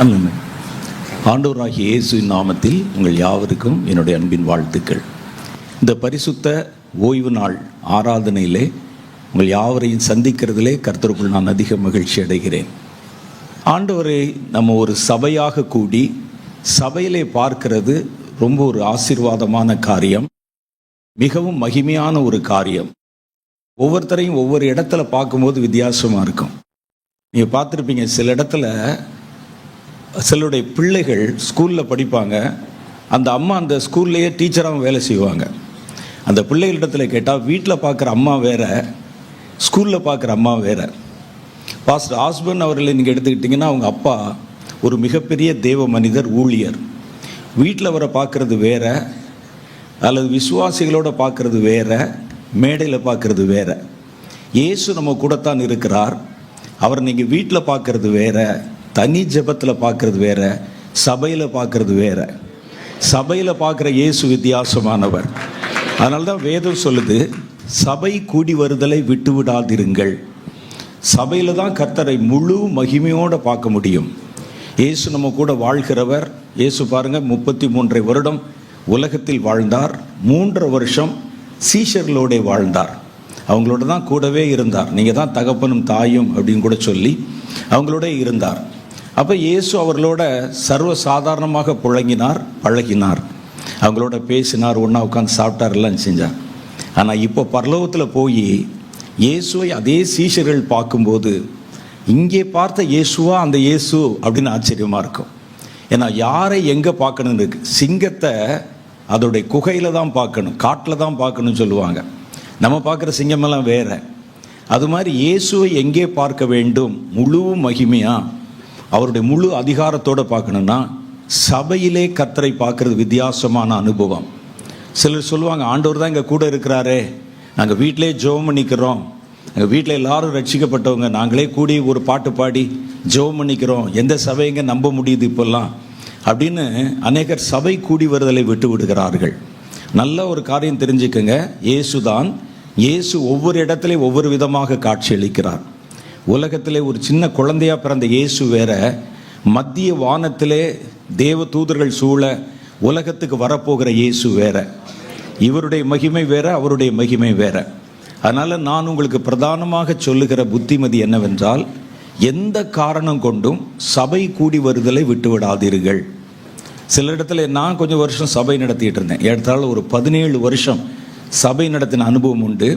ஆமென். ஆண்டவராகிய இயேசுவின் நாமத்தில் உங்கள் யாவருக்கும் என்னுடைய அன்பின் வாழ்த்துக்கள். இந்த பரிசுத்த ஓய்வு நாள் ஆராதனையிலே உங்கள் யாவரையும் சந்திக்கிறதிலே கர்த்தருக்குள் நான் அதிக மகிழ்ச்சி அடைகிறேன். ஆண்டவரை நம்ம ஒரு சபையாக கூடி சபையிலே பார்க்கிறது ரொம்ப ஒரு ஆசீர்வாதமான காரியம், மிகவும் மகிமையான ஒரு காரியம். ஒவ்வொருத்தரையும் ஒவ்வொரு இடத்துல பார்க்கும்போது வித்தியாசமாக இருக்கும். நீங்கள் பார்த்துருப்பீங்க, சில இடத்துல சிலருடைய பிள்ளைகள் ஸ்கூலில் படிப்பாங்க, அந்த அம்மா அந்த ஸ்கூல்லையே டீச்சராகவும் வேலை செய்வாங்க. அந்த பிள்ளைகளிடத்தில் கேட்டால் வீட்டில் பார்க்குற அம்மா வேற, ஸ்கூலில் பார்க்குற அம்மா வேற. பாஸ்டர் ஆஸ்பன் அவர்களை நீங்கள் எடுத்துக்கிட்டிங்கன்னா அவங்க அப்பா ஒரு மிகப்பெரிய தேவ மனிதர், ஊழியர். வீட்டில் அவரை பார்க்குறது வேற, அல்லது விசுவாசிகளோடு பார்க்குறது வேற, மேடையில் பார்க்குறது வேற. இயேசு நம்ம கூடத்தான் இருக்கிறார். அவர் நீங்கள் வீட்டில் பார்க்குறது வேற, தனி ஜெபத்தில் பார்க்குறது வேற, சபையில் பார்க்குறது வேற. சபையில் பார்க்குற இயேசு வித்தியாசமானவர். அதனால தான் வேதம் சொல்லுது, சபை கூடி வருதலை விட்டு விடாதிருங்கள். சபையில் தான் கர்த்தரை முழு மகிமையோடு பார்க்க முடியும். இயேசு நம்ம கூட வாழ்கிறவர். இயேசு பாருங்கள், 33 வருடம் உலகத்தில் வாழ்ந்தார். 3 வருஷம் சீஷர்களோட வாழ்ந்தார். அவங்களோட தான் கூடவே இருந்தார். நீங்கள் தான் தகப்பனும் தாயும் அப்படின்னு கூட சொல்லி அவங்களோட இருந்தார். அப்போ இயேசு அவர்களோட சர்வ சாதாரணமாக பழகினார். அவங்களோட பேசினார், ஒன்றா உட்காந்து சாப்பிட்டார், எல்லாம் செஞ்சார். ஆனால் இப்போ பரலோகத்தில் போய் இயேசுவை அதே சீஷர்கள் பார்க்கும்போது இங்கே பார்த்த இயேசுவா அந்த இயேசு அப்படின்னு ஆச்சரியமாக இருக்கும். ஏன்னா யாரை எங்கே பார்க்கணுன்னு இருக்கு. சிங்கத்தை அதோடைய குகையில் தான் பார்க்கணும், காட்டில் தான் பார்க்கணும்னு சொல்லுவாங்க. நம்ம பார்க்குற சிங்கமெல்லாம் வேற. அது மாதிரி இயேசுவை எங்கே பார்க்க வேண்டும், முழு மகிமையாக அவருடைய முழு அதிகாரத்தோடு பார்க்கணுன்னா சபையிலே கர்த்தரை பார்க்குறது வித்தியாசமான அனுபவம். சிலர் சொல்லுவாங்க, ஆண்டவர் தான் எங்கள் கூட இருக்கிறாரே, நாங்கள் வீட்டிலே ஜெபம் பண்ணிக்கிறோம், எங்கள் வீட்டில் எல்லாரும் ரட்சிக்கப்பட்டவங்க, நாங்களே கூடி ஒரு பாட்டு பாடி ஜெபம் பண்ணிக்கிறோம், எந்த சபைங்க நம்ப முடியுது இப்போல்லாம் அப்படின்னு அநேகர் சபை கூடி வருதலை விட்டு விடுகிறார்கள். நல்ல ஒரு காரியம் தெரிஞ்சுக்கங்க, இயேசு ஒவ்வொரு இடத்துலையும் ஒவ்வொரு விதமாக காட்சி அளிக்கிறார். உலகத்திலே ஒரு சின்ன குழந்தையா பிறந்த இயேசு வேற, மத்திய வானத்திலே தேவ தூதர்கள் சூழ உலகத்துக்கு வரப்போகிற இயேசு வேற. இவருடைய மகிமை வேற, அவருடைய மகிமை வேற. அதனால் நான் உங்களுக்கு பிரதானமாக சொல்லுகிற புத்திமதி என்னவென்றால், எந்த காரணம் கொண்டும் சபை கூடி வருதலை விட்டு விடாதீர்கள். சில இடத்துல நான் கொஞ்சம் வருஷம் சபை நடத்திட்டு இருந்தேன். ஏற்றால ஒரு 17 வருஷம் சபை நடத்தின அனுபவம் உண்டு.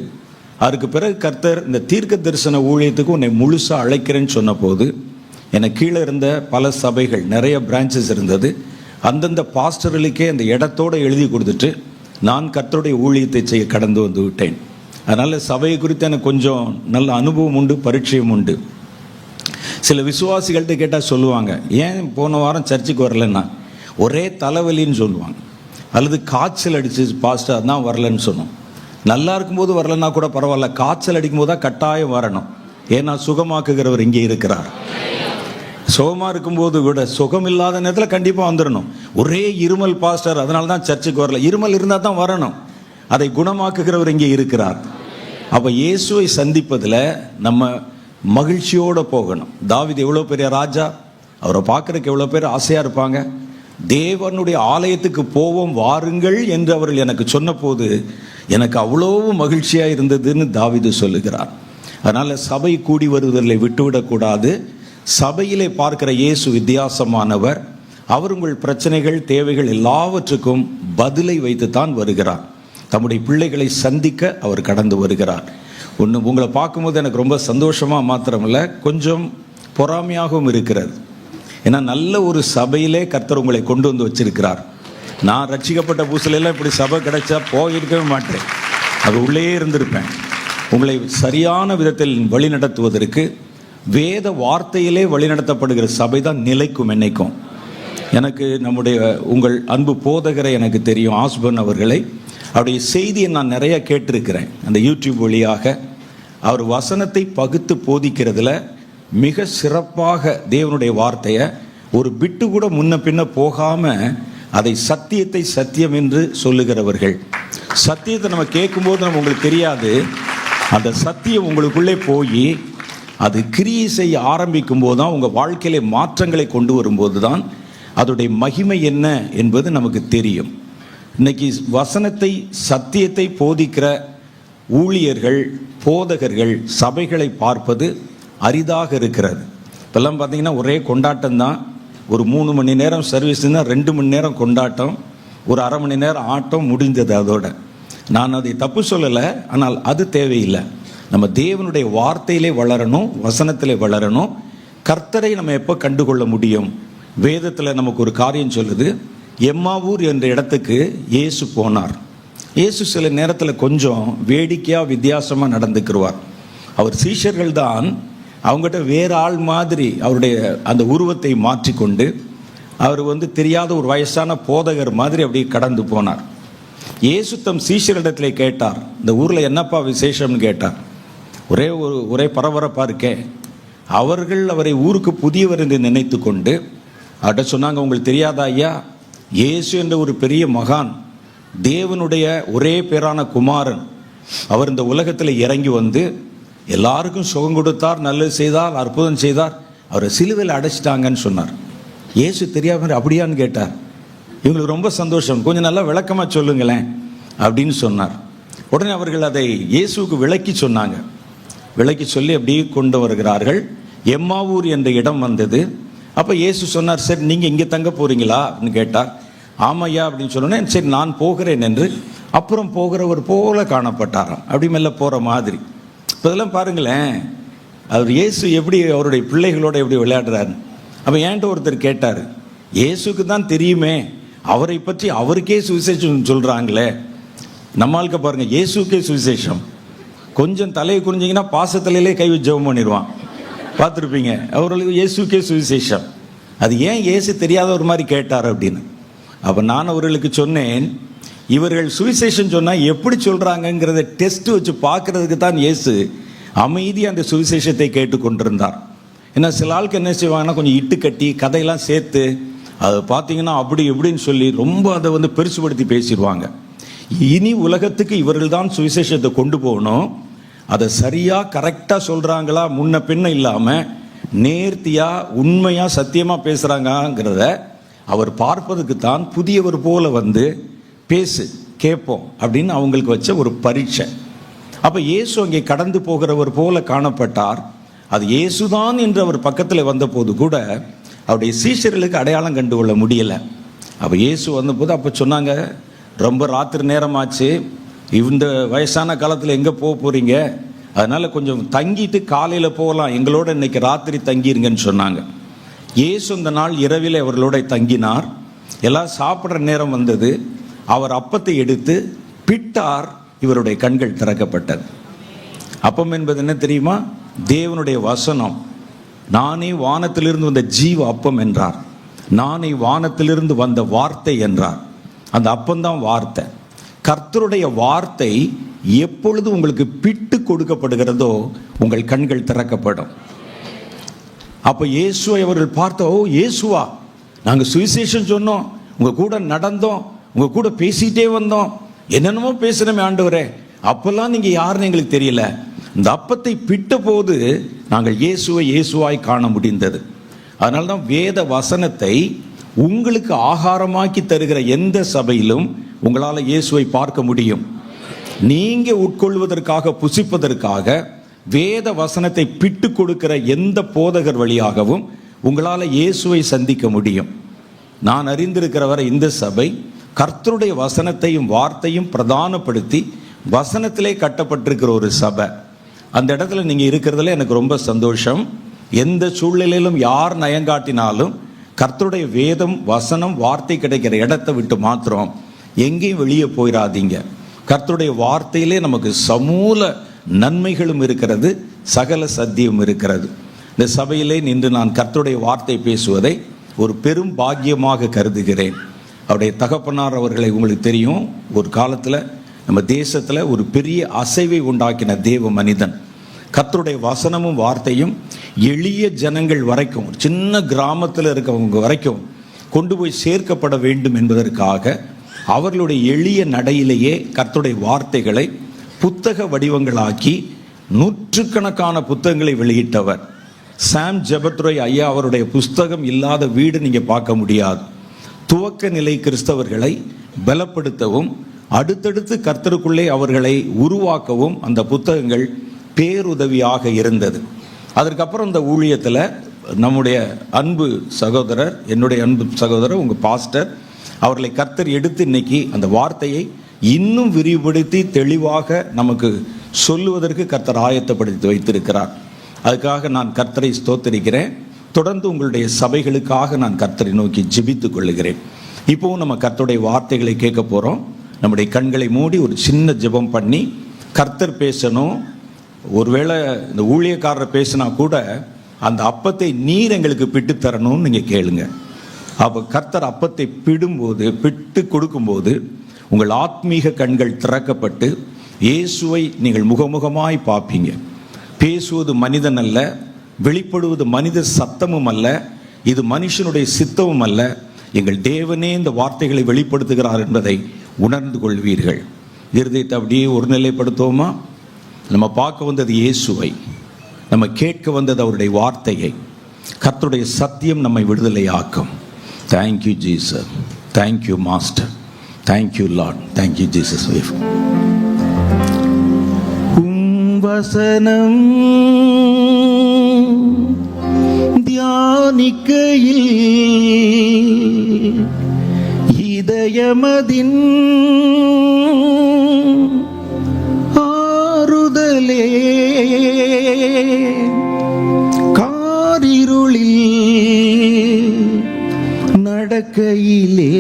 அதுக்கு பிறகு கர்த்தர் இந்த தீர்க்க தரிசன ஊழியத்துக்கு உன்னை முழுசாக அழைக்கிறேன்னு சொன்ன போது எனக்கு கீழே இருந்த பல சபைகள், நிறைய பிரான்ச்சஸ் இருந்தது. அந்தந்த பாஸ்டர்களுக்கே அந்த இடத்தோடு எழுதி கொடுத்துட்டு நான் கர்த்தருடைய ஊழியத்தை செய்ய கடந்து வந்து விட்டேன். அதனால் சபையை குறித்து எனக்கு கொஞ்சம் நல்ல அனுபவம் உண்டு, பரிச்சயம் உண்டு. சில விசுவாசிகள்கிட்ட கேட்டால் சொல்லுவாங்க, ஏன் போன வாரம் சர்ச்சுக்கு வரலன்னா ஒரே தலைவலின்னு சொல்லுவாங்க, அல்லது காய்ச்சல் அடிச்சு பாஸ்டர் அதான் வரலன்னு சொன்னோம். நல்லா இருக்கும்போது வரலன்னா கூட பரவாயில்ல, காய்ச்சல் அடிக்கும் போது தான் கட்டாயம் வரணும். ஏன்னா சுகமாக்குகிறவர் இங்கே இருக்கிறார். சுகமாக இருக்கும்போது கூட சுகம் இல்லாத நேரத்தில் கண்டிப்பாக வந்துடணும். ஒரே இருமல் பாஸ்டர் அதனால தான் சர்ச்சுக்கு வரல, இருமல் இருந்தால் தான் வரணும். அதை குணமாக்குகிறவர் இங்கே இருக்கிறார். அப்போ இயேசுவை சந்திப்பதில் நம்ம மகிழ்ச்சியோடு போகணும். தாவீது எவ்வளோ பெரிய ராஜா, அவரை பார்க்குறதுக்கு எவ்வளோ பேர் ஆசையாக இருப்பாங்க. தேவனுடைய ஆலயத்துக்கு போவோம் வாருங்கள் என்று அவர்கள் எனக்கு சொன்ன போது எனக்கு அவ்வளோ மகிழ்ச்சியாக இருந்ததுன்னு தாவீது சொல்லுகிறார். அதனால் சபை கூடி வருவதில்லை விட்டுவிடக்கூடாது. சபையிலே பார்க்கிற இயேசு வித்தியாசமானவர். அவர் உங்கள் பிரச்சனைகள், தேவைகள் எல்லாவற்றுக்கும் பதிலை வைத்துத்தான் வருகிறார். தம்முடைய பிள்ளைகளை சந்திக்க அவர் கடந்து வருகிறார். உங்களை பார்க்கும்போது எனக்கு ரொம்ப சந்தோஷமாக மாத்திரமில்ல, கொஞ்சம் பொறாமையாகவும் இருக்கிறது. ஏன்னா நல்ல ஒரு சபையிலே கர்த்தர் உங்களை கொண்டு வந்து வச்சிருக்கிறார். நான் ரட்சிக்கப்பட்ட புதுசுலாம் இப்படி சபை கிடைச்சா போயிருக்கவே மாட்டேன், அது உள்ளே இருந்திருப்பேன். உங்களை சரியான விதத்தில் வழி நடத்துவதற்கு வேத வார்த்தையிலே வழிநடத்தப்படுகிற சபை தான் நிலைக்கும் என்னைக்கும். எனக்கு உங்கள் அன்பு போதகரை எனக்கு தெரியும், ஆஸ்பன் அவர்களை. அவருடைய செய்தியை நான் நிறைய கேட்டிருக்கிறேன் அந்த யூடியூப் வழியாக. அவர் வசனத்தை பகுத்து போதிக்கிறதுல மிக சிறப்பாக தேவனுடைய வார்த்தையை ஒரு பிட்டு கூட முன்ன பின்ன போகாமல் அதை சத்தியத்தை சத்தியம் என்று சொல்லுகிறவர்கள். சத்தியத்தை நம்ம கேட்கும்போது உங்களுக்கு தெரியாது, அந்த சத்தியம் உங்களுக்குள்ளே போய் அது கிரியை செய்ய ஆரம்பிக்கும் போது தான், உங்கள் வாழ்க்கையிலே மாற்றங்களை கொண்டு வரும்போது தான் அதோடைய மகிமை என்ன என்பது நமக்கு தெரியும். இன்னைக்கு வசனத்தை, சத்தியத்தை போதிக்கிற ஊழியர்கள், போதகர்கள், சபைகளை பார்ப்பது அரிதாக இருக்கிறது. இப்போல்லாம் பார்த்தீங்கன்னா ஒரே கொண்டாட்டம் தான். ஒரு 3 மணி நேரம் சர்வீஸ்னால் 2 மணி நேரம் கொண்டாட்டம், ஒரு அரை மணி நேரம் ஆட்டம், முடிந்தது அதோட. நான் அதை தப்பு சொல்லலை, ஆனால் அது தேவையில்லை. நம்ம தேவனுடைய வார்த்தையிலே வளரணும், வசனத்திலே வளரணும். கர்த்தரை நம்ம எப்போ கண்டுகொள்ள முடியும்? வேதத்தில் நமக்கு ஒரு காரியம் சொல்லுது. எம்மாவூர் என்ற இடத்துக்கு இயேசு போனார். இயேசு சில நேரத்தில் கொஞ்சம் வேடிக்கையாக, வித்தியாசமாக நடந்துக்குருவார். அவர் சீஷர்கள் தான் அவங்ககிட்ட வேறு ஆள் மாதிரி அவருடைய அந்த உருவத்தை மாற்றிக்கொண்டு அவர் தெரியாத ஒரு வயசான போதகர் மாதிரி அப்படியே கடந்து போனார். இயேசு தம் சீஷரிடத்தில் கேட்டார், இந்த ஊரில் என்னப்பா விசேஷம்னு கேட்டார். ஒரே பரபரப்பாக இருக்கே. அவர்கள் அவரை ஊருக்கு புதியவர் என்று நினைத்து கொண்டு அவர்கிட்ட சொன்னாங்க, உங்களுக்கு தெரியாதா ஐயா, இயேசு என்ற ஒரு பெரிய மகான், தேவனுடைய ஒரே பேரான குமாரன், அவர் இந்த உலகத்தில் இறங்கி வந்து எல்லாருக்கும் சுகம் கொடுத்தார், நல்லது செய்தார், அற்புதம் செய்தார், அவரை சிலுவையில் அடைச்சிட்டாங்கன்னு சொன்னார். இயேசு தெரியாமல் அப்படியான்னு கேட்டார். இவங்களுக்கு ரொம்ப சந்தோஷம். கொஞ்சம் நல்லா விளக்கமாக சொல்லுங்களேன் அப்படின்னு சொன்னார். உடனே அவர்கள் அதை இயேசுவுக்கு விளக்கி சொன்னாங்க. விளக்கி சொல்லி அப்படியே கொண்டு வருகிறார்கள். எம்மாவூர் என்ற இடம் வந்தது. அப்போ இயேசு சொன்னார், சரி நீங்கள் இங்கே தங்க போகிறீங்களா அப்படின்னு கேட்டார். ஆமையா அப்படின்னு சொன்னோன்னே, சரி நான் போகிறேன் என்று அப்புறம் போகிறவர் போல காணப்பட்டாராம். அப்படி மெல்ல போகிற மாதிரி. இப்போ இதெல்லாம் பாருங்களேன், அவர் இயேசு எப்படி அவருடைய பிள்ளைகளோட எப்படி விளையாடுறாரு. அப்போ ஏன்ட்டு ஒருத்தர் கேட்டார், இயேசுக்கு தான் தெரியுமே, அவரை பற்றி அவருக்கே சுவிசேஷம் சொல்கிறாங்களே. நம்மளுக்கு பாருங்க, இயேசுக்கே சுவிசேஷம். கொஞ்சம் தலையை குறிஞ்சிங்கன்னா பாசத்தலையிலே கை வச்சு ஜெபம் பண்ணிடுவான், பார்த்துருப்பீங்க. அவர்களுக்கு இயேசுக்கே சுவிசேஷம். அது ஏன் இயேசு தெரியாத ஒரு மாதிரி கேட்டார் அப்படின்னு. அப்போ நான் அவர்களுக்கு சொன்னேன், இவர்கள் சுவிசேஷம் சொன்னால் எப்படி சொல்கிறாங்கங்கிறத டெஸ்ட் வச்சு பார்க்கறதுக்கு தான் இயேசு அமைதி அந்த சுவிசேஷத்தை கேட்டுக்கொண்டிருந்தார். ஏன்னா சில ஆளுக்கு என்ன செய்வாங்கன்னா, கொஞ்சம் இட்டு கட்டி கதையெல்லாம் சேர்த்து அதை பார்த்தீங்கன்னா அப்படி எப்படின்னு சொல்லி ரொம்ப அதை பெருசுபடுத்தி பேசிடுவாங்க. இனி உலகத்துக்கு இவர்கள் தான் சுவிசேஷத்தை கொண்டு போகணும். அதை சரியாக கரெக்டாக சொல்கிறாங்களா, முன்ன பின்ன இல்லாமல் நேர்த்தியாக உண்மையாக சத்தியமாக பேசுகிறாங்கிறத அவர் பார்ப்பதுக்கு தான் புதியவர் போல பேசு கேட்போம் அப்படின்னு அவங்களுக்கு வச்ச ஒரு பரீட்சை. அப்போ இயேசு அங்கே கடந்து போகிறவர் போல காணப்பட்டார். அது இயேசுதான் என்று அவர் பக்கத்தில் வந்தபோது கூட அவருடைய சீஷர்களுக்கு அடையாளம் கண்டு கொள்ள முடியலை. அப்போ இயேசு வந்தபோது அப்போ சொன்னாங்க, ரொம்ப ராத்திரி நேரமாச்சு, இந்த வயசான காலத்தில் எங்கே போக போகிறீங்க, அதனால் கொஞ்சம் தங்கிட்டு காலையில் போகலாம், எங்களோட இன்னைக்கு ராத்திரி தங்கிருங்கன்னு சொன்னாங்க. இயேசு இந்த நாள் இரவில் அவர்களோட தங்கினார். எல்லாம் சாப்பிட்ற நேரம் வந்தது. அவர் அப்பத்தை எடுத்து பிட்டார். இவருடைய கண்கள் திறக்கப்பட்டது. அப்பம் என்பது என்ன தெரியுமா? தேவனுடைய வசனம். நானே வானத்திலிருந்து வந்த ஜீவ அப்பம் என்றார். நானே வானத்திலிருந்து வந்த வார்த்தை என்றார். அந்த அப்பந்தான் வார்த்தை. கர்த்தருடைய வார்த்தை எப்பொழுது உங்களுக்கு பிட்டு கொடுக்கப்படுகிறதோ உங்கள் கண்கள் திறக்கப்படும். அப்போ இயேசுவை அவர்கள் பார்த்தோ, இயேசுவா, நாங்கள் சுவிசேஷம் சொன்னோம், உங்கள் கூட நடந்தோம், உங்கள் கூட பேசிகிட்டே வந்தோம், என்னென்னமோ பேசுகிறோமே ஆண்டவரே, அப்போல்லாம் நீங்கள் யாருன்னு எங்களுக்கு தெரியல. இந்த அப்பத்தை பிட்ட போது நாங்கள் இயேசுவை இயேசுவாய் காண முடிந்தது. அதனால தான் வேத வசனத்தை உங்களுக்கு ஆகாரமாக்கி தருகிற எந்த சபையிலும் உங்களால் இயேசுவை பார்க்க முடியும். நீங்கள் உட்கொள்வதற்காக, புசிப்பதற்காக வேத வசனத்தை பிட்டு கொடுக்கிற எந்த போதகர் வழியாகவும் உங்களால் இயேசுவை சந்திக்க முடியும். நான் அறிந்திருக்கிற வரை இந்த சபை கர்த்தருடைய வசனத்தையும் வார்த்தையும் பிரதானப்படுத்தி வசனத்திலே கட்டப்பட்டிருக்கிற ஒரு சபை. அந்த இடத்துல நீங்கள் இருக்கிறதுல எனக்கு ரொம்ப சந்தோஷம். எந்த சூழ்நிலையிலும் யார் நயங்காட்டினாலும் கர்த்தருடைய வேதம், வசனம், வார்த்தை கிடைக்கிற இடத்தை விட்டு மாத்திரம் எங்கேயும் வெளியே போயிடாதீங்க. கர்த்தருடைய வார்த்தையிலே நமக்கு சமூல நன்மைகளும் இருக்கிறது, சகல சத்தியம் இருக்கிறது. இந்த சபையிலே நின்று நான் கர்த்தருடைய வார்த்தை பேசுவதை ஒரு பெரும் பாக்கியமாக கருதுகிறேன். அவருடைய தகப்பனார் அவர்களை உங்களுக்கு தெரியும், ஒரு காலத்தில் நம்ம தேசத்தில் ஒரு பெரிய அசைவை உண்டாக்கின தேவ மனிதன். கர்த்தருடைய வசனமும் வார்த்தையும் எளிய ஜனங்கள் வரைக்கும், சின்ன கிராமத்தில் இருக்கவங்க வரைக்கும் கொண்டு போய் சேர்க்கப்பட வேண்டும் என்பதற்காக அவர்களுடைய எளிய நடையிலேயே கர்த்தருடைய வார்த்தைகளை புத்தக வடிவங்களாக்கி நூற்றுக்கணக்கான புத்தகங்களை வெளியிட்டவர். சாம் ஜெபத்ரோய் ஐயா அவருடைய புஸ்தகம் இல்லாத வீடு நீங்கள் பார்க்க முடியாது. துவக்க நிலை கிறிஸ்தவர்களை பலப்படுத்தவும் அடுத்தடுத்து கர்த்தருக்குள்ளே அவர்களை உருவாக்கவும் அந்த புத்தகங்கள் பேருதவியாக இருந்தது. அதற்கப்புறம் இந்த ஊழியத்தில் நம்முடைய அன்பு சகோதரர், என்னுடைய அன்பு சகோதரர், உங்கள் பாஸ்டர், அவர்களை கர்த்தர் எடுத்து இன்னைக்கு அந்த வார்த்தையை இன்னும் விரிவுபடுத்தி தெளிவாக நமக்கு சொல்லுவதற்கு கர்த்தர் ஆயத்தப்படுத்தி வைத்திருக்கிறார். அதுக்காக நான் கர்த்தரை ஸ்தோத்திரிக்கிறேன். தொடர்ந்து உங்களுடைய சபைகளுக்காக நான் கர்த்தரை நோக்கி ஜெபித்துக் கொள்ளுகிறேன். இப்போவும் நம்ம கர்த்தருடைய வார்த்தைகளை கேட்க போகிறோம். நம்முடைய கண்களை மூடி ஒரு சின்ன ஜெபம் பண்ணி கர்த்தர் பேசணும். ஒருவேளை இந்த ஊழியக்காரர் பேசினா கூட அந்த அப்பத்தை நீர் எங்களுக்கு பிட்டு தரணும்னு நீங்கள் கேளுங்க. அப்போ கர்த்தர் அப்பத்தை பிட்டு கொடுக்கும்போது உங்கள் ஆத்மீக கண்கள் திறக்கப்பட்டு இயேசுவை நீங்கள் முகமுகமாய் பார்ப்பீங்க. பேசுவது மனிதன் அல்ல, வெளிப்படுவது மனித சத்தமும் அல்ல, இது மனுஷனுடைய சித்தமும் அல்ல, எங்கள் தேவனே இந்த வார்த்தைகளை வெளிப்படுத்துகிறார் என்பதை உணர்ந்து கொள்வீர்கள். இருதயத்தை அப்படியே ஒருநிலைப்படுத்துவோமா? நம்ம பார்க்க வந்தது இயேசுவை, நம்ம கேட்க வந்தது அவருடைய வார்த்தையை. கர்த்தருடைய சத்தியம் நம்மை விடுதலை ஆக்கும். Thank you Jesus, thank you master, thank you Lord, thank you Jesus. வசனம் தியானிக்கையில் இதயமதின் ஆறுதலே காரிருளில் நடக்கையிலே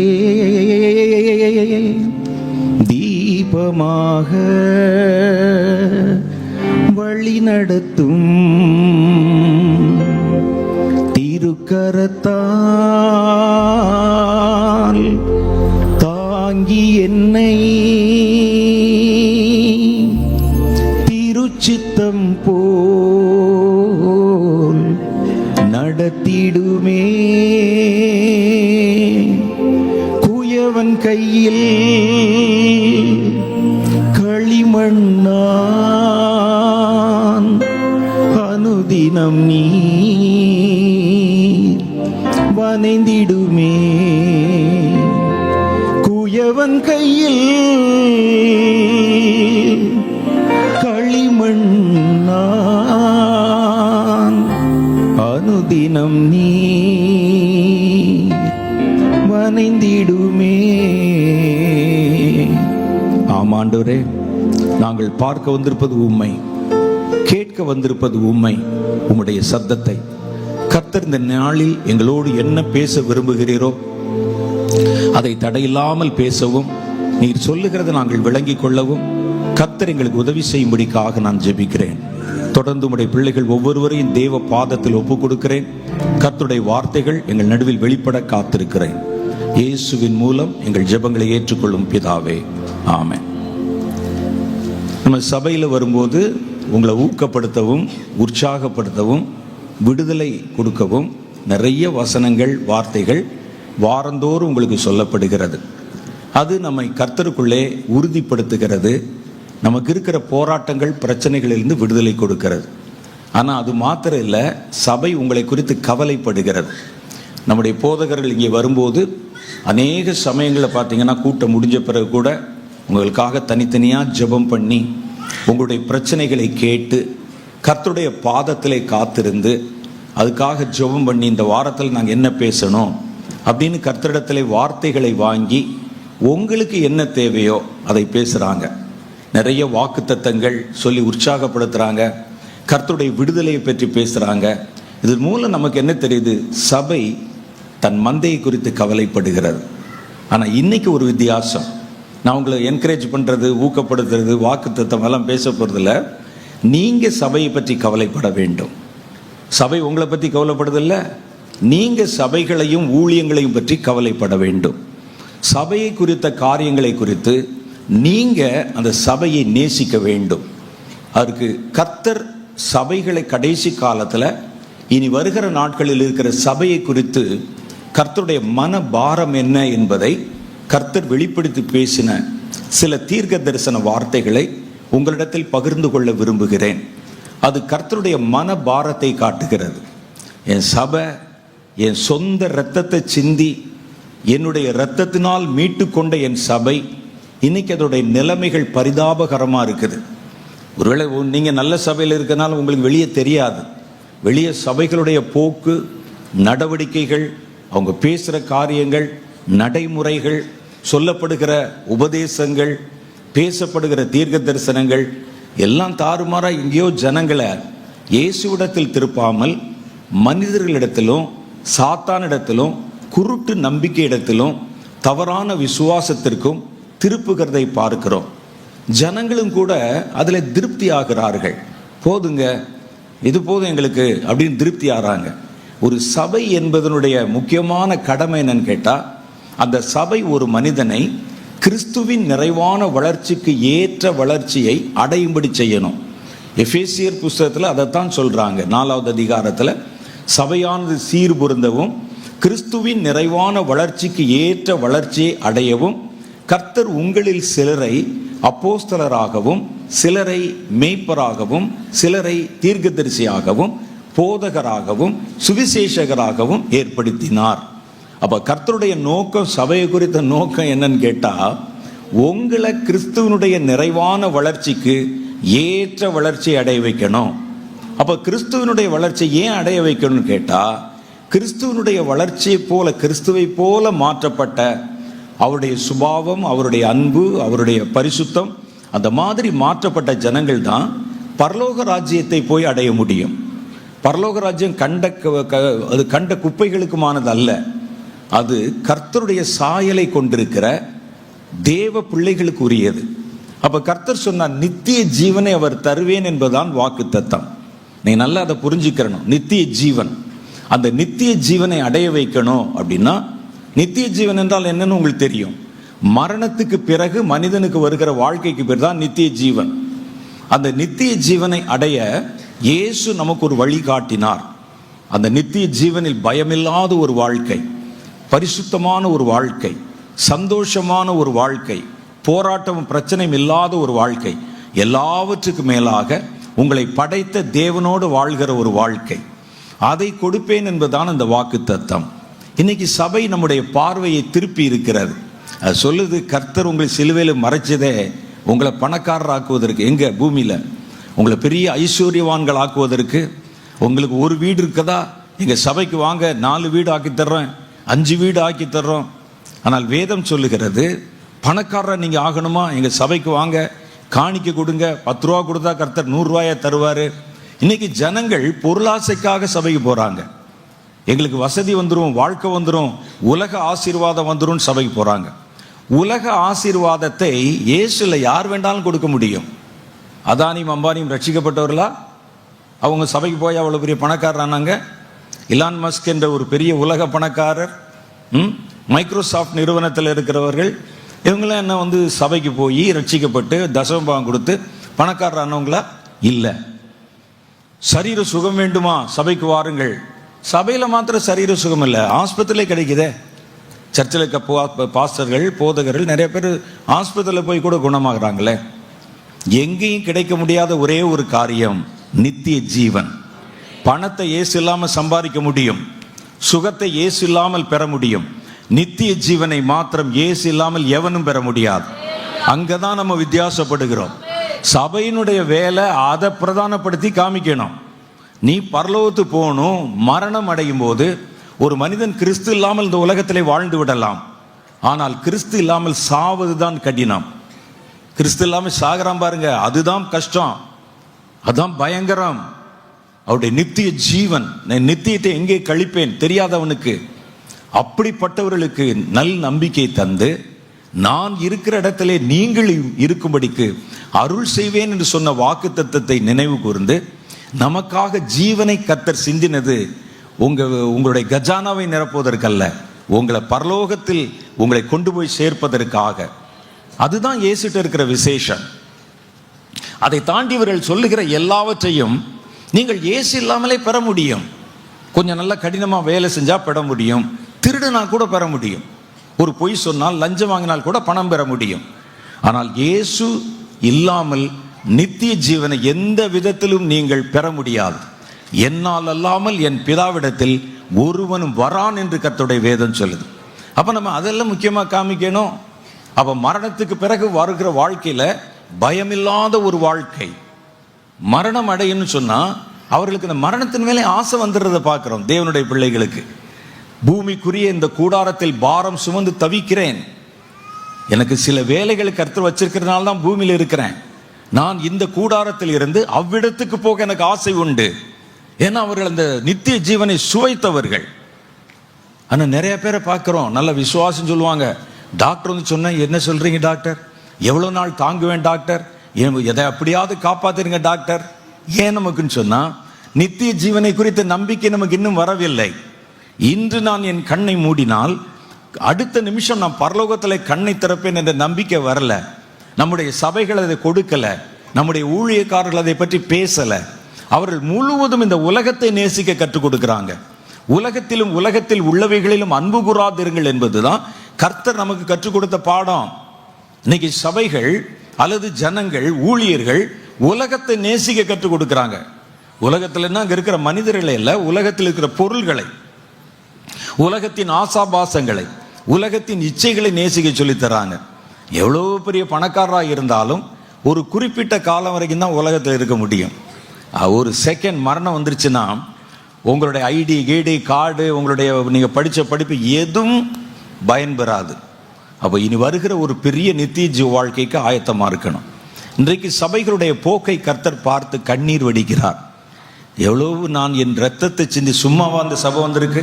தீபமாக வழி நடத்தும் திருக்கரத்தால் தாங்கி என்னை திருச்சித்தம் போல் நடத்திடுமே. குயவன் கையில் களிமண்ணான் அனுதினம் நீ வனைந்திடுமே. குயவன் கையில் களிமண்ணான் அனுதினம் நீ வனைந்திடுமே. ஆமாண்டவரே, நாங்கள் பார்க்க வந்திருப்பது உண்மை, கேட்க வந்திருப்பது உண்மை. உம்முடைய சத்தத்தை கர்த்தர் இந்த நாளில் எங்களோடு என்ன பேச விரும்புகிறீரோ அதை தடையில்லாமல் பேசவும், நீர் சொல்லுகிறத நாங்கள் விளங்கிக் கொள்ளவும் கர்த்தர் எங்களுக்கு உதவி செய்யும்படிக்காக நான் ஜெபிக்கிறேன். தொடர்ந்து உம்முடைய பிள்ளைகள் ஒவ்வொருவரையும் தேவ பாதத்தில் ஒப்புக் கொடுக்கிறேன். கர்த்தருடைய வார்த்தைகள் எங்கள் நடுவில் வெளிப்பட காத்திருக்கிறேன். இயேசுவின் மூலம் எங்கள் ஜெபங்களை ஏற்றுக்கொள்ளும் பிதாவே, ஆமென். நம்ம சபையில் வரும்போது உங்களை ஊக்கப்படுத்தவும் உற்சாகப்படுத்தவும் விடுதலை கொடுக்கவும் நிறைய வசனங்கள், வார்த்தைகள் வாரந்தோறும் உங்களுக்கு சொல்லப்படுகிறது. அது நம்மை கர்த்தருக்குள்ளே உறுதிப்படுத்துகிறது. நமக்கு இருக்கிற போராட்டங்கள், பிரச்சனைகளிலிருந்து விடுதலை கொடுக்கிறது. ஆனால் அது மாத்திரம் இல்லை, சபை உங்களை குறித்து கவலைப்படுகிறது. நம்முடைய போதகர்கள் இங்கே வரும்போது அநேக சமயங்களில் பார்த்தீங்கன்னா கூட்டம் முடிஞ்ச பிறகு கூட உங்களுக்காக தனித்தனியாக ஜெபம் பண்ணி உங்களுடைய பிரச்சனைகளை கேட்டு கர்த்தருடைய பாதத்திலே காத்திருந்து அதுக்காக ஜெபம் பண்ணி இந்த வாரத்தில் நாங்கள் என்ன பேசணும் அப்படின்னு கர்த்தரிடத்திலே வார்த்தைகளை வாங்கி உங்களுக்கு என்ன தேவையோ அதை பேசுகிறாங்க. நிறைய வாக்குத்தத்தங்கள் சொல்லி உற்சாகப்படுத்துகிறாங்க. கர்த்தருடைய விடுதலையை பற்றி பேசுகிறாங்க. இதன் மூலம் நமக்கு என்ன தெரியுது? சபை தன் மந்தையை குறித்து கவலைப்படுகிறது. ஆனால் இன்னைக்கு ஒரு வித்தியாசம். நான் உங்களை என்கரேஜ் பண்ணுறது, ஊக்கப்படுத்துறது, வாக்குத்தத்தம் எல்லாம் பேச போகிறதில்ல. நீங்கள் சபையை பற்றி கவலைப்பட வேண்டும். சபை உங்களை பற்றி கவலைப்படுதில்ல, நீங்கள் சபைகளையும் ஊழியங்களையும் பற்றி கவலைப்பட வேண்டும். சபையை குறித்த காரியங்களை குறித்து நீங்கள் அந்த சபையை நேசிக்க வேண்டும். அதற்கு கர்த்தர் சபைகளை கடைசி காலத்தில் இனி வருகிற நாட்களில் இருக்கிற சபையை குறித்து கர்த்தருடைய மன பாரம் என்ன என்பதை கர்த்தர் வெளிப்படுத்தி பேசின சில தீர்க்க தரிசன வார்த்தைகளை உங்களிடத்தில் பகிர்ந்து கொள்ள விரும்புகிறேன். அது கர்த்தருடைய மன பாரத்தை காட்டுகிறது. என் சபை என் சொந்த இரத்தத்தை சிந்தி என்னுடைய இரத்தத்தினால் மீட்டு கொண்ட என் சபை இன்னைக்கு அதோடைய நிலைமைகள் பரிதாபகரமாக இருக்குது. ஒருவேளை நீங்கள் நல்ல சபையில் இருக்கனால உங்களுக்கு வெளியே தெரியாது. வெளியே சபைகளுடைய போக்கு, நடவடிக்கைகள், அவங்க பேசுகிற காரியங்கள், நடைமுறைகள், சொல்லப்படுகிற உபதேசங்கள், பேசப்படுகிற தீர்க்க தரிசனங்கள் எல்லாம் தாறுமாறாக எங்கேயோ ஜனங்களை இயேசுவிடத்தில் திருப்பாமல் மனிதர்களிடத்திலும் சாத்தானிடத்திலும் குருட்டு நம்பிக்கை இடத்திலும் தவறான விசுவாசத்திற்கும் திருப்புகிறதை பார்க்கிறோம். ஜனங்களும் கூட அதில் திருப்தி ஆகிறார்கள். போதுங்க, இது போதும் எங்களுக்கு அப்படின்னு திருப்தி ஆகிறாங்க. ஒரு சபை என்பதனுடைய முக்கியமான கடமை என்னன்னு கேட்டால், அந்த சபை ஒரு மனிதனை கிறிஸ்துவின் நிறைவான வளர்ச்சிக்கு ஏற்ற வளர்ச்சியை அடையும்படி செய்யணும். எபேசியர் புஸ்தகத்தில் அதைத்தான் சொல்கிறாங்க. 4வது அதிகாரத்தில் சபையானது சீர்பொருந்தவும் கிறிஸ்துவின் நிறைவான வளர்ச்சிக்கு ஏற்ற வளர்ச்சியை அடையவும் கர்த்தர் உங்களில் சிலரை அப்போஸ்தலராகவும் சிலரை மேய்ப்பராகவும் சிலரை தீர்க்கதரிசியாகவும் போதகராகவும் சுவிசேஷகராகவும் ஏற்படுத்தினார். அப்போ கர்த்தருடைய நோக்கம், சபையை குறித்த நோக்கம் என்னன்னு கேட்டால், உங்களை கிறிஸ்துவனுடைய நிறைவான வளர்ச்சிக்கு ஏற்ற வளர்ச்சி அடைய வைக்கணும். அப்போ கிறிஸ்துவனுடைய வளர்ச்சி ஏன் அடைய வைக்கணும்னு கேட்டால், கிறிஸ்துவனுடைய வளர்ச்சியை போல, கிறிஸ்துவை போல மாற்றப்பட்ட அவருடைய சுபாவம், அவருடைய அன்பு, அவருடைய பரிசுத்தம், அந்த மாதிரி மாற்றப்பட்ட ஜனங்கள் தான் பரலோக ராஜ்யத்தை போய் அடைய முடியும். பரலோக ராஜ்யம் அது கண்ட குப்பைகளுக்குமானது அல்ல. அது கர்த்தருடைய சாயலை கொண்டிருக்கிற தேவ பிள்ளைகளுக்கு உரியது. அப்ப கர்த்தர் சொன்னார், நித்திய ஜீவனை அவர் தருவேன் என்பதுதான் வாக்கு தத்தம். நீ நல்லா அதை புரிஞ்சுக்கிறணும். நித்திய ஜீவன், அந்த நித்திய ஜீவனை அடைய வைக்கணும் அப்படின்னா, நித்திய ஜீவன் என்றால் என்னன்னு உங்களுக்கு தெரியும். மரணத்துக்கு பிறகு மனிதனுக்கு வருகிற வாழ்க்கைக்கு பேர் தான் நித்திய ஜீவன். அந்த நித்திய ஜீவனை அடைய இயேசு நமக்கு ஒரு வழி காட்டினார். அந்த நித்திய ஜீவனில் பயமில்லாத ஒரு வாழ்க்கை, பரிசுத்தமான ஒரு வாழ்க்கை, சந்தோஷமான ஒரு வாழ்க்கை, போராட்டம் பிரச்சனையும் இல்லாத ஒரு வாழ்க்கை, எல்லாவற்றுக்கு மேலாக உங்களை படைத்த தேவனோடு வாழ்கிற ஒரு வாழ்க்கை, அதை கொடுப்பேன் என்பதுதான் அந்த வாக்கு தத்தம். இன்னைக்கு சபை நம்முடைய பார்வையை திருப்பி இருக்கிறது. அது சொல்லுது, கர்த்தர் உங்களை சிலுவையில் மறைச்சதே உங்களை பணக்காரர் ஆக்குவதற்கு, எங்க பூமியில் உங்களை பெரிய ஐஸ்வர்யவான்கள் ஆக்குவதற்கு. உங்களுக்கு ஒரு வீடு இருக்குதா, எங்கள் சபைக்கு வாங்க, 4 வீடு ஆக்கி தர்றோம், 5 வீடு ஆக்கி தர்றோம். ஆனால் வேதம் சொல்லுகிறது, பணக்காரர் நீங்கள் ஆகணுமா, எங்கள் சபைக்கு வாங்க, காணிக்க கொடுங்க, 10 ரூபா கொடுத்தா கர்த்தர் 100 ரூபாயை தருவார். இன்னைக்கு ஜனங்கள் பொருளாசைக்காக சபைக்கு போகிறாங்க. எங்களுக்கு வசதி வந்துடும், வாழ்க்கை வந்துடும், உலக ஆசீர்வாதம் வந்துடும் சபைக்கு போகிறாங்க. உலக ஆசீர்வாதத்தை இயேசுல யார் வேண்டாலும் கொடுக்க முடியும். அதானியும் அம்பானியும் ரட்சிக்கப்பட்டவர்களா? அவங்க சபைக்கு போய் அவ்வளோ பெரிய பணக்காரர் ஆனாங்க. இலான் மஸ்க் என்ற ஒரு பெரிய உலக பணக்காரர், மைக்ரோசாஃப்ட் நிறுவனத்தில் இருக்கிறவர்கள், இவங்களாம் என்ன சபைக்கு போய் ரட்சிக்கப்பட்டு தசமபாகம் கொடுத்து பணக்காரர் ஆனவங்களா? இல்லை. சரீர சுகம் வேண்டுமா, சபைக்கு வாருங்கள். சபையில் மாத்திரம் சரீர சுகம் இல்லை, ஆஸ்பத்திரியிலே கிடைக்குதே. சர்ச்சில் இருக்க பாஸ்டர்கள், போதகர்கள் நிறைய பேர் ஆஸ்பத்திரியில் போய் கூட குணமாகறாங்களே. எங்கேயும் கிடைக்க முடியாத ஒரே ஒரு காரியம் நித்திய ஜீவன். பணத்தை இயேசு இல்லாமல் சம்பாதிக்க முடியும், சுகத்தை இயேசு இல்லாமல் பெற முடியும். நித்திய ஜீவனை மாத்திரம் இயேசு இல்லாமல் எவனும் பெற முடியாது. அங்கதான் நம்ம வித்தியாசப்படுகிறோம். சபையினுடைய வேலை அதை பிரதானப்படுத்தி காமிக்கணும். நீ பரலோகத்து போகணும். மரணம் அடையும் போது ஒரு மனிதன் கிறிஸ்து இல்லாமல் இந்த உலகத்திலே வாழ்ந்து விடலாம். ஆனால் கிறிஸ்து இல்லாமல் சாவதுதான் கடினம். கிறிஸ்து இல்லாமல் சாகறான் பாருங்க, அதுதான் கஷ்டம், அதுதான் பயங்கரம். அவருடைய நித்திய ஜீவன், நித்தியத்தை எங்கே கழிப்பேன் தெரியாதவனுக்கு, அப்படிப்பட்டவர்களுக்கு நல் நம்பிக்கை தந்து, நான் இருக்கிற இடத்திலே நீங்கள் இருக்கும்படிக்கு அருள் செய்வேன் என்று சொன்ன வாக்கு தத்தத்தை நினைவு கூர்ந்து, நமக்காக ஜீவனை கர்த்தர் சிந்தினது உங்களுடைய கஜானாவை நிரப்புவதற்கல்ல, உங்களை பரலோகத்தில் உங்களை கொண்டு போய் சேர்ப்பதற்காக. அதுதான் இயேசுட்ட இருக்கிற விசேஷம். அதை தாண்டி இவர்கள் சொல்லுகிற எல்லாவற்றையும் நீங்கள் இயேசு இல்லாமலே பெற முடியும். கொஞ்சம் நல்லா கடினமாக வேலை செஞ்சால் பெற முடியும், திருடுனா கூட பெற முடியும், ஒரு பொய் சொன்னால் லஞ்சம் வாங்கினால் கூட பணம் பெற முடியும். ஆனால் இயேசு இல்லாமல் நித்திய ஜீவனை எந்த விதத்திலும் நீங்கள் பெற முடியாது. என்னால் அல்லாமல் என் பிதாவிடத்தில் ஒருவனும் வரான் என்று கர்த்தருடைய வேதம் சொல்லுது. அப்ப நம்ம அதெல்லாம் முக்கியமா காமிக்கணும். அப்ப மரணத்துக்கு பிறகு வருகிற வாழ்க்கையில பயமில்லாத ஒரு வாழ்க்கை. மரணம் அடையன்னு சொன்னா அவர்களுக்கு இந்த மரணத்தின் மேலே ஆசை வந்துடுறத பார்க்கிறோம். தேவனுடைய பிள்ளைகளுக்கு பூமிக்குரிய இந்த கூடாரத்தில் பாரம் சுமந்து தவிக்கிறேன், எனக்கு சில வேலைகளை கர்த்தர் வச்சிருக்கிறதுனால தான் பூமியில் இருக்கிறேன், நான் இந்த கூடாரத்தில் இருந்து அவ்விடத்துக்கு போக எனக்கு ஆசை உண்டு. ஏன்னா அவர்கள் அந்த நித்திய ஜீவனை சுவைத்தவர்கள். ஆனால் நிறைய பேரை பார்க்குறோம், நல்ல விசுவாசம் சொல்லுவாங்க. டாக்டர் வந்து சொன்ன, என்ன சொல்றீங்க டாக்டர், எவ்வளோ நாள் தாங்குவேன் டாக்டர், எதை அப்படியாவது காப்பாத்துருங்க டாக்டர். ஏன் நமக்குன்னு சொன்னா நித்திய ஜீவனை குறித்த நம்பிக்கை நமக்கு இன்னும் வரவில்லை. இன்று நான் என் கண்ணை மூடினால் அடுத்த நிமிஷம் நான் பரலோகத்தில் கண்ணை திறப்பேன் என்ற நம்பிக்கை வரல. நம்முடைய சபைகள் அதை கொடுக்கல, நம்முடைய ஊழியக்காரர்கள் அதை பற்றி பேசல. அவர்கள் முழுவதும் இந்த உலகத்தை நேசிக்க கற்றுக் கொடுக்கிறாங்க. உலகத்திலும் உலகத்தில் உள்ளவைகளிலும் அன்பு கூறாதிருங்கள் என்பதுதான் கர்த்தர் நமக்கு கற்றுக் கொடுத்த பாடம். இன்னைக்கு சபைகள் அல்லது ஜனங்கள், ஊழியர்கள் உலகத்தை நேசிக்க கற்றுக் கொடுக்கிறாங்க. உலகத்தில் அங்க இருக்கிற மனிதர்களை இல்ல, உலகத்தில் இருக்கிற பொருள்களை, உலகத்தின் ஆசாபாசங்களை, உலகத்தின் இச்சைகளை நேசிக்க சொல்லி தராங்க. எவ்வளவு பெரிய பணக்காரராக இருந்தாலும் ஒரு குறிப்பிட்ட காலம் வரைக்கும் தான் உலகத்தில் இருக்க முடியும். ஒரு செகண்ட் மரணம் வந்துருச்சுன்னா உங்களுடைய ஐடி கேடி கார்டு, உங்களுடைய நீங்க படிச்ச படிப்பு எதுவும் பயன்பெறாது. அப்போ இனி வருகிற ஒரு பெரிய நித்திய ஜீவ வாழ்க்கைக்கு ஆயத்தமா இருக்கணும். இன்றைக்கு சபைகளுடைய போக்கை கர்த்தர் பார்த்து கண்ணீர் வடிக்கிறார். எவ்வளவு நான் என் ரத்தத்தை சிந்தி சும்மாவா அந்த சபை வந்திருக்கு?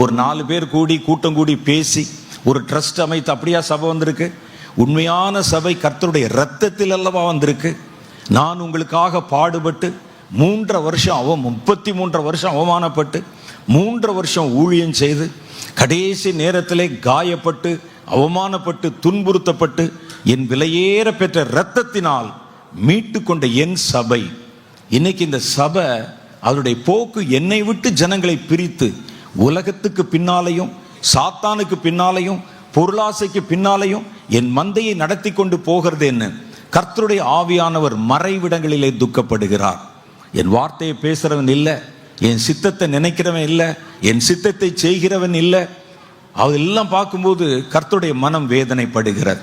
ஒரு 4 பேர் கூடி கூட்டம் கூடி பேசி ஒரு ட்ரஸ்ட் அமைத்து அப்படியா சபை வந்திருக்கு? உண்மையான சபை கர்த்தருடைய ரத்தத்தில் அல்லவா வந்திருக்கு. நான் உங்களுக்காக பாடுபட்டு 3 வருஷம் 33 வருஷம் அவமானப்பட்டு 3 வருஷம் ஊழியம் செய்து கடைசி நேரத்திலே காயப்பட்டு அவமானப்பட்டு துன்புறுத்தப்பட்டு என் விலையேற பெற்ற இரத்தத்தினால் மீட்டு கொண்ட என் சபை, இன்னைக்கு இந்த சபை அவருடைய போக்கு என்னை விட்டு ஜனங்களை பிரித்து உலகத்துக்கு பின்னாலையும் சாத்தானுக்கு பின்னாலையும் பொருளாசைக்கு பின்னாலையும் என் மந்தையை நடத்தி கொண்டு போகிறது என்ன? கர்த்தருடைய ஆவியானவர் மறைவிடங்களிலே துக்கப்படுகிறார். என் வார்த்தையை பேசுறவன் இல்லை, என் சித்தத்தை நினைக்கிறவன் இல்லை, என் சித்தத்தை செய்கிறவன் இல்லை. அதெல்லாம் பார்க்கும்போது கர்த்தருடைய மனம் வேதனைப்படுகிறது.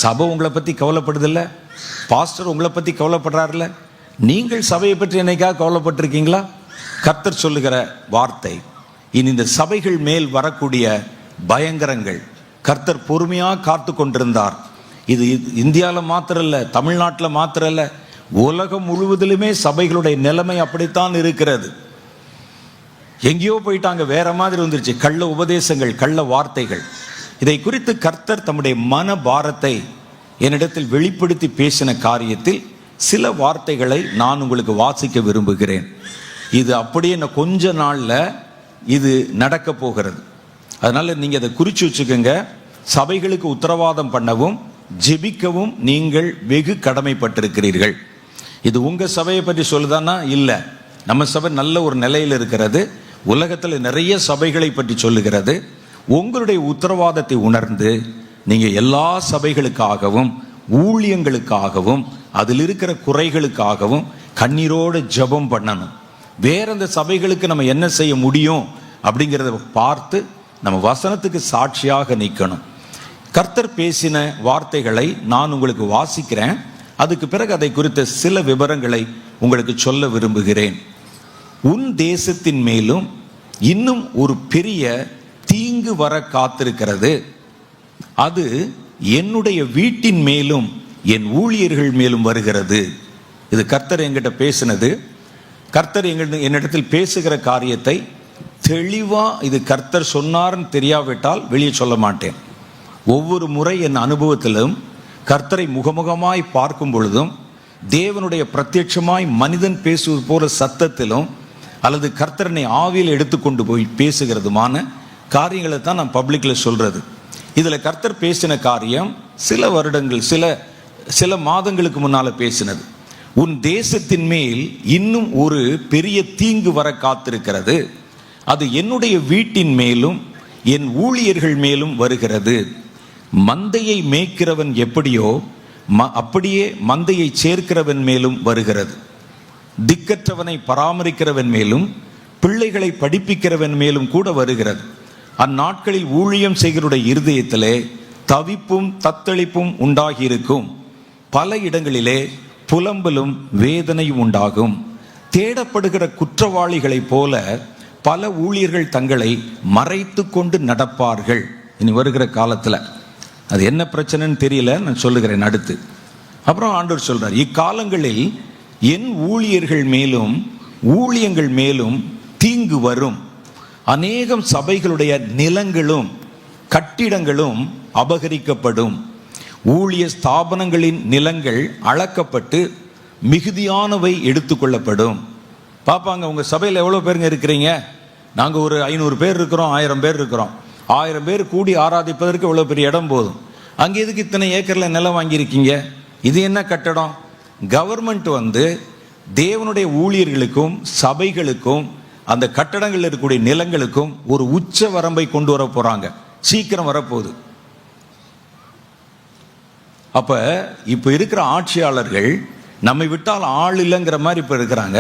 சபை உங்களை பற்றி கவலைப்படுதில்ல, பாஸ்டர் உங்களை பற்றி கவலைப்படுறாருல, நீங்கள் சபையை பற்றி என்னைக்காக கவலைப்பட்டிருக்கீங்களா? கர்த்தர் சொல்லுகிற வார்த்தை, இனி இந்த சபைகள் மேல் வரக்கூடிய பயங்கரங்கள் கர்த்தர் பொறுமையாக காத்து கொண்டிருந்தார். இது இந்தியாவில் மாத்திரம் இல்லை, தமிழ்நாட்டில் மாத்திரம் இல்லை, உலகம் முழுவதிலுமே சபைகளுடைய நிலைமை அப்படித்தான் இருக்கிறது. எங்கேயோ போயிட்டாங்க, வேற மாதிரி வந்துருச்சு. கள்ள உபதேசங்கள், கள்ள வார்த்தைகள். இதை குறித்து கர்த்தர் தம்முடைய மன பாரத்தை என்னிடத்தில் வெளிப்படுத்தி பேசின காரியத்தில் சில வார்த்தைகளை நான் உங்களுக்கு வாசிக்க விரும்புகிறேன். இது அப்படியே கொஞ்ச நாள்ல இது நடக்க போகிறது. அதனால நீங்க அதை குறிச்சு வச்சுக்கோங்க. சபைகளுக்கு உத்தரவாதம் பண்ணவும் ஜெபிக்கவும் நீங்கள் வெகு கடமைப்பட்டிருக்கிறீர்கள். இது உங்க சபையை பற்றி சொல்லுதானா? இல்லை, நம்ம சபை நல்ல ஒரு நிலையில் இருக்கிறது. உலகத்தில் நிறைய சபைகளை பற்றி சொல்லுகிறது. உங்களுடைய உத்தரவாதத்தை உணர்ந்து நீங்க எல்லா சபைகளுக்காகவும் ஊழியங்களுக்காகவும் அதில் இருக்கிற குறைகளுக்காகவும் கண்ணீரோடு ஜெபம் பண்ணணும். வேற அந்த சபைகளுக்கு நம்ம என்ன செய்ய முடியும் அப்படிங்கிறத பார்த்து நம்ம வசனத்துக்கு சாட்சியாக நிற்கணும். கர்த்தர் பேசின வார்த்தைகளை நான் உங்களுக்கு வாசிக்கிறேன். அதுக்கு பிறகு அதை குறித்த சில விவரங்களை உங்களுக்கு சொல்ல விரும்புகிறேன். உன் தேசத்தின் மேலும் இன்னும் ஒரு பெரிய தீங்கு வர காத்திருக்கிறது. அது என்னுடைய வீட்டின் மேலும் என் ஊழியர்கள் மேலும் வருகிறது. இது கர்த்தர் என்கிட்ட பேசினது. கர்த்தர் என்னிடத்தில் பேசுகிற காரியத்தை தெளிவா இது கர்த்தர் சொன்னார்னு தெரியாவிட்டால் வெளியே சொல்ல மாட்டேன். ஒவ்வொரு முறை என் அனுபவத்திலும் கர்த்தரை முகமுகமாய் பார்க்கும் பொழுதும் தேவனுடைய பிரத்யட்சமாய் மனிதன் பேசுவது போல சத்தத்திலும் அல்லது கர்த்தரனை ஆவியில் எடுத்துக்கொண்டு போய் பேசுகிறதுமான காரியங்களை தான் நான் பப்ளிக்ல சொல்றது. இதுல கர்த்தர் பேசின காரியம் சில வருடங்கள் சில மாதங்களுக்கு முன்னால பேசினது. உன் தேசத்தின் மேல் இன்னும் ஒரு பெரிய தீங்கு வர காத்திருக்கிறது. அது என்னுடைய வீட்டின் மேலும் என் ஊழியர்கள் மேலும் வருகிறது. மந்தையை மேய்க்கிறவன் எப்படியோ அப்படியே மந்தையை சேர்க்கிறவன் மேலும் வருகிறது. திக்கற்றவனை பராமரிக்கிறவன் மேலும் பிள்ளைகளை படிப்பிக்கிறவன் மேலும் கூட வருகிறது. அந்நாட்களில் ஊழியம் செய்கிறவருடைய இருதயத்திலே தவிப்பும் தத்தளிப்பும் உண்டாகியிருக்கும். பல இடங்களிலே புலம்பலும் வேதனையும் உண்டாகும். தேடப்படுகிற குற்றவாளிகளைப் போல பல ஊழியர்கள் தங்களை மறைத்து கொண்டு நடப்பார்கள். இனி வருகிற காலத்தில் அது என்ன பிரச்சனைன்னு தெரியல, நான் சொல்லுகிறேன் அடுத்து. அப்புறம் ஆண்டவர் சொல்றார், இக்காலங்களில் என் ஊழியர்கள் மேலும் ஊழியங்கள் மேலும் தீங்கு வரும். அநேகம் சபைகளுடைய நிலங்களும் கட்டிடங்களும் அபகரிக்கப்படும். ஊழிய ஸ்தாபனங்களின் நிலங்கள் அளக்கப்பட்டு மிகுதியானவை எடுத்துக்கொள்ளப்படும். பார்ப்பாங்க, உங்கள் சபையில் எவ்வளோ பேருங்க இருக்கிறீங்க? நாங்கள் ஒரு 500 பேர் இருக்கிறோம், 1000 பேர் இருக்கிறோம். 1000 பேர் கூடி ஆராதிப்பதற்கு எவ்வளோ பெரிய இடம் போதும். அங்கே எதுக்கு இத்தனை ஏக்கரில் நிலம் வாங்கியிருக்கீங்க? இது என்ன கட்டடம்? கவர்மெண்ட் தேவனுடைய ஊழியர்களுக்கும் சபைகளுக்கும் அந்த கட்டடங்கள் இருக்கக்கூடிய நிலங்களுக்கும் ஒரு உச்ச வரம்பை கொண்டு வர போறாங்க. சீக்கிரம் வரப்போகுது. அப்ப இப்ப இருக்கிற ஆட்சியாளர்கள் நம்மை விட்டால் ஆள் இல்லைங்கிற மாதிரி இப்ப இருக்கிறாங்க.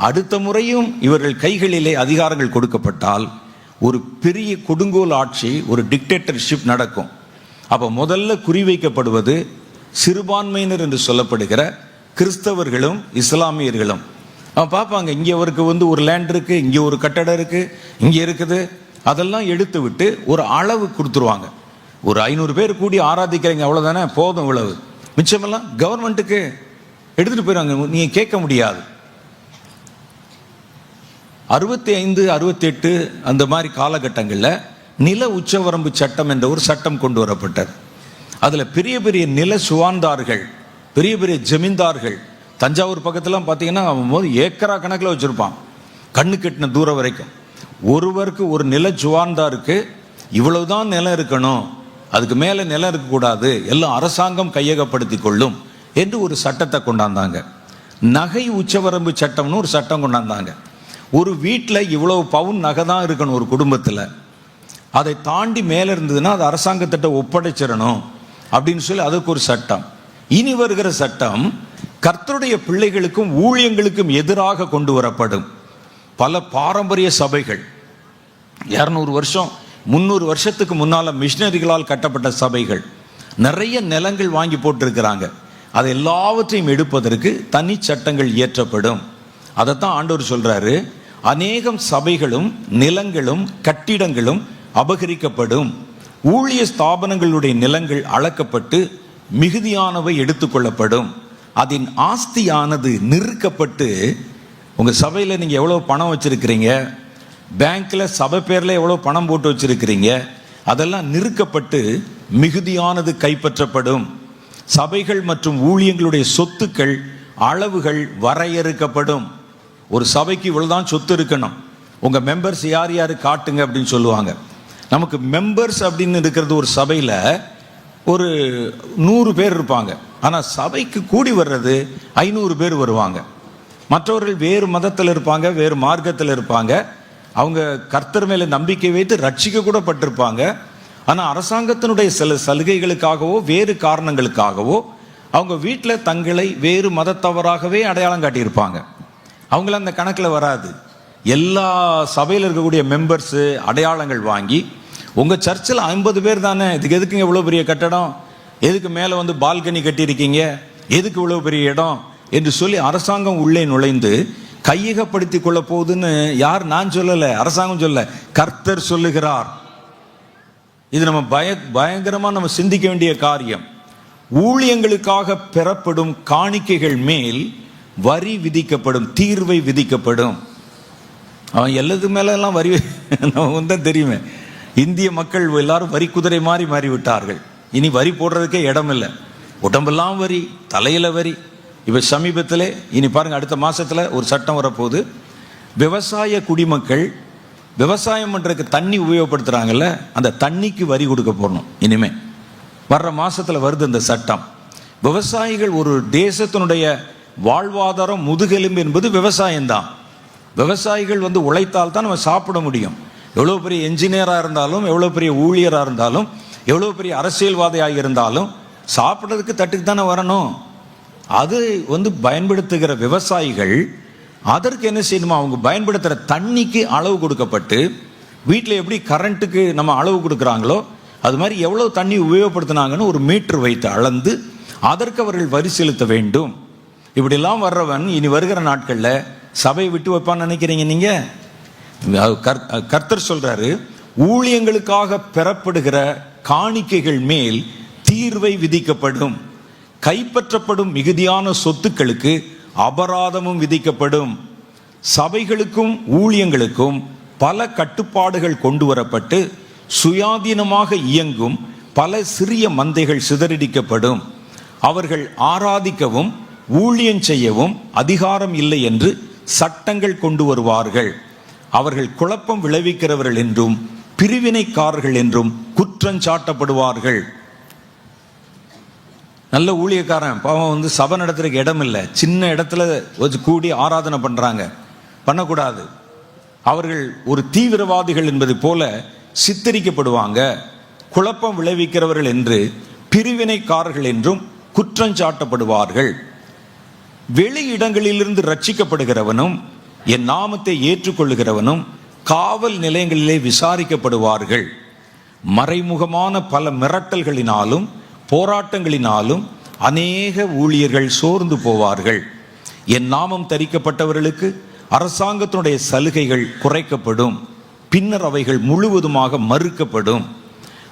அடுத்த முறையும் இவர்கள் கைகளிலே அதிகாரங்கள் கொடுக்கப்பட்டால் ஒரு பெரிய கொடுங்கோல் ஆட்சி, ஒரு டிக்டேட்டர்ஷிப் நடக்கும். அப்ப முதல்ல குறிவைக்கப்படுவது சிறுபான்மையினர் என்று சொல்லப்படுகிற கிறிஸ்தவர்களும் இஸ்லாமியர்களும். அவன் பார்ப்பாங்க, இங்கே அவருக்கு ஒரு லேண்ட் இருக்கு, இங்கே ஒரு கட்டடம் இருக்கு, இங்கே இருக்குது, அதெல்லாம் எடுத்து விட்டு ஒரு அளவு கொடுத்துருவாங்க. ஒரு 500 பேர் கூடி ஆராதிக்கிறீங்க, அவ்வளோதானே, போதும், இவ்வளவு, மிச்சமெல்லாம் கவர்மெண்ட்டுக்கு எடுத்துட்டு போயிடுவாங்க. நீங்கள் கேட்க முடியாது. 65, 68 அந்த மாதிரி காலகட்டங்களில் நில உச்சவரம்பு சட்டம் என்ற ஒரு சட்டம் கொண்டு வரப்பட்டது. அதில் பெரிய பெரிய நில சுவார்ந்தார்கள், பெரிய பெரிய ஜமீன்தார்கள், தஞ்சாவூர் பக்கத்துலாம் பார்த்தீங்கன்னா அவன் ஏக்கரா கணக்கில் வச்சுருப்பான், கண்ணு கெட்டின தூரம் வரைக்கும். ஒருவருக்கு ஒரு நில சுவார்ந்தாருக்கு இவ்வளவுதான் நிலம் இருக்கணும், அதுக்கு மேலே நிலம் இருக்கக்கூடாது, எல்லாம் அரசாங்கம் கையகப்படுத்தி கொள்ளும் என்று ஒரு சட்டத்தை கொண்டாந்தாங்க. நகை உச்சவரம்பு சட்டம்னு ஒரு சட்டம் கொண்டாந்தாங்க. ஒரு வீட்டில் இவ்வளவு பவுன் நகை தான் இருக்கணும் ஒரு குடும்பத்தில், அதை தாண்டி மேலே இருந்ததுன்னா அது அரசாங்கத்திட்ட ஒப்படைச்சிடணும் அப்படின்னு சொல்லி அதுக்கு ஒரு சட்டம். இனி வருகிற சட்டம் கர்த்தருடைய பிள்ளைகளுக்கும் ஊழியங்களுக்கும் எதிராக கொண்டு வரப்படும். பல பாரம்பரிய சபைகள் 200 வருஷம் 300 வருஷத்துக்கு முன்னால மிஷினரிகளால் கட்டப்பட்ட சபைகள் நிறைய நிலங்கள் வாங்கி போட்டிருக்கிறாங்க. அதை எல்லாவற்றையும் எடுப்பதற்கு தனி சட்டங்கள் இயற்றப்படும். அதைத்தான் ஆண்டவர் சொல்றாரு, அநேகம் சபைகளும் நிலங்களும் கட்டிடங்களும் அபகரிக்கப்படும். ஊழிய ஸ்தாபனங்களுடைய நிலங்கள் அளக்கப்பட்டு மிகுதியானவை எடுத்துக்கொள்ளப்படும். அதன் ஆஸ்தியானது நிறுக்கப்பட்டு, உங்க சபையில் நீங்க எவ்வளவு பணம் வச்சிருக்கிறீங்க, பேங்க்ல சபை பேர்ல எவ்வளவு பணம் போட்டு வச்சிருக்கிறீங்க, அதெல்லாம் நிறுக்கப்பட்டு மிகுதியானது கைப்பற்றப்படும். சபைகள் மற்றும் ஊழியங்களுடைய சொத்துக்கள் அளவுகள் வரையறுக்கப்படும். ஒரு சபைக்கு இவ்வளவுதான் சொத்து இருக்கணும், உங்க மெம்பர்ஸ் யார் யாரு காட்டுங்க அப்படின்னு சொல்லுவாங்க. நமக்கு மெம்பர்ஸ் அப்படின்னு இருக்கிறது ஒரு சபையில ஒரு 100 பேர் இருப்பாங்க, ஆனா சபைக்கு கூடி வர்றது 500 பேர் வருவாங்க. மற்றவர்கள் வேறு மதத்தில் இருப்பாங்க, வேறு மார்க்கத்தில் இருப்பாங்க, அவங்க கர்த்தர் மேல நம்பிக்கை வைத்து ரட்சிக்க கூட பட்டிருப்பாங்க. ஆனா அரசாங்கத்தினுடைய சில சலுகைகளுக்காகவோ வேறு காரணங்களுக்காகவோ அவங்க வீட்டில் தங்களை வேறு மதத்தவராகவே அடையாளம் காட்டியிருப்பாங்க. அவங்கள அந்த கணக்கில் வராது. எல்லா சபையில் இருக்கக்கூடிய மெம்பர்ஸ் அடையாளங்கள் வாங்கி, உங்க சர்ச்சில் 50 பேர் தானே, இதுக்கு எதுக்குங்க இவ்வளவு பெரிய கட்டடம், எதுக்கு மேலே பால்கனி கட்டியிருக்கீங்க, எதுக்கு இவ்வளவு பெரிய இடம் என்று சொல்லி அரசாங்கம் உள்ளே நுழைந்து கையகப்படுத்தி கொள்ள போகுதுன்னு யார், நான் சொல்லல, அரசாங்கம் சொல்ல, கர்த்தர் சொல்லுகிறார். இது நம்ம பயங்கரமா நம்ம சிந்திக்க வேண்டிய காரியம். ஊழியங்களுக்காக பெறப்படும் காணிக்கைகள் மேல் வரி விதிக்கப்படும், தீர்வை விதிக்கப்படும். அவன் எல்லாத்துக்கு மேல எல்லாம் வரி தான் தெரியுமே. இந்திய மக்கள் எல்லாரும் வரி குதிரை மாதிரி மாறிவிட்டார்கள். இனி வரி போடுறதுக்கே இடம் இல்லை, உடம்பெல்லாம் வரி, தலையில வரி. இப்ப சமீபத்தில் இனி பாருங்க, அடுத்த மாசத்துல ஒரு சட்டம் வரப்போகுது. விவசாய குடிமக்கள் விவசாயம் பண்றதுக்கு தண்ணி உபயோகப்படுத்துறாங்கல்ல, அந்த தண்ணிக்கு வரி கொடுக்க போறணும். இனிமே வர்ற மாசத்துல வருது இந்த சட்டம். விவசாயிகள் ஒரு தேசத்தினுடைய வாழ்வாதாரம், முதுகெலும்பு என்பது விவசாயம்தான். விவசாயிகள் உழைத்தால் தான் நம்ம சாப்பிட முடியும். எவ்வளோ பெரிய என்ஜினியராக இருந்தாலும், எவ்வளோ பெரிய ஊழியராக இருந்தாலும், எவ்வளோ பெரிய அரசியல்வாதியாக இருந்தாலும் சாப்பிட்றதுக்கு தட்டுக்கு தானே வரணும். அது பயன்படுத்துகிற விவசாயிகள் அதற்கு என்ன செய்யணுமா, அவங்க பயன்படுத்துகிற தண்ணிக்கு அளவு கொடுக்கப்பட்டு, வீட்டில் எப்படி கரண்ட்டுக்கு நம்ம அளவு கொடுக்குறாங்களோ அது மாதிரி எவ்வளோ தண்ணி உபயோகப்படுத்தினாங்கன்னு ஒரு மீட்டர் வைத்து அளந்து அதற்கு அவர்கள் வரி செலுத்த வேண்டும். இப்படிலாம் வர்றவன் இனி வருகிற நாட்களில் சபையை விட்டு வைப்பான்னு நினைக்கிறீங்க நீங்கள்? கர்த்தர் சொல்றாரு, ஊழியங்களுக்காக பெறப்படுகிற காணிக்கைகள் மேல் தீர்வை விதிக்கப்படும், கைப்பற்றப்படும் மிகுதியான சொத்துக்களுக்கு அபராதமும் விதிக்கப்படும். சபைகளுக்கும் ஊழியங்களுக்கும் பல கட்டுப்பாடுகள் கொண்டு வரப்பட்டு சுயாதீனமாக இயங்கும் பல சிறிய மந்தைகள் சிதறடிக்கப்படும். அவர்கள் ஆராதிக்கவும் ஊழியம் செய்யவும் அதிகாரம் இல்லை என்று சட்டங்கள் கொண்டு வருவார்கள். அவர்கள் குழப்பம் விளைவிக்கிறவர்கள் என்றும் பிரிவினைக்காரர்கள் என்றும் குற்றஞ்சாட்டப்படுவார்கள். நல்ல ஊழியக்காரன் பாவம் சபை நடத்துறதுக்கு இடம் இல்லை, சின்ன இடத்துல கூடி ஆராதனை பண்றாங்க, பண்ணக்கூடாது. அவர்கள் ஒரு தீவிரவாதிகள் என்பது போல சித்தரிக்கப்படுவாங்க. குழப்பம் விளைவிக்கிறவர்கள் என்று பிரிவினைக்காரர்கள் என்றும் குற்றஞ்சாட்டப்படுவார்கள். வெளி இடங்களிலிருந்து ரட்சிக்கப்படுகிறவனும் என் நாமத்தை ஏற்றுக்கொள்ளுகிறவனும் காவல் நிலையங்களிலே விசாரிக்கப்படுவார்கள். மறைமுகமான பல மிரட்டல்களினாலும் போராட்டங்களினாலும் அநேக ஊழியர்கள் சோர்ந்து போவார்கள். என் நாமம் தரிக்கப்பட்டவர்களுக்கு அரசாங்கத்தினுடைய சலுகைகள் குறைக்கப்படும், பின்னர் அவைகள் முழுவதுமாக மறுக்கப்படும்.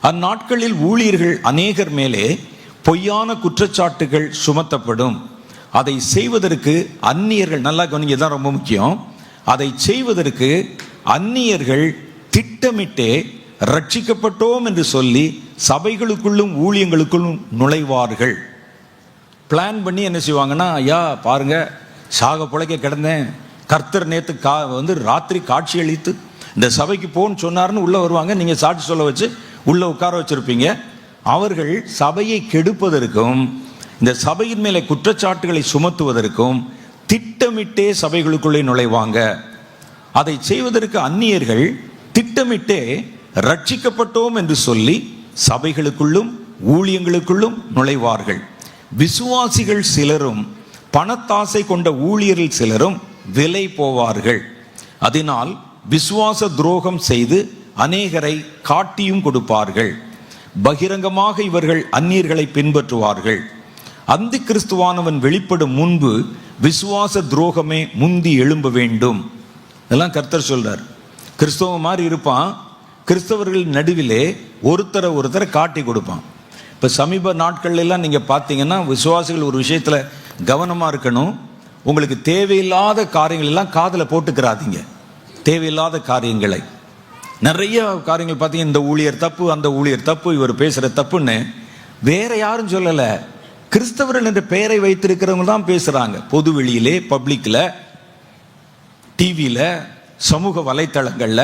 அந்நாட்களில் ஊழியர்கள் அநேகர் மேலே பொய்யான குற்றச்சாட்டுகள் சுமத்தப்படும். அதை செய்வதற்கு அந்நியர்கள், நல்லா கவனிங்க, தான் ரொம்ப முக்கியம், அதை செய்வதற்கு அந்நியர்கள் திட்டமிட்டே ரட்சிக்கப்பட்டோம் என்று சொல்லி சபைகளுக்குள்ளும் ஊழியங்களுக்குள்ளும் நுழைவார்கள். பிளான் பண்ணி என்ன செய்வாங்கன்னா, ஐயா பாருங்க, சாக புழைக்க கிடந்தேன், கர்த்தர் நேற்று ராத்திரி காட்சி அளித்து இந்த சபைக்கு போன்னு சொன்னார்னு உள்ள வருவாங்க. நீங்க சாட்சி சொல்ல வச்சு உள்ள உட்கார வச்சிருப்பீங்க. அவர்கள் சபையை கெடுப்பதற்கும் இந்த சபையின் மேலே குற்றச்சாட்டுகளை சுமத்துவதற்கும் திட்டமிட்டே சபைகளுக்குள்ளே நுழைவாங்க. அதை செய்வதற்கு அந்நியர்கள் திட்டமிட்டே ரட்சிக்கப்பட்டோம் என்று சொல்லி சபைகளுக்குள்ளும் ஊழியங்களுக்குள்ளும் நுழைவார்கள். விசுவாசிகள் சிலரும் பணத்தாசை கொண்ட ஊழியர்கள் சிலரும் விலை போவார்கள். அதனால் விசுவாச துரோகம் செய்து அநேகரை காட்டியும் கொடுப்பார்கள். பகிரங்கமாக இவர்கள் அந்நியர்களை பின்பற்றுவார்கள். அந்தி கிறிஸ்துவானவன் வெளிப்படும் முன்பு விசுவாச துரோகமே முந்தி எழும்ப வேண்டும். இதெல்லாம் கர்த்தர் சொல்றார். கிறிஸ்தவ மாதிரி இருப்பான், கிறிஸ்தவர்கள் நடுவிலே ஒருத்தரை காட்டி கொடுப்பான். இப்போ சமீப நாட்கள்ல எல்லாம் நீங்க பார்த்தீங்கன்னா விசுவாசிகள் ஒரு விஷயத்துல கவனமா இருக்கணும். உங்களுக்கு தேவையில்லாத காரியங்கள் எல்லாம் காதுல போட்டுக்கிறாதீங்க. தேவையில்லாத காரியங்களை, நிறைய காரியங்கள் பார்த்தீங்கன்னா, இந்த ஊழியர் தப்பு, அந்த ஊழியர் தப்பு, இவர் பேசுற தப்புன்னு வேற யாரும் சொல்லல, கிறிஸ்தவர்கள் என்ற பெயரை வைத்திருக்கிறவங்க தான் பேசுறாங்க. பொது வெளியிலே, பப்ளிக்ல, டிவியில, சமூக வலைத்தளங்கள்ல.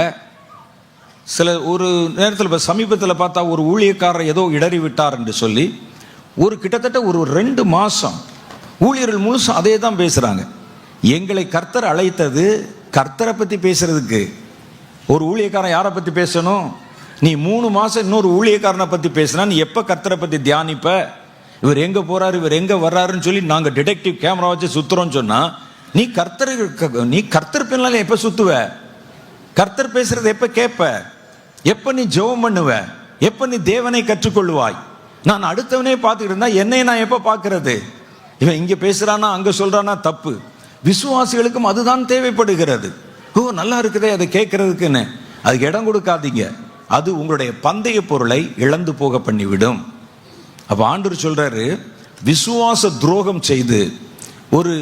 சில ஒரு நேரத்தில் சமீபத்தில் பார்த்தா ஒரு ஊழியக்காரர் ஏதோ இடறி விட்டார் என்று சொல்லி கிட்டத்தட்ட ஒரு 2 மாசம் ஊழியர்கள் முழுசும் அதே தான் பேசுறாங்க. எங்களை கர்த்தர் அழைத்தது கர்த்தரை பத்தி பேசுறதுக்கு. ஒரு ஊழியக்காரன் யாரை பத்தி பேசணும்? நீ 3 மாசம் இன்னொரு ஊழியக்காரனை பத்தி பேசினா நீ எப்ப கர்த்தரை பத்தி தியானிப்ப? இவர் எங்க போறாரு, இவர் எங்க வர்றாருன்னு சொல்லி நாங்க டிடெக்டிவ் கேமரா வச்சு சுத்துறோம் சொன்னா நீ கர்த்தர் பின்னால எப்ப சுத்துவ? கர்த்தர் பேசுறது எப்ப கேட்ப? எப்ப நீ ஜெபம் பண்ணுவ? எப்ப நீ தேவனை கற்றுக்கொள்வாய்? நான் அடுத்தவனே பார்த்துக்கிட்டு இருந்தா என்னை நான் எப்ப பார்க்கறது? இவன் இங்க பேசுறானா அங்க சொல்றானா தப்பு. விசுவாசிகளுக்கும் அதுதான் தேவைப்படுகிறது. ஓ நல்லா இருக்குதே அதை கேட்கறதுக்குன்னு அதுக்கு இடம் கொடுக்காதீங்க. அது உங்களுடைய பந்தய பொருளை இழந்து போக பண்ணிவிடும். அப்ப ஆண்டவர் சொல்றாரு, விசுவாச துரோகம் செய்து ஒரு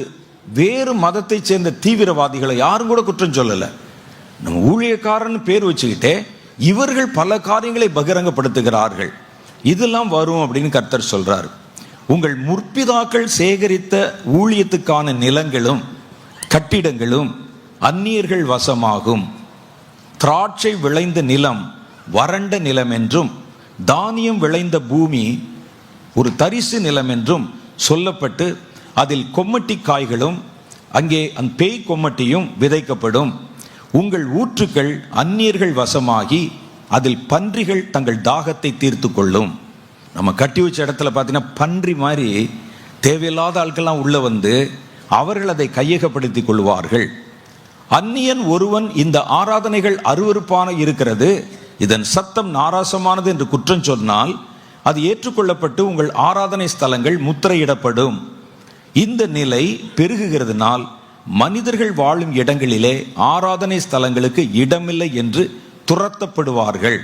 வேறு மதத்தை சேர்ந்த தீவிரவாதிகளை யாரும் கூட குற்றம் சொல்லல. நம்ம ஊழியக்காரன் பேர் வச்சுக்கிட்டே இவர்கள் பல காரியங்களை பகிரங்கப்படுத்துகிறார்கள். இதெல்லாம் வரும் அப்படின்னு கர்த்தர் சொல்றார். உங்கள் முற்பிதாக்கள் சேகரித்த ஊழியத்துக்கான நிலங்களும் கட்டிடங்களும் அந்நியர்கள் வசமாகும். திராட்சை விளைந்த நிலம் வறண்ட நிலம் என்றும் தானியம் விளைந்த பூமி ஒரு தரிசு நிலம் என்றும் சொல்லப்பட்டு அதில் கொம்மட்டி காய்களும் அங்கே அந்த பேய் கொம்மட்டியும் விதைக்கப்படும். உங்கள் ஊற்றுக்கள் அந்நியர்கள் வசமாகி அதில் பன்றிகள் தங்கள் தாகத்தை தீர்த்து கொள்ளும். நம்ம கட்டி வச்ச இடத்துல பார்த்தீங்கன்னா பன்றி மாதிரி தேவையில்லாத ஆட்கள்லாம் உள்ள வந்து அவர்கள் அதை கையகப்படுத்தி கொள்வார்கள். அந்நியன் ஒருவன் இந்த ஆராதனைகள் அருவருப்பான இருக்கிறது, இதன் சத்தம் நாராசமானது என்று குற்றம் சொன்னால் அது ஏற்றுக்கொள்ளப்பட்டு உங்கள் ஆராதனை ஸ்தலங்கள் முத்திரையிடப்படும். இந்த நிலை பெருகுகிறதுனால் மனிதர்கள் வாழும் இடங்களிலே ஆராதனை ஸ்தலங்களுக்கு இடமில்லை என்று துரத்தப்படுவார்கள்.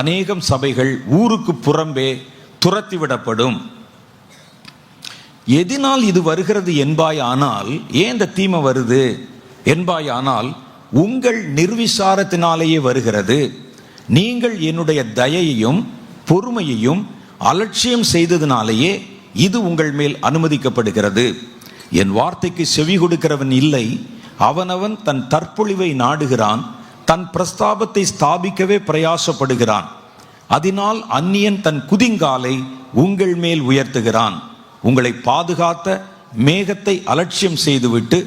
அநேகம் சபைகள் ஊருக்கு புறம்பே துரத்திவிடப்படும். எதினால் இது வருகிறது என்பாயானால், ஏன் இந்த தீமை வருது என்பாயானால், உங்கள் நிர்விசாரத்தினாலேயே வருகிறது. நீங்கள் என்னுடைய தயையையும் பொறுமையையும் அலட்சியம் செய்ததினாலேயே இது உங்கள் மேல் அனுமதிக்கப்படுகிறது. என் வார்த்தைக்கு செவி கொடுக்கிறவன் இல்லை, அவனவன் தன் தற்பொழிவை நாடுகிறான், தன் பிரஸ்தாபத்தை ஸ்தாபிக்கவே பிரயாசப்படுகிறான். அதனால் அந்நியன் தன் குதிங்காலை உங்கள் மேல் உயர்த்துகிறான். உங்களை பாதுகாத்த மேகத்தை அலட்சியம் செய்துவிட்டு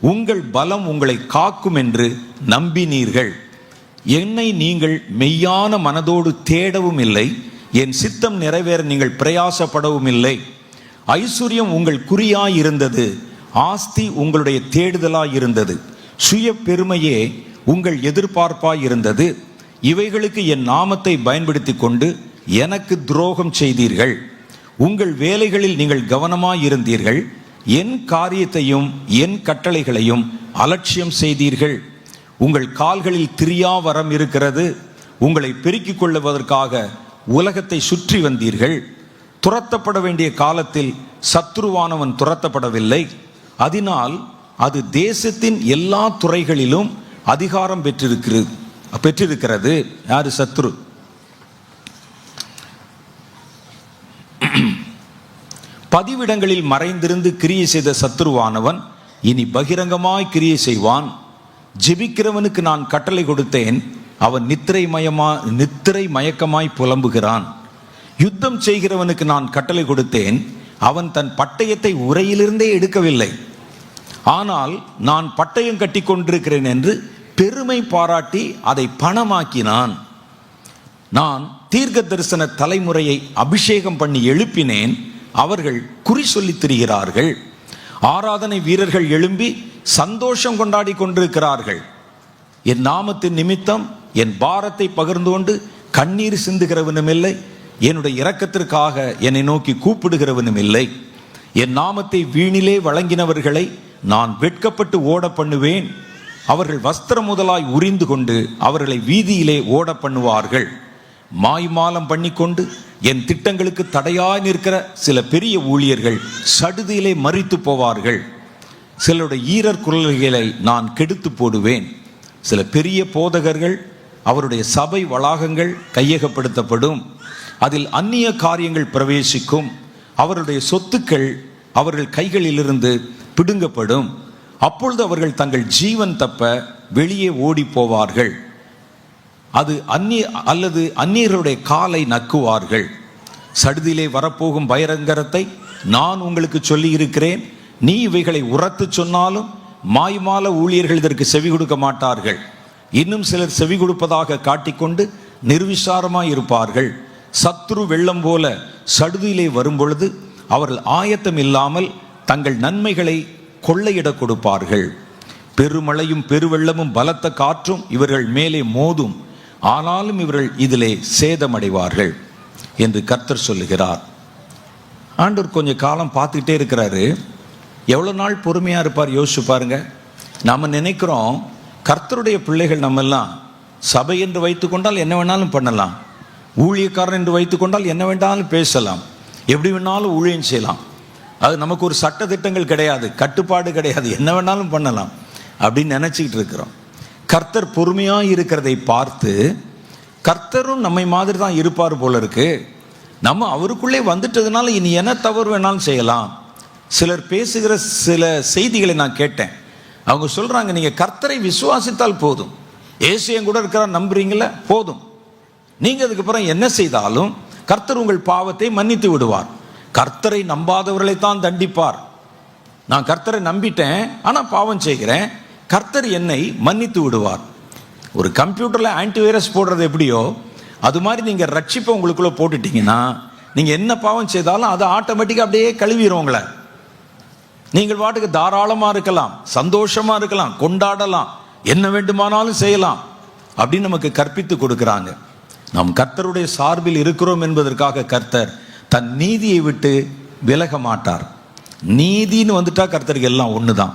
உங்கள் பலம் உங்களை காக்கும் என்று நம்பினீர்கள். என்னை நீங்கள் மெய்யான மனதோடு தேடவும் இல்லை, என் சித்தம் நிறைவேற நீங்கள் பிரயாசப்படவும் இல்லை. ஐஸ்வர்யம் உங்கள் குறியாயிருந்தது, ஆஸ்தி உங்களுடைய தேடுதலாயிருந்தது, சுய பெருமையே உங்கள் எதிர்பார்ப்பாயிருந்தது. இவைகளுக்கு என் நாமத்தை பயன்படுத்தி கொண்டு எனக்கு துரோகம் செய்தீர்கள். உங்கள் வேலைகளில் நீங்கள் கவனமாயிருந்தீர்கள், என் காரியத்தையும் என் கட்டளைகளையும் அலட்சியம் செய்தீர்கள். உங்கள் கால்களில் திரியாவரம் இருக்கிறது, உங்களை பெருக்கிக் கொள்ளுவதற்காக உலகத்தை சுற்றி வந்தீர்கள். துரத்தப்பட வேண்டிய காலத்தில் சத்துருவானவன் துரத்தப்படவில்லை, அதனால் அது தேசத்தின் எல்லா துறைகளிலும் அதிகாரம் பெற்றிருக்கிறது. யாரு? சத்துரு. பதிவிடங்களில் மறைந்திருந்து கிரியை செய்த சத்துருவானவன் இனி பகிரங்கமாய் கிரியை செய்வான். ஜெபிக்கிறவனுக்கு நான் கட்டளை கொடுத்தேன், அவன் நித்திரை மயக்கமாய் புலம்புகிறான். யுத்தம் செய்கிறவனுக்கு நான் கட்டளை கொடுத்தேன், அவன் தன் பட்டயத்தை உரையிலிருந்தே எடுக்கவில்லை. ஆனால் நான் பட்டயம் கட்டி கொண்டிருக்கிறேன் என்று பெருமை பாராட்டி அதை பணமாக்கினான். நான் தீர்க்க தரிசன தலைமுறையை அபிஷேகம் பண்ணி எழுப்பினேன், அவர்கள் குறி சொல்லித் திரிகிறார்கள். ஆராதனை வீரர்கள் எழும்பி சந்தோஷம் கொண்டாடி கொண்டிருக்கிறார்கள். என் நாமத்தின் நிமித்தம் என் பாரத்தை பகிர்ந்து கொண்டு கண்ணீர் சிந்துகிறவனும் இல்லை, என்னுடைய இரக்கத்திற்காக என்னை நோக்கி கூப்பிடுகிறவனும் இல்லை. என் நாமத்தை வீணிலே வழங்கினவர்களை நான் வெட்கப்பட்டு ஓட பண்ணுவேன். அவர்கள் வஸ்திரம் முதலாய் உரிந்து கொண்டு அவர்களை வீதியிலே ஓட பண்ணுவார்கள். மாய்மாலம் பண்ணிக்கொண்டு என் திட்டங்களுக்கு தடையாய் நிற்கிற சில பெரிய ஊழியர்கள் சடுதியிலே மரித்து போவார்கள். சிலருடைய ஈரர் குரல்களை நான் கெடுத்து போடுவேன். சில பெரிய போதகர்கள், அவருடைய சபை வளாகங்கள் கையகப்படுத்தப்படும். அதில் அந்நிய காரியங்கள் பிரவேசிக்கும். அவருடைய சொத்துக்கள் அவர்கள் கைகளிலிருந்து பிடுங்கப்படும். அப்பொழுது அவர்கள் தங்கள் ஜீவன் தப்ப வெளியே ஓடி போவார்கள். அது அந்நியர்களுடைய காலை நக்குவார்கள். சடுதியிலே வரப்போகும் பயங்கரத்தை நான் உங்களுக்கு சொல்லி இருக்கிறேன். நீ இவைகளை உரத்து சொன்னாலும் மாய்மால ஊழியர்கள் இதற்கு செவி கொடுக்க மாட்டார்கள். இன்னும் சிலர் செவி கொடுப்பதாக காட்டிக்கொண்டு நிர்விசாரமாய் இருப்பார்கள். சத்துரு வெள்ளம் போல சடுதியிலே வரும்பொழுது அவர்கள் ஆயத்தம் இல்லாமல் தங்கள் நன்மைகளை கொள்ளையிட கொடுப்பார்கள். பெருமழையும் பெருவெள்ளமும் பலத்த காற்றும் இவர்கள் மேலே மோதும், ஆனாலும் இவர்கள் இதிலே சேதமடைவார்கள் என்று கர்த்தர் சொல்லுகிறார். ஆண்டவர் கொஞ்சம் காலம் பார்த்துக்கிட்டே இருக்கிறாரு. எவ்வளோ நாள் பொறுமையாக இருப்பார் யோசிச்சு பாருங்க. நம்ம நினைக்கிறோம் கர்த்தருடைய பிள்ளைகள் நம்மெல்லாம் சபை என்று வைத்துக்கொண்டால் என்ன வேணாலும் பண்ணலாம், ஊழியக்காரன் என்று வைத்துக்கொண்டால் என்ன வேண்டாலும் பேசலாம், எப்படி வேணாலும் ஊழியம் செய்யலாம், அது நமக்கு ஒரு சட்ட திட்டங்கள் கிடையாது, கட்டுப்பாடு கிடையாது, என்ன வேணாலும் பண்ணலாம் அப்படின்னு நினச்சிக்கிட்டு இருக்கிறோம். கர்த்தர் பொறுமையாக இருக்கிறதை பார்த்து கர்த்தரும் நம்மை மாதிரி தான் இருப்பார் போல இருக்கு, நம்ம அவருக்குள்ளே வந்துட்டதுனால இனி என்ன தவறு வேணாலும் செய்யலாம். சிலர் பேசுகிற சில செய்திகளை நான் கேட்டேன். அவங்க சொல்கிறாங்க, நீங்கள் கர்த்தரை விசுவாசித்தால் போதும், ஏசியன் கூட இருக்கிறார் நம்புறீங்கள, போதும், நீங்கள் அதுக்கப்புறம் என்ன செய்தாலும் கர்த்தர் உங்கள் பாவத்தை மன்னித்து விடுவார். கர்த்தரை நம்பாதவர்களை தான் தண்டிப்பார். நான் கர்த்தரை நம்பிட்டேன் ஆனால் பாவம் செய்கிறேன், கர்த்தர் என்னை மன்னித்து விடுவார். ஒரு கம்ப்யூட்டரில் ஆன்டிவைரஸ் போடுறது எப்படியோ அது மாதிரி நீங்கள் ரட்சிப்பை உங்களுக்குள்ளே போட்டுட்டீங்கன்னா நீங்க என்ன பாவம் செய்தாலும் அது ஆட்டோமேட்டிக்கா அப்படியே கழுவிடும் உங்களை. நீங்கள் பாட்டுக்கு தாராளமா இருக்கலாம், சந்தோஷமா இருக்கலாம், கொண்டாடலாம், என்ன வேண்டுமானாலும் செய்யலாம் அப்படின்னு நமக்கு கற்பித்து கொடுக்கிறாங்க. நாம் கர்த்தருடைய சார்பில் இருக்கிறோம் என்பதற்காக கர்த்தர் தன் நீதியை விட்டு விலக மாட்டார். நீதின்னு வந்துட்டா கர்த்தருக்கு எல்லாம் ஒண்ணுதான்.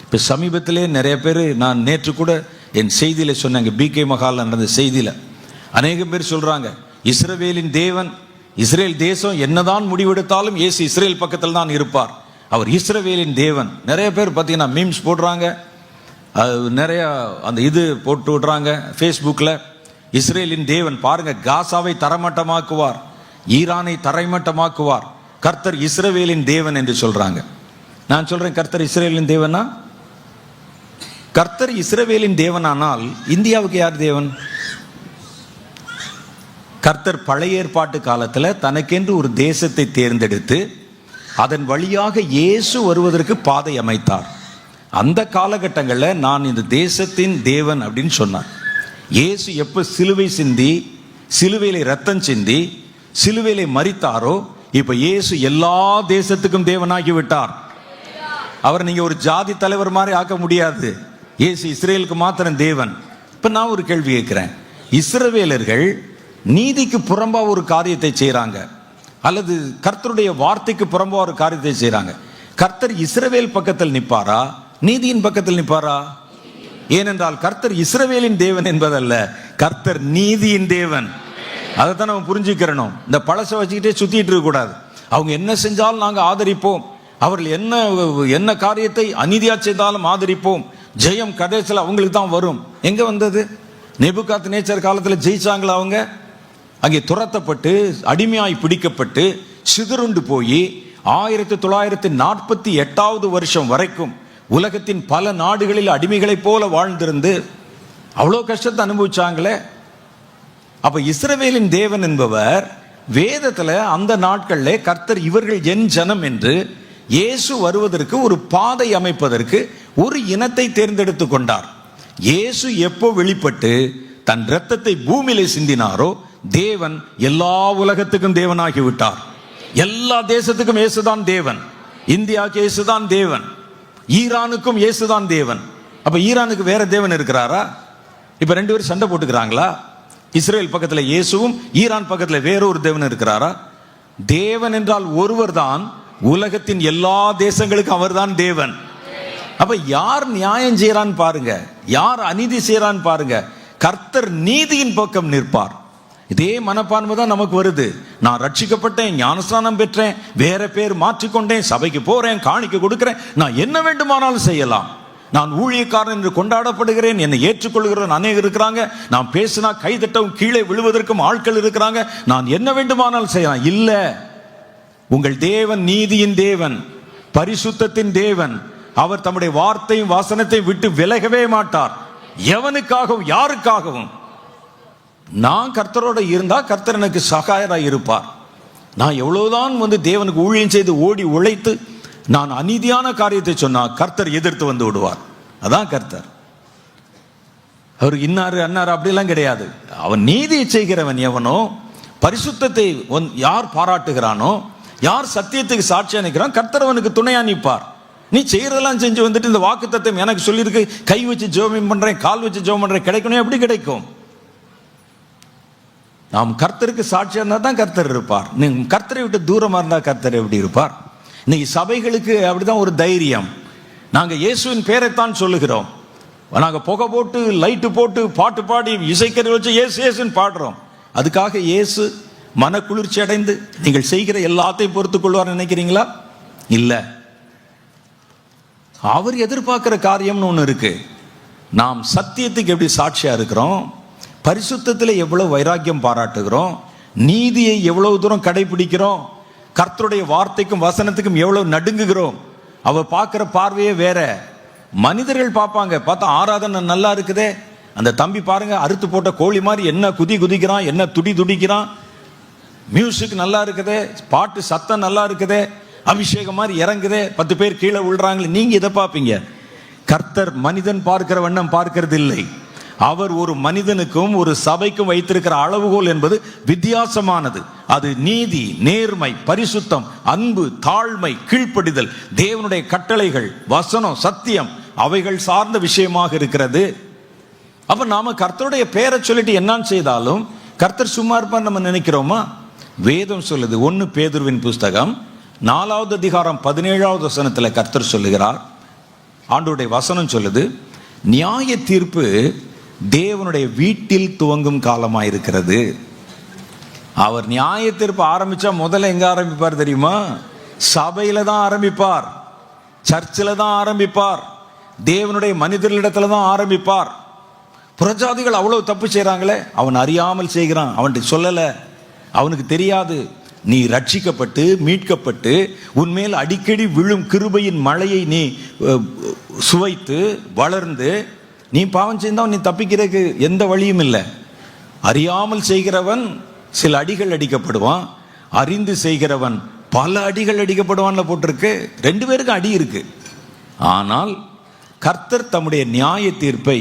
இப்ப சமீபத்திலே நிறைய பேர், நான் நேற்று கூட என் செய்தியில சொன்னாங்க, பிகே மகால் நடந்த செய்தியில அநேக பேர் சொல்றாங்க, இஸ்ரவேலின் தேவன், இஸ்ரேல் தேசம் என்னதான் முடிவெடுத்தாலும் இயேசு இஸ்ரேல் பக்கத்தில் தான் இருப்பார், அவர் இஸ்ரவேலின் தேவன். நிறைய பேர் பார்த்தீங்கன்னா மீம்ஸ் போடுறாங்க, நிறைய அந்த இது போட்டு விடுறாங்க ஃபேஸ்புக்கில். இஸ்ரேலின் தேவன் பாருங்க, காசாவை தரைமட்டமாக்குவார், ஈரானை தரைமட்டமாக்குவார், கர்த்தர் இஸ்ரவேலின் தேவன் என்று சொல்றாங்க. நான் சொல்றேன், கர்த்தர் இஸ்ரவேலின் தேவனா? கர்த்தர் இஸ்ரவேலின் தேவனானால் இந்தியாவுக்கு யார் தேவன்? கர்த்தர் பழைய ஏற்பாட்டு காலத்தில் தனக்கென்று ஒரு தேசத்தை தேர்ந்தெடுத்து அதன் வழியாக இயேசு வருவதற்கு பாதை அமைத்தார். அந்த காலகட்டங்களில் நான் இந்த தேசத்தின் தேவன் அப்படின்னு சொன்னார். இயேசு எப்போ சிலுவை சிந்தி, சிலுவையிலே ரத்தம் சிந்தி, சிலுவையிலே மரித்தாரோ, இப்ப இயேசு எல்லா தேசத்துக்கும் தேவனாகி விட்டார். அவர் நீங்க ஒரு ஜாதி தலைவர் மாதிரி ஆக்க முடியாது. இயேசு இஸ்ரேலுக்கு மாத்திரம் தேவன். இப்ப நான் ஒரு கேள்வி கேட்கிறேன், இஸ்ரவேலர்கள் நீதிக்கு புறம்பா ஒரு காரியத்தை செய்யறாங்க, அல்லது கர்த்தருடைய வார்த்தைக்கு புறம்பா ஒரு காரியத்தை செய்யறாங்க. கர்த்தர் இஸ்ரவேல் பக்கத்தில் நிற்பாரா, நீதியின் பக்கத்தில் நிற்பாரா? ஏனென்றால் கர்த்தர் இஸ்ரவேலின் தேவன் என்பதல்ல, கர்த்தர் நீதியின் தேவன். அதைத்தான் நம்ம புரிஞ்சுக்கிறணும். இந்த பழசை வச்சுக்கிட்டே சுத்திட்டு இருக்க கூடாது. அவங்க என்ன செஞ்சாலும் நாங்க ஆதரிப்போம், அவர்கள் என்ன காரியத்தை அநீதியா செய்தாலும் ஆதரிப்போம், ஜெயம் கடைசியில் அவங்களுக்கு தான் வரும். எங்க வந்தது? நேபுகாத்நேச்சர் காலத்தில் ஜெயிச்சாங்களா? அவங்க அங்கே துரத்தப்பட்டு அடிமையாய் பிடிக்கப்பட்டு சிதறுண்டு போய் 1948 வருஷம் வரைக்கும் உலகத்தின் பல நாடுகளில் அடிமைகளைப் போல வாழ்ந்திருந்து அவ்வளோ கஷ்டத்தை அனுபவிச்சாங்களே. அப்ப இஸ்ரவேலின் தேவன் என்பவர் வேதத்துல அந்த நாட்களிலே கர்த்தர் இவர்கள் என் ஜனம் என்று இயேசு வருவதற்கு ஒரு பாதை அமைப்பதற்கு ஒரு இனத்தை தேர்ந்தெடுத்து கொண்டார். இயேசு எப்போ வெளிப்பட்டு தன் இரத்தத்தை பூமியிலே சிந்தினாரோ, தேவன் எல்லா உலகத்துக்கும் தேவனாகி விட்டார். எல்லா தேசத்துக்கும் இயேசுதான் தேவன். இந்தியாவுக்கு இயேசுதான் தேவன், ஈரானுக்கும் இயேசுதான் தேவன். அப்ப ஈரானுக்கு வேற தேவன் இருக்கிறாரா? இப்ப ரெண்டு பேரும் சண்டை போட்டுக்கிறாங்களா? இஸ்ரேல் பக்கத்துல இயேசுவும் ஈரான் பக்கத்துல வேறொரு தேவன் இருக்கிறாரா? தேவன் என்றால் ஒருவர் தான், உலகத்தின் எல்லா தேசங்களுக்கும் அவர்தான் தேவன். அப்ப யார் நியாயம் செய்யறான்னு பாருங்க, யார் அநீதி செய்யறான்னு பாருங்க. கர்த்தர் நீதியின் பக்கம் நிற்பார். இதே மனப்பான்மை தான் நமக்கு வருது. நான் ரட்சிக்கப்பட்டேன், ஞானஸ்நானம் பெற்றேன், வேற பேர் மாற்றிக்கொண்டேன், சபைக்கு போறேன், காணிக்கை கொடுக்கிறேன், நான் என்ன வேண்டுமானாலும் செய்யலாம், நான் ஊழியக்காரன் என்று கொண்டாடப்படுகிறேன், என்னை ஏற்றுக்கொள்கிறவன் அநேகர் இருக்கிறாங்க, நான் பேசினா கைதட்டவும் கீழே விழுவதற்கும் ஆட்கள் இருக்கிறாங்க, நான் என்ன வேண்டுமானாலும் செய்யலாம். இல்ல, உங்கள் தேவன் நீதியின் தேவன், பரிசுத்தத்தின் தேவன். அவர் தம்முடைய வார்த்தையும் வாசனத்தையும் விட்டு விலகவே மாட்டார், எவனுக்காகவும் யாருக்காகவும். நான் கர்த்தரோட இருந்தா கர்த்தர் எனக்கு சகாயராக இருப்பார். நான் எவ்வளவுதான் தேவனுக்கு ஊழியம் செய்து ஓடி உழைத்து நான் அநீதியான காரியத்தை சொன்னா கர்த்தர் எதிர்த்து வந்து விடுவார். அதான் கர்த்தர். அவர் இன்னாரு அன்னாரு அப்படிலாம் கிடையாது. அவன் நீதியை செய்கிறவன் எவனோ, பரிசுத்தத்தை யார் பாராட்டுகிறானோ, யார் சத்தியத்துக்கு சாட்சியா நிற்கிறான், கர்த்தர் அவனுக்கு துணையா நிற்பார். நீ செய்யறதெல்லாம் செஞ்சு வந்துட்டு இந்த வாக்கு தத்துவம் எனக்கு சொல்லியிருக்கு, கை வச்சு ஜெபம் பண்றேன், கால் வச்சு ஜெபம் பண்றேன், கிடைக்கணும். எப்படி கிடைக்கும்? நாம் கர்த்தருக்கு சாட்சியா இருந்தா தான் கர்த்தர் இருப்பார். நீங்க கர்த்தரை விட்டு தூரமா இருந்தா கர்த்தர் எப்படி இருப்பார்? இன்னைக்கு சபைகளுக்கு அப்படிதான் ஒரு தைரியம். நாங்க இயேசுவின் பேரைத்தான் சொல்லுகிறோம், நாங்க புகை போட்டு லைட்டு போட்டு பாட்டு பாடி இசைக்கருவி வச்சு இயேசு இயேசுன்னு பாடுறோம். அதுக்காக இயேசு மன குளிர்ச்சி அடைந்து நீங்கள் செய்கிற எல்லாத்தையும் பொறுத்துக் கொள்வார் நினைக்கிறீங்களா? இல்ல. அவர் எதிர்பார்க்கிற காரியம்னு ஒண்ணு இருக்கு. நாம் சத்தியத்துக்கு எப்படி சாட்சியா இருக்கிறோம், பரிசுத்தத்தில் எவ்வளவு வைராக்கியம் பாராட்டுகிறோம், நீதியை எவ்வளவு தூரம் கடைபிடிக்கிறோம், கர்த்தருடைய வார்த்தைக்கும் வசனத்துக்கும் எவ்வளவு நடுங்குகிறோம். அவர் பார்க்கிற பார்வையே வேற. மனிதர்கள் பார்ப்பாங்க, பார்த்தா ஆராதனை நல்லா இருக்குதே, அந்த தம்பி பாருங்க அறுத்து போட்ட கோழி மாதிரி என்ன குதிக்கிறான், என்ன துடிக்கிறான், மியூசிக் நல்லா இருக்குதே, பாட்டு சத்தம் நல்லா இருக்குதே, அபிஷேகம் மாதிரி இறங்குதே, 10 பேர் கீழே விழுறாங்களே. நீங்க இதை பார்ப்பீங்க. கர்த்தர் மனிதன் பார்க்கிற வண்ணம் பார்க்கிறது இல்லை, அவர் ஒரு மனிதனுக்கும் ஒரு சபைக்கும் வைத்திருக்கிற அளவுகோல் என்பது வித்தியாசமானது. அது நீதி, நேர்மை, பரிசுத்தம், அன்பு, தாழ்மை, கீழ்ப்படிதல், தேவனுடைய கட்டளைகள், வசனம், சத்தியம், அவைகள் சார்ந்த விஷயமாக இருக்கிறது. அப்ப நாம கர்த்தருடைய பேரை சொல்லிட்டு என்னன்னு செய்தாலும் கர்த்தர் சும்மா இருப்பார் நம்ம நினைக்கிறோமா? வேதம் சொல்லுது, 1 பேதுருவின் புஸ்தகம் 4வது அதிகாரம் 17வது வசனத்தில் கர்த்தர் சொல்லுகிறார், ஆண்டவருடைய வசனம் சொல்லுது, நியாய தீர்ப்பு தேவனுடைய வீட்டில் துவங்கும் காலமாயிருக்கிறது. அவர் நியாய தீர்ப்பு ஆரம்பிச்சா முதல்ல எங்க ஆரம்பிப்பார் தெரியுமா? சபையில தான் ஆரம்பிப்பார், சர்ச்சில் தான் ஆரம்பிப்பார், தேவனுடைய மனிதர்களிடத்துல தான் ஆரம்பிப்பார். புறஜாதிகள் அவ்வளவு தப்பு செய்யறாங்களே, அவன் அறியாமல் செய்கிறான், அவன்கிட்ட சொல்லல, அவனுக்கு தெரியாது. நீ ரட்சிக்கப்பட்டு மீட்கப்பட்டு உன்மேல் அடிக்கடி விழும் கிருபையின் மழையை நீ சுவைத்து வளர்ந்து நீ பாவம் செய்தால் நீ தப்பிக்கிறதுக்கு எந்த வழியும் இல்லை. அறியாமல் செய்கிறவன் சில அடிகள் அடிக்கப்படுவான், அறிந்து செய்கிறவன் பல அடிகள் அடிக்கப்படுவான்ல போட்டிருக்கு. 2 பேருக்கும் அடி இருக்கு. ஆனால் கர்த்தர் தம்முடைய நியாய தீர்ப்பை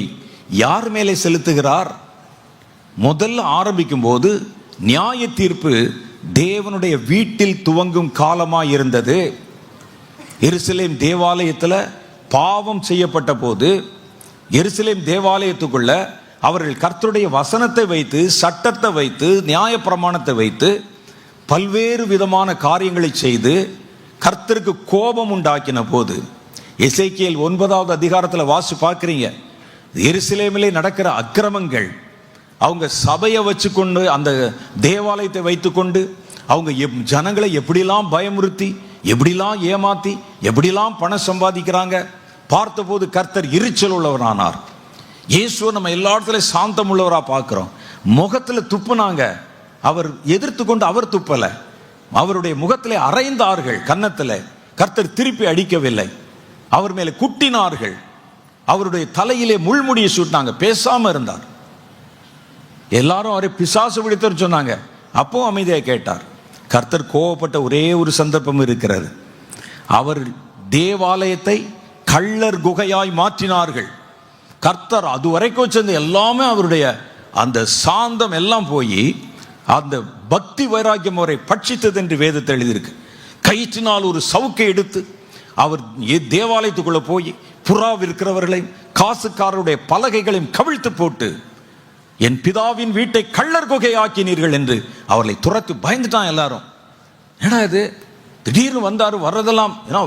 யார் மேலே செலுத்துகிறார்? முதல்ல ஆரம்பிக்கும் போது நியாய தீர்ப்பு தேவனுடைய வீட்டில் துவங்கும் காலமாய் இருந்தது. எருசலேம் தேவாலயத்தில் பாவம் செய்யப்பட்ட போது எருசலேம் தேவாலயத்துக்குள்ள அவர்கள் கர்த்தருடைய வசனத்தை வைத்து, சட்டத்தை வைத்து, நியாய பிரமாணத்தை வைத்து பல்வேறு விதமான காரியங்களை செய்து கர்த்தருக்கு கோபம் உண்டாக்கின போது, எசேக்கியேல் 9வது அதிகாரத்தில் வாசி பார்க்கிறீங்க, எருசலேமிலே நடக்கிற அக்கிரமங்கள், அவங்க சபையை வச்சுக்கொண்டு அந்த தேவாலயத்தை வைத்துக்கொண்டு அவங்க ஜனங்களை எப்படிலாம் பயமுறுத்தி, எப்படிலாம் ஏமாத்தி, எப்படிலாம் பணம் சம்பாதிக்கிறாங்க பார்த்தபோது கர்த்தர் எரிச்சல் உள்ளவரானார். இயேசுவை நம்ம எல்லா இடத்துலையும் சாந்தம் உள்ளவரா பார்க்கிறோம். முகத்தில் துப்புனாங்க, அவர் எதிர்த்து கொண்டு அவர் துப்பல, அவருடைய முகத்திலே அறைந்தார்கள். கன்னத்தில் கர்த்தர் திருப்பி அடிக்கவில்லை, அவர் மேலே குட்டினார்கள், அவருடைய தலையிலே முள்முடியை சூட்டினாங்க, பேசாம இருந்தார். எல்லாரும் அவரை பிசாசு பிடித்தவர் சொன்னாங்க, அப்போ அமைதியாக கேட்டார். கர்த்தர் கோவப்பட்ட ஒரே ஒரு சந்தர்ப்பம் இருக்கிறது. அவர் தேவாலயத்தை கள்ளர் குகையாய் மாற்றினார்கள். கர்த்தர் அது வரைக்கும் வச்சிருந்த எல்லாமே அவருடைய அந்த சாந்தம் எல்லாம் போய் அந்த பக்தி வைராக்கியம் அவரை பட்சித்தது என்று வேதத்தில் எழுதியிருக்கு. கயிற்றினால் ஒரு சவுக்கை எடுத்து அவர் தேவாலயத்துக்குள்ள போய் புறா விற்கிறவர்களையும் காசுக்காரருடைய பலகைகளையும் கவிழ்த்து போட்டு, என் பிதாவின் வீட்டை கள்ளர் குகையாக்கினீர்கள் என்று அவர்களை துரத்து பயந்துட்டான் எல்லாரும். ஏன்னா இது திடீர்னு வந்தாரு, வர்றதெல்லாம் ஏன்னா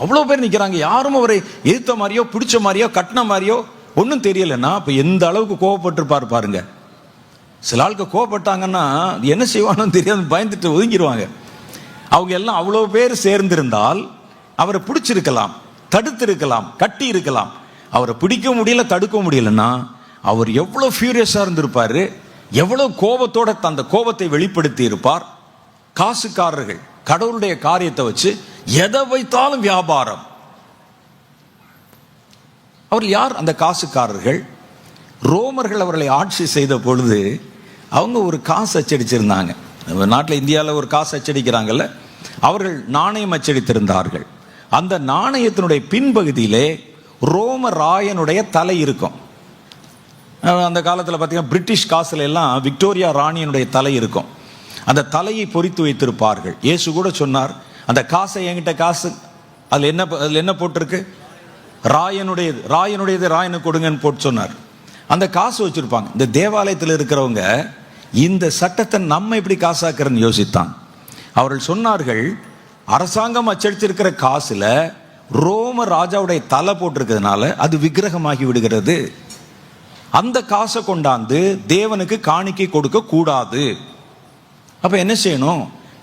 அவ்வளோ பேர் நிற்கிறாங்க, யாரும் அவரை எதிர்த்த மாதிரியோ பிடிச்ச மாதிரியோ கட்டின மாதிரியோ ஒன்றும் தெரியலைன்னா அப்போ எந்த அளவுக்கு கோவப்பட்டிருப்பார் பாருங்க. சில ஆளுக்கு கோவப்பட்டாங்கன்னா என்ன செய்வானு தெரியாது, பயந்துட்டு ஒதுங்கிடுவாங்க. அவங்க எல்லாம் அவ்வளோ பேர் சேர்ந்திருந்தால் அவரை பிடிச்சிருக்கலாம், தடுத்திருக்கலாம், கட்டி இருக்கலாம். அவரை பிடிக்க முடியல, தடுக்க முடியலன்னா அவர் எவ்வளோ ஃபியூரியஸாக இருந்திருப்பார், எவ்வளோ கோபத்தோட அந்த கோபத்தை வெளிப்படுத்தி இருப்பார். காசுக்காரர்கள் கடவுளுடைய காரியத்தை வச்சு எதை வைத்தாலும் வியாபாரம். அவர் யார்? அந்த காசுக்காரர்கள். ரோமர்கள் அவர்களை ஆட்சி செய்த பொழுது அவங்க ஒரு காசு அச்சடிச்சிருந்தாங்க. நம்ம நாட்டில் இந்தியாவில் ஒரு காசு அச்சடிக்கிறாங்கல்ல, அவர்கள் நாணயம் அச்சடித்திருந்தார்கள். அந்த நாணயத்தினுடைய பின்பகுதியிலே ரோம ராயனுடைய தலை இருக்கும். அந்த காலத்தில் பார்த்தீங்கன்னா பிரிட்டிஷ் காசுல எல்லாம் விக்டோரியா ராணியினுடைய தலை இருக்கும். அந்த தலையை பொறித்து வைத்திருப்பார்கள். இயேசு கூட சொன்னார், அந்த காசை என்கிட்ட காசு அதில் என்ன போட்டிருக்கு, ராயனுடையது ராயனுக்கு கொடுங்கன்னு போட்டு சொன்னார். அந்த காசு வச்சிருப்பாங்க. இந்த தேவாலயத்தில் இருக்கிறவங்க இந்த சட்டத்தை நம்ம எப்படி காசாக்குறன்னு யோசித்தான். அவர்கள் சொன்னார்கள், அரசாங்கம் அச்சடிச்சிருக்கிற காசுல ரோம ராஜாவுடைய தலை போட்டிருக்கிறதுனால அது விக்கிரகமாகி விடுகிறது. அந்த காசை கொண்டாந்து தேவனுக்கு காணிக்கை கொடுக்க கூடாது. அப்ப என்ன செய்யணும்?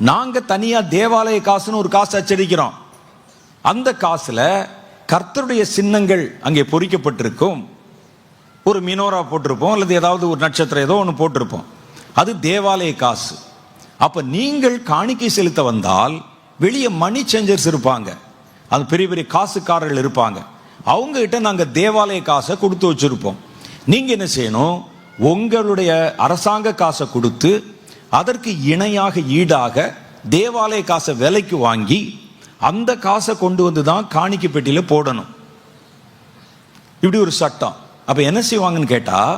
நாங்க தனியா தேவாலய காசுன்னு ஒரு காசு அச்சடிக்கிறோம். அந்த காசுல கர்த்தருடைய சின்னங்கள் அங்கே பொறிக்கப்பட்டிருக்கும். ஒரு மினோரா போட்டிருப்போம், அல்லது ஏதாவது ஒரு நட்சத்திரம் ஏதோ ஒன்று போட்டிருப்போம். அது தேவாலய காசு. அப்ப நீங்கள் காணிக்கை செலுத்த வந்தால் வெளியே மணி சேஞ்சர்ஸ் இருப்பாங்க, அது பெரிய பெரிய காசுக்காரர்கள் இருப்பாங்க. அவங்க கிட்ட நாங்கள் தேவாலய காசை கொடுத்து வச்சிருப்போம். நீங்க என்ன செய்யணும்? உங்களுடைய அரசாங்க காசை கொடுத்து அதற்கு இணையாக ஈடாக தேவாலய காசை விலைக்கு வாங்கி அந்த காசை கொண்டு வந்து தான் காணிக்கை பெட்டியில போடணும். இப்படி ஒரு சட்டம். அப்போ என்ன செய்வாங்கன்னு கேட்டால்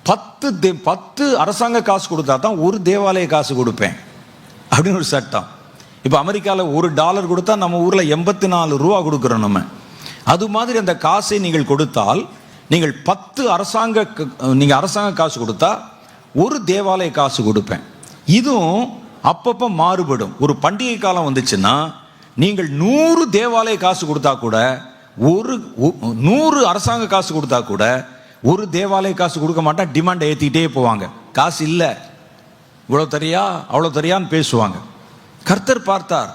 10 அரசாங்க காசு கொடுத்தா தான் ஒரு தேவாலய காசு கொடுப்பேன் அப்படின்னு ஒரு சட்டம். இப்போ அமெரிக்காவில் $1 கொடுத்தா நம்ம ஊரில் 84 ரூபா கொடுக்குறோம் நம்ம. அது மாதிரி அந்த காசை நீங்கள் கொடுத்தால் நீங்கள் 10 அரசாங்க காசு கொடுத்தா ஒரு தேவாலய காசு கொடுப்பேன். இதுவும் அப்பப்போ மாறுபடும். ஒரு பண்டிகை காலம் வந்துச்சுன்னா நீங்கள் 100 தேவாலய காசு கொடுத்தா கூட, 100 அரசாங்க காசு கொடுத்தா கூட ஒரு தேவாலய காசு கொடுக்க மாட்டா, டிமாண்டை ஏற்றிக்கிட்டே போவாங்க. காசு இல்லை, இவ்வளோ தரியா அவ்வளோ தரியான்னு பேசுவாங்க. கர்த்தர் பார்த்தார்.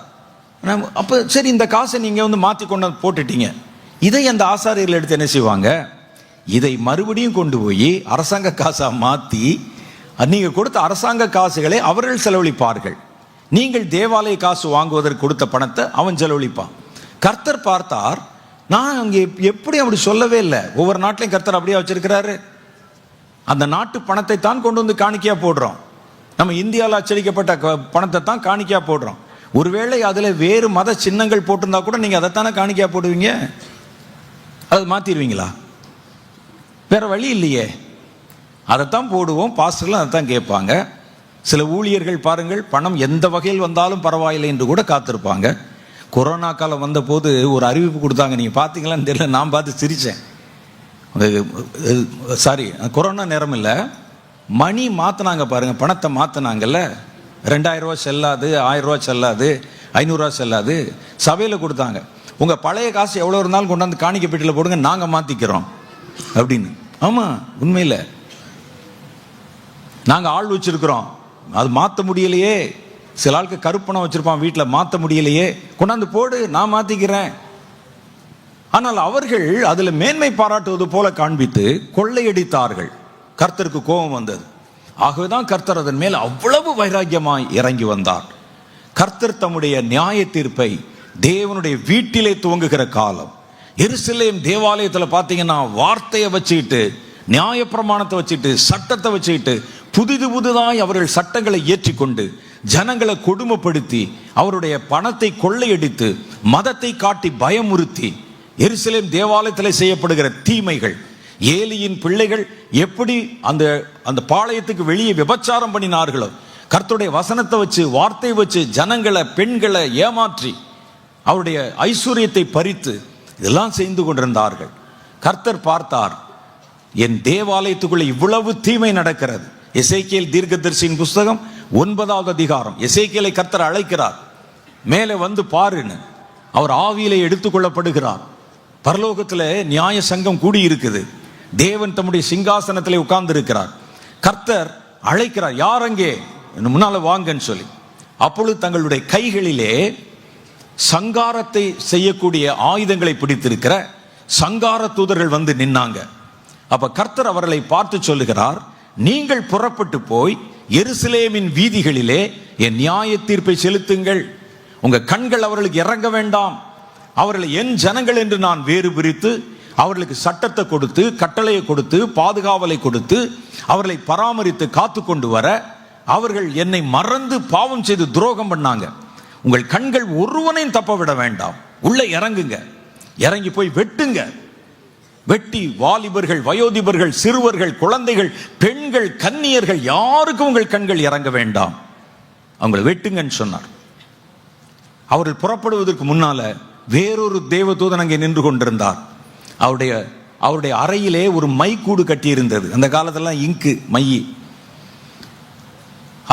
அப்போ சரி, இந்த காசை நீங்கள் மாற்றி கொண்டு போட்டுட்டீங்க. இதை அந்த ஆசாரியர்கள் எடுத்து என்ன செய்வாங்க, இதை மறுபடியும் கொண்டு போய் அரசாங்க காசாக மாற்றி நீங்கள் கொடுத்த அரசாங்க காசுகளை அவர்கள் செலவழிப்பார்கள். நீங்கள் தேவாலய காசு வாங்குவதற்கு கொடுத்த பணத்தை அவன் செலவழிப்பான். கர்த்தர் பார்த்தார். நான் அங்கே எப்படி அப்படி சொல்லவே இல்லை. ஒவ்வொரு நாட்டிலையும் கர்த்தர் அப்படியே வச்சிருக்கிறாரு. அந்த நாட்டு பணத்தை தான் கொண்டு வந்து காணிக்கையா போடுறோம். நம்ம இந்தியாவில் அச்சடிக்கப்பட்ட பணத்தை தான் காணிக்கையா போடுறோம். ஒருவேளை அதில் வேறு மத சின்னங்கள் போட்டிருந்தா கூட நீங்கள் அதைத்தானே காணிக்கையா போடுவீங்க. அதை மாற்றிடுவீங்களா? வேற வழி இல்லையே, அதைத்தான் போடுவோம். பாஸ்டர்லாம் அதைத்தான் கேட்பாங்க. சில ஊழியர்கள் பாருங்கள், பணம் எந்த வகையில் வந்தாலும் பரவாயில்லை என்று கூட காத்திருப்பாங்க. கொரோனா காலம் வந்தபோது ஒரு அறிவிப்பு கொடுத்தாங்க, நீங்கள் பார்த்தீங்களான்னு தெரியல, நான் பார்த்து சிரித்தேன். சாரி, கொரோனா நேரம் இல்லை, மணி மாற்றினாங்க பாருங்கள், பணத்தை மாற்றினாங்கல்ல. 2000 ரூபா செல்லாது, 1000 ரூபா செல்லாது, 500 ரூபா செல்லாது. சபையில் கொடுத்தாங்க, உங்கள் பழைய காசு எவ்வளோ இருந்தாலும் கொண்டாந்து காணிக்கை பெட்டியில் போடுங்க, நாங்கள் மாற்றிக்கிறோம் அப்படின்னு. ஆமாம், உண்மையில் நாங்கள் ஆள் வச்சிருக்கிறோம், அது மாற்ற முடியலையே. சில ஆளுக்கு கருப்பணம் வச்சிருப்பான் வீட்டில், மாற்ற முடியலையே, கொண்டாந்து போடு, நான் மாற்றிக்கிறேன். ஆனால் அவர்கள் அதில் மேன்மை பாராட்டுவது போல காண்பித்து கொள்ளையடித்தார்கள். கர்த்தருக்கு கோபம் வந்தது. ஆகவேதான் கர்த்தர் அதன் மேல் அவ்வளவு வைராக்கியமாய் இறங்கி வந்தார். கர்த்தர் தம்முடைய நியாய தீர்ப்பை தேவனுடைய வீட்டிலே துவங்குகிற காலம். எருசலேம் தேவாலயத்தில் பார்த்தீங்கன்னா வார்த்தையை வச்சுக்கிட்டு, நியாய பிரமாணத்தை வச்சுட்டு, சட்டத்தை வச்சுக்கிட்டு, புதிதாய் அவர்கள் சட்டங்களை ஏற்றிக்கொண்டு ஜனங்களை கொடுமைப்படுத்தி அவருடைய பணத்தை கொள்ளையடித்து மதத்தை காட்டி பயமுறுத்தி எருசலேம் தேவாலயத்தில் செய்யப்படுகிற தீமைகள், ஏலியின் பிள்ளைகள் எப்படி அந்த பாளையத்துக்கு வெளியே விபச்சாரம் பண்ணினார்களோ, கர்த்தருடைய வசனத்தை வச்சு வார்த்தையை வச்சு ஜனங்களை பெண்களை ஏமாற்றி அவருடைய ஐஸ்வர்யத்தை பறித்து இதெல்லாம் செய்து கொண்டிருந்தார்கள். கர்த்தர் பார்த்தார், என் தேவாலயத்துக்குள்ள இவ்வளவு தீமை நடக்கிறது. எசேக்கியேல் தீர்க்கதரிசியின் புஸ்தகம் 9வது அதிகாரம். எசேக்கியேலை கர்த்தர் அழைக்கிறார், மேலே வந்து பாருன்னு. அவர் ஆவியிலே எடுத்துக்கொள்ளப்படுகிறார். பரலோகத்தில் நியாய சங்கம் கூடி இருக்குது. தேவன் தம்முடைய சிங்காசனத்திலே உட்கார்ந்து இருக்கிறார். கர்த்தர் அழைக்கிறார், யார் அங்கே முன்னால வாங்கன்னு சொல்லி. அப்பொழுது தங்களுடைய கைகளிலே சங்காரத்தை செய்யக்கூடிய ஆயுதங்களை பிடித்திருக்கிற சங்கார தூதர்கள் வந்து நின்னாங்க. அப்ப கர்த்தர் அவர்களை பார்த்து சொல்லுகிறார், நீங்கள் புறப்பட்டு போய் எருசலேமின் வீதிகளிலே என் நியாய தீர்ப்பை செலுத்துங்கள். உங்க கண்கள் அவர்களுக்கு இறங்க வேண்டாம். அவர்களை என் ஜனங்கள் என்று நான் வேறு பிரித்து அவர்களுக்கு சட்டத்தை கொடுத்து, கட்டளையை கொடுத்து, பாதுகாவலை கொடுத்து, அவர்களை பராமரித்து காத்து கொண்டு வர அவர்கள் என்னை மறந்து பாவம் செய்து துரோகம் பண்ணாங்க. உங்கள் கண்கள் ஒருவனையும் தப்ப விட வேண்டாம். உள்ள இறங்குங்க, இறங்கி போய் வெட்டுங்க. வெட்டி வாலிபர்கள், வயோதிபர்கள், சிறுவர்கள், குழந்தைகள், பெண்கள், கன்னியர்கள், யாருக்கும் உங்கள் கண்கள் இறங்க வேண்டாம். அவங்களை வெட்டுங்கன்னு சொன்னார். அவர்கள் புறப்படுவதற்கு முன்னால வேறொரு தேவதூதன் அங்கே நின்று கொண்டிருந்தார். அவருடைய அறையிலே ஒரு மை கூடு கட்டி இருந்தது. அந்த காலத்தெல்லாம் இங்கு மை,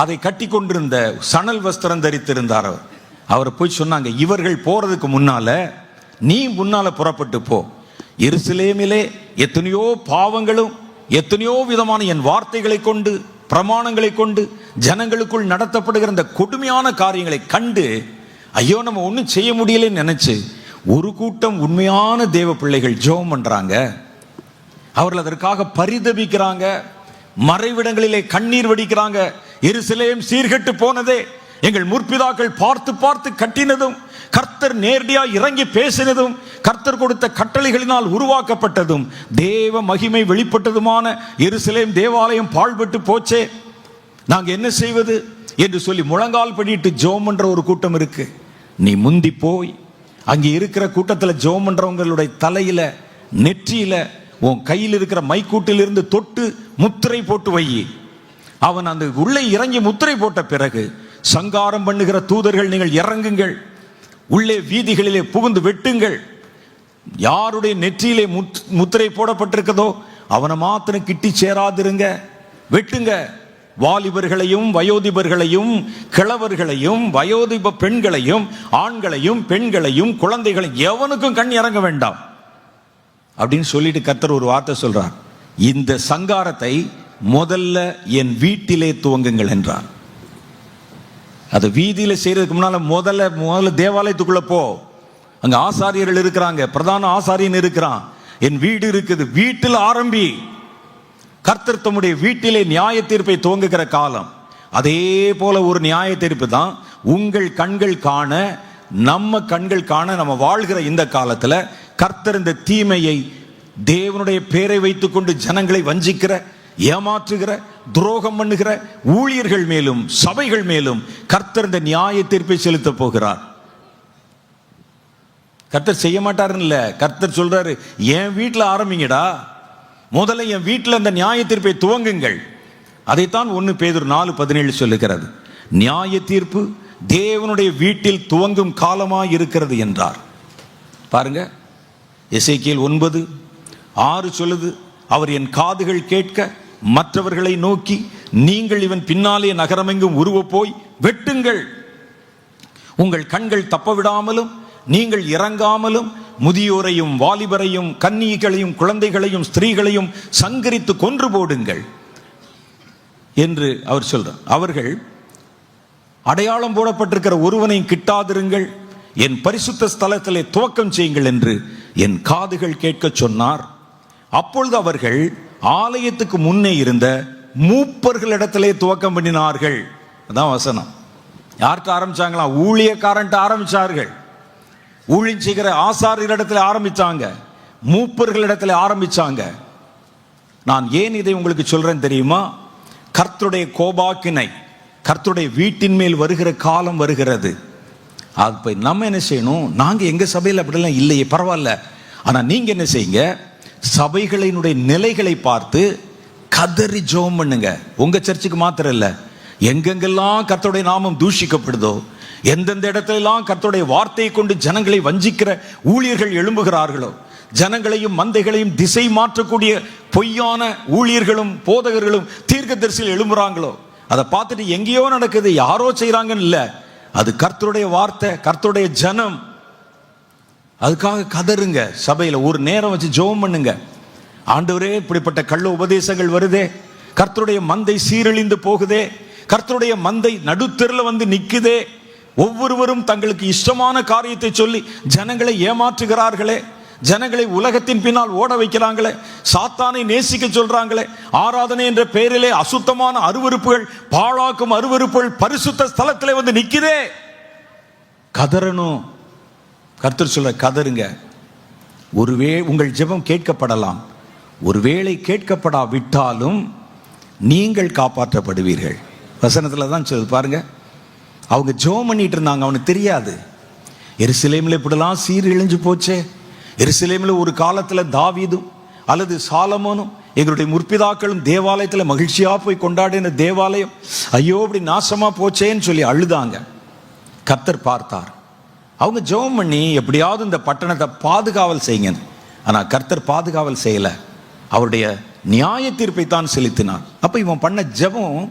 அதை கட்டி கொண்டிருந்த சணல் வஸ்திரம் தரித்திருந்தார். அவர் போய் சொன்னாங்க, இவர்கள் போறதுக்கு முன்னால நீ முன்னால புறப்பட்டு போ. எருசலேமிலே எத்தனையோ பாவங்களும் எத்தனையோ விதமான என் வார்த்தைகளை கொண்டு பிரமாணங்களை கொண்டு ஜனங்களுக்குள் நடத்தப்படுகிற இந்த கொடுமையான காரியங்களை கண்டு ஐயோ நம்ம ஒன்றும் செய்ய முடியலன்னு நினைச்சு ஒரு கூட்டம் உண்மையான தேவ பிள்ளைகள் ஜெபம் பண்றாங்க. அவர்கள் அதற்காக பரிதபிக்கிறாங்க, மறைவிடங்களிலே கண்ணீர் வடிக்கிறாங்க. எருசலேம் சீர்கெட்டு போனதே, எங்கள் முற்பிதாக்கள் பார்த்து பார்த்து கட்டினதும், கர்த்தர் நேரடியா இறங்கி பேசினதும், கர்த்தர் கொடுத்த கட்டளைகளினால் உருவாக்கப்பட்டதும், தேவ மகிமை வெளிப்பட்டதுமான எருசலேம் தேவாலயம் பாழ்பட்டு போச்சே, நாங்க என்ன செய்வது என்று சொல்லி முழங்கால் படிட்டு ஜெபம் பண்ற ஒரு கூட்டம் இருக்கு. நீ முந்தி போய் அங்கே இருக்கிற கூட்டத்தில் ஜெபம் பண்றவங்களுடைய தலையில நெற்றியில உன் கையில் இருக்கிற மைக்கூட்டிலிருந்து தொட்டு முத்திரை போட்டு வை. அவன் அந்த உள்ளே இறங்கி முத்திரை போட்ட பிறகு, சங்காரம் பண்ணுகிற தூதர்கள் நீங்கள் இறங்குங்கள், உள்ளே வீதிகளிலே புகுந்து வெட்டுங்கள். யாருடைய நெற்றியிலே முத்திரை போடப்பட்டிருக்கதோ அவனை மாத்திரம் கிட்டி சேராதிருங்க, வெட்டுங்க. வாலிபர்களையும் வயோதிபர்களையும் கிழவர்களையும் வயோதிப பெண்களையும் ஆண்களையும் பெண்களையும் குழந்தைகளையும் எவனுக்கும் கண் இறங்க வேண்டாம் அப்படின்னு சொல்லிட்டு கர்த்தர் ஒரு வார்த்தை சொல்றார். இந்த சங்காரத்தை முதல்ல என் வீட்டிலே துவங்குங்கள் என்றார். அது வீதியில செய்யறதுக்கு முன்னால முதல்ல தேவாலயத்துக்குள்ள போ. அங்க ஆசாரியர்கள் இருக்கிறாங்க, பிரதான ஆசாரியன் இருக்கிறான், என் வீடு இருக்குது, வீட்டில் ஆரம்பி. கர்த்தர் தம்முடைய வீட்டிலே நியாய தீர்ப்பை துவங்குகிற காலம். அதே போல ஒரு நியாய தீர்ப்பு தான் உங்கள் கண்கள் காண, நம்ம கண்கள் காண, நம்ம வாழ்கிற இந்த காலத்துல கர்த்தர் இந்த தீமையை, தேவனுடைய பேரை வைத்துக் கொண்டு ஜனங்களை வஞ்சிக்கிற, ஏமாற்றுகிற, துரோகம் பண்ணுகிற ஊழியர்கள் மேலும் சபைகள் மேலும் கர்த்தர் இந்த நியாய தீர்ப்பை செலுத்த போகிறார். கர்த்தர் செய்ய மாட்டாருன்னு இல்ல, கர்த்தர் சொல்றாரு, என் வீட்டில் ஆரம்பிங்கடா, முதல்ல என் வீட்டில் அந்த நியாய தீர்ப்பை துவங்குங்கள். அதைத்தான் 1 பேதுரு 4:17 சொல்லுகிறது. நியாய தீர்ப்பு தேவனுடைய வீட்டில் துவங்கும் காலமாய் இருக்கிறது என்றார். பாருங்க, எசேக்கியேல் 9:6 சொல்லுது, அவர் என் காதுகள் கேட்க மற்றவர்களை நோக்கி, நீங்கள் இவன் பின்னாலே நகரமெங்கும் உருவ போய் வெட்டுங்கள். உங்கள் கண்கள் தப்ப விடாமலும் நீங்கள் இறங்காமலும் முதியோரையும் வாலிபரையும் கன்னிகளையும் குழந்தைகளையும் ஸ்திரீகளையும் சங்கரித்து கொன்று போடுங்கள் என்று அவர் சொல்றார். அவர்கள் அடையாளம் போடப்பட்டிருக்கிற ஒருவனை கிட்டாதிருங்கள், என் பரிசுத்த ஸ்தலத்திலே துவக்கம் செய்யுங்கள் என்று என் காதுகள் கேட்க சொன்னார். அப்பொழுது அவர்கள் ஆலயத்துக்கு முன்னே இருந்த மூப்பர்களிடத்திலே துவக்கம் பண்ணினார்கள். அதான் வசனம். யார்கிட்ட ஆரம்பிச்சாங்களா? ஊழியக்காரன்ட்ட ஆரம்பிச்சார்கள். ஊழியம் செய்கிற ஆசாரியரிடத்தில் ஆரம்பிச்சாங்க, மூப்பர்களிடத்தில் ஆரம்பிச்சாங்க. நான் ஏன் இதை உங்களுக்கு சொல்றேன் தெரியுமா? கர்த்தருடைய கோபாக்கினை கர்த்தருடைய வீட்டின் மேல் வருகிற காலம் வருகிறது. அப்ப நம்ம என்ன செய்யணும்? நாங்க எங்க சபையில் அப்படிலாம் இல்லையே, பரவாயில்ல, ஆனா நீங்க என்ன செய்யுங்க, சபைகளினுடைய நிலைகளை பார்த்து கதறி ஜெபம் பண்ணுங்க. உங்க சர்ச்சுக்கு மாத்திரம் இல்ல, எங்கெங்கெல்லாம் கர்த்தருடைய நாமம் தூஷிக்கப்படுதோ, எந்தெந்த இடத்திலெல்லாம் கர்த்தருடைய வார்த்தையை கொண்டு ஜனங்களை வஞ்சிக்கிற ஊழியர்கள் எழும்புகிறார்களோ, ஜனங்களையும் மந்தைகளையும் திசை மாற்றக்கூடிய பொய்யான ஊழியர்களும் போதகர்களும் தீர்க்கதரிசிகள் எழும்புறாங்களோ, அதை பார்த்துட்டு எங்கேயோ நடக்குது, யாரோ செய்யறாங்கன்னு இல்ல, அது கர்த்தருடைய வார்த்தை, கர்த்தருடைய ஜனம். அதுக்காக கதறுங்க. சபையில ஒரு நேரம் வச்சு ஜெபம் பண்ணுங்க. ஆண்டவரே, இப்படிப்பட்ட கள்ள உபதேசங்கள் வருதே, கர்த்தருடைய மந்தை சீரழிந்து போகுதே, கர்த்தருடைய மந்தை நடுத்தெருல வந்து நிக்குதே, ஒவ்வொருவரும் தங்களுக்கு இஷ்டமான காரியத்தை சொல்லி ஜனங்களை ஏமாற்றுகிறார்களே, ஜனங்களை உலகத்தின் பின்னால் ஓட வைக்கிறாங்களே, சாத்தானை நேசிக்க சொல்றாங்களே, ஆராதனை என்ற பெயரிலே அசுத்தமான அருவருப்புகள், பாழாக்கும் அருவருப்புகள் பரிசுத்த ஸ்தலத்திலே வந்து நிக்குதே. கதறணும். கர்த்தர் சொல்ற, கதறுங்க. ஒருவேளை உங்கள் ஜெபம் கேட்கப்படலாம், ஒருவேளை கேட்கப்படாவிட்டாலும் நீங்கள் காப்பாற்றப்படுவீர்கள். வசனத்துல தான் சொல்லுது பாருங்க. அவங்க ஜெபம் பண்ணிட்டு இருந்தாங்க, அவனுக்கு தெரியாது எருசலேமில் இப்படிலாம் சீரழிஞ்சு போச்சே. எருசலேமில் ஒரு காலத்துல தாவீதும் அல்லது சாலமோனும் எங்களுடைய முற்பிதாக்களும் தேவாலயத்தில் மகிழ்ச்சியா போய் கொண்டாடின தேவாலயம் ஐயோ இப்படி நாசமா போச்சேன்னு சொல்லி அழுதாங்க. கர்த்தர் பார்த்தார். அவங்க ஜெபம் பண்ணி எப்படியாவது இந்த பட்டணத்தை பாதுகாவல் செய்யுங்க. ஆனா கர்த்தர் பாதுகாவல் செய்யல, அவருடைய நியாய தீர்ப்பை தான் செலுத்தினார். அப்ப இவன் பண்ண ஜெபம்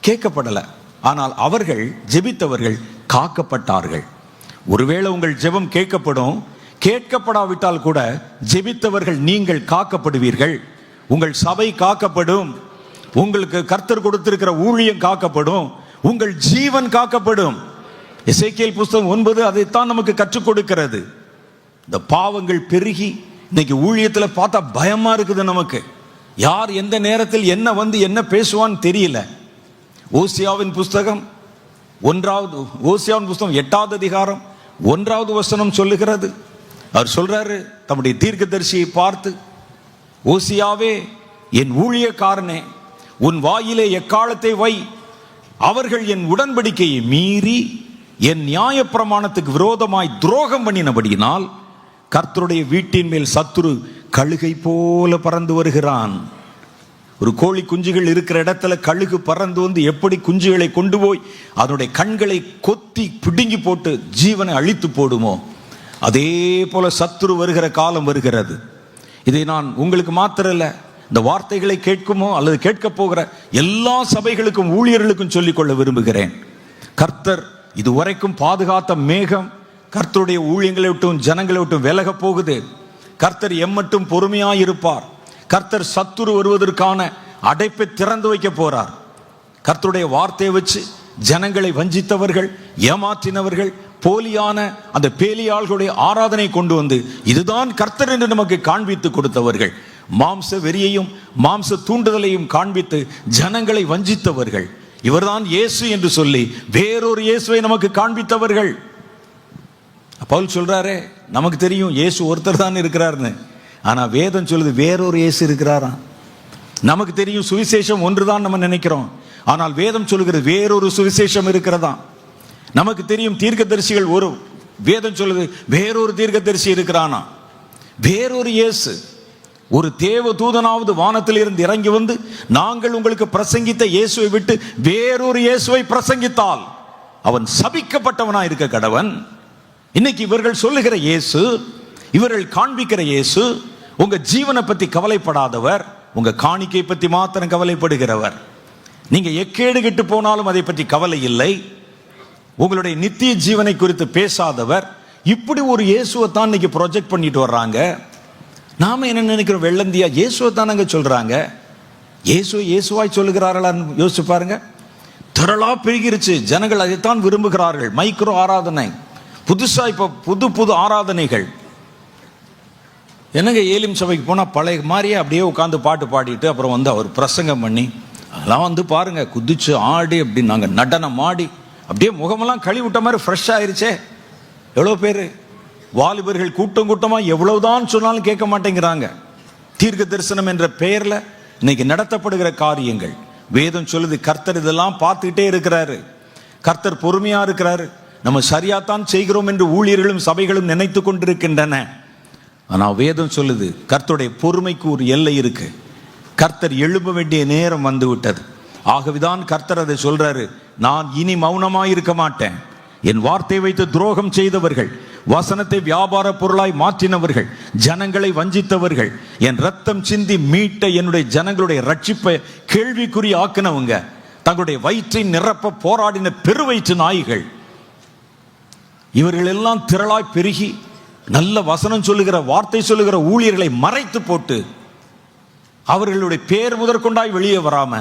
கேட்கப்படல, ஆனால் அவர்கள் ஜெபித்தவர்கள் காக்கப்பட்டார்கள். ஒருவேளை உங்கள் ஜெபம் கேட்கப்படும், கேட்கப்படாவிட்டால் கூட ஜெபித்தவர்கள் நீங்கள் காக்கப்படுவீர்கள். உங்கள் சபை காக்கப்படும், உங்களுக்கு கர்த்தர் கொடுத்திருக்கிற ஊழியம் காக்கப்படும், உங்கள் ஜீவன் காக்கப்படும். எசேக்கியேல் புஸ்தகம் 9 அதைத்தான் நமக்கு கற்றுக் கொடுக்கிறது. இந்த பாவங்கள் பெருகி இன்னைக்கு ஊழியத்தில் பார்த்தா பயமா இருக்குது நமக்கு. யார் எந்த நேரத்தில் என்ன வந்து என்ன பேசுவான்னு தெரியல. ஓசியாவின் புஸ்தகம் 8வது அதிகாரம் 1வது வசனம் சொல்லுகிறது. அவர் சொல்றாரு தம்முடைய தீர்க்கதரிசியை பார்த்து, ஓசியாவே என் ஊழியக்காரனே, உன் வாயிலே எக்காலத்தை வை, அவர்கள் என் உடன்படிக்கையை மீறி என் நியாயப்பிரமாணத்துக்கு விரோதமாய் துரோகம் பண்ணினபடியினால் கர்த்தருடைய வீட்டின் மேல் சத்துரு கழுகை போல பறந்து வருகிறான். ஒரு கோழி குஞ்சுகள் இருக்கிற இடத்துல கழுகு பறந்து வந்து எப்படி குஞ்சுகளை கொண்டு போய் அதனுடைய கண்களை கொத்தி பிடுங்கி போட்டு ஜீவனை அழித்து போடுமோ, அதே போல சத்துரு வருகிற காலம் வருகிறது. இதை நான் உங்களுக்கு மாத்திரம் இல்லை, இந்த வார்த்தைகளை கேட்குமோ அல்லது கேட்க போகிற எல்லா சபைகளுக்கும் ஊழியர்களுக்கும் சொல்லிக்கொள்ள விரும்புகிறேன். கர்த்தர் இதுவரைக்கும் பாதுகாத்த மேகம் கர்த்தருடைய ஊழியங்களை விட்டும் ஜனங்களை விட்டும் விலக போகுது. கர்த்தர் எம்மட்டும் பொறுமையாயிருப்பார். கர்த்தர் சத்துரு வருவதற்கான அடைப்பை திறந்து வைக்க போறார். கர்த்தருடைய வார்த்தையை வச்சு ஜனங்களை வஞ்சித்தவர்கள், ஏமாற்றினவர்கள், போலியான அந்த பேலியாள்களுடைய ஆராதனை கொண்டு வந்து இதுதான் கர்த்தர் என்று நமக்கு காண்பித்து கொடுத்தவர்கள், மாம்ச வெறியையும் மாம்ச தூண்டுதலையும் காண்பித்து ஜனங்களை வஞ்சித்தவர்கள், இவர்தான் இயேசு என்று சொல்லி வேறொரு இயேசுவை நமக்கு காண்பித்தவர்கள். பவுல் சொல்றாரே, நமக்கு தெரியும் இயேசு ஒருத்தர் தான் இருக்கிறார்னு, ஆனா வேதம் சொல்லுது வேறொரு இயேசு இருக்கிறாராம். நமக்கு தெரியும் சுவிசேஷம் ஒன்றுதான் நம்ம நினைக்கிறோம், ஆனால் வேதம் சொல்லுகிறது வேறொரு சுவிசேஷம் இருக்கிறதா. நமக்கு தெரியும் தீர்க்கதரிசிகள் ஒரு, வேதம் சொல்லுது வேறொரு தீர்க்கதரிசி இருக்கிறானா. வேறொரு இயேசு, ஒரு தேவ தூதனாவது வானத்தில் இருந்து இறங்கி வந்து நாங்கள் உங்களுக்கு பிரசங்கித்த இயேசுவை விட்டு வேறொரு இயேசுவை பிரசங்கித்தால் அவன் சபிக்கப்பட்டவனா இருக்க கடவன். இன்னைக்கு இவர்கள் சொல்லுகிற இயேசு, இவர்கள் காண்பிக்கிற இயேசு உங்க ஜீவனை பத்தி கவலைப்படாதவர், உங்க காணிக்கை பத்தி மாத்திரம் கவலைப்படுகிறவர். நீங்க எக்கேடு கெட்டு போனாலும் அதை பற்றி கவலை இல்லை. உங்களுடைய நித்திய ஜீவனை குறித்து பேசாதவர். இப்படி ஒரு இயேசுவை தான் இன்னைக்கு ப்ரொஜெக்ட் பண்ணிட்டு வர்றாங்க. நாம என்ன நினைக்கிறோம், வெள்ளந்தியா இயேசுவை தானங்க சொல்றாங்க. இயேசுவாய் சொல்லுகிறார்களான்னு யோசிச்சு பாருங்க. திரளா பெருகிருச்சு, ஜனங்கள் அதைத்தான் விரும்புகிறார்கள். மைக்ரோ ஆராதனை, புதுசா இப்ப புது ஆராதனைகள். என்னங்க ஏலிம் சபைக்கு போனா பழைய மாதிரியே அப்படியே உட்காந்து பாட்டு பாடிட்டு அப்புறம் வந்து அவர் பிரசங்கம் பண்ணி அதெல்லாம் வந்து பாருங்க குதிச்சு ஆடி அப்படி நாங்க நடனம் ஆடி அப்படியே முகமெல்லாம் கழுவி விட்ட மாதிரி ஃப்ரெஷ் ஆயிருச்சே. எவ்வளோ பேர் வாலிபர்கள் கூட்டம் கூட்டமா எவ்வளவுதான் சொன்னாலும் கேட்க மாட்டேங்கிறாங்க. தீர்க்க தரிசனம் என்ற பெயர்ல இன்னைக்கு நடத்தப்படுகிற காரியங்கள், வேதம் சொல்லுது கர்த்தர் இதெல்லாம் பார்த்துக்கிட்டே இருக்கிறாரு. கர்த்தர் பொறுமையா இருக்கிறாரு. நம்ம சரியாத்தான் செய்கிறோம் என்று ஊழியர்களும் சபைகளும் நினைத்து கொண்டிருக்கின்றன. ஆனால் வேதம் சொல்லுது கர்த்தருடைய பொறுமைக்கு ஒரு எல்லை இருக்கு. கர்த்தர் எழும்ப வேண்டிய நேரம் வந்து விட்டது. ஆகவேதான் கர்த்தர் அதை சொல்றாரு, நான் இனி மௌனமாய் இருக்க மாட்டேன். என் வார்த்தை வைத்து துரோகம் செய்தவர்கள், வசனத்தை வியாபார பொருளாய் மாற்றினவர்கள், ஜனங்களை வஞ்சித்தவர்கள், என் ரத்தம் சிந்தி மீட்ட என்னுடைய ஜனங்களுடைய ரட்சிப்பை கேள்விக்குறி ஆக்கினவங்க, தங்களுடைய வயிற்றை நிரப்ப போராடின பெருவயிற்று நாய்கள், இவர்கள் எல்லாம் திரளாய் பெருகி நல்ல வசனம் சொல்லுகிற வார்த்தை சொல்லுகிற ஊழியர்களை மறைத்து போட்டு அவர்களுடைய பேர் முதற்கொண்டாய் வெளியே வராம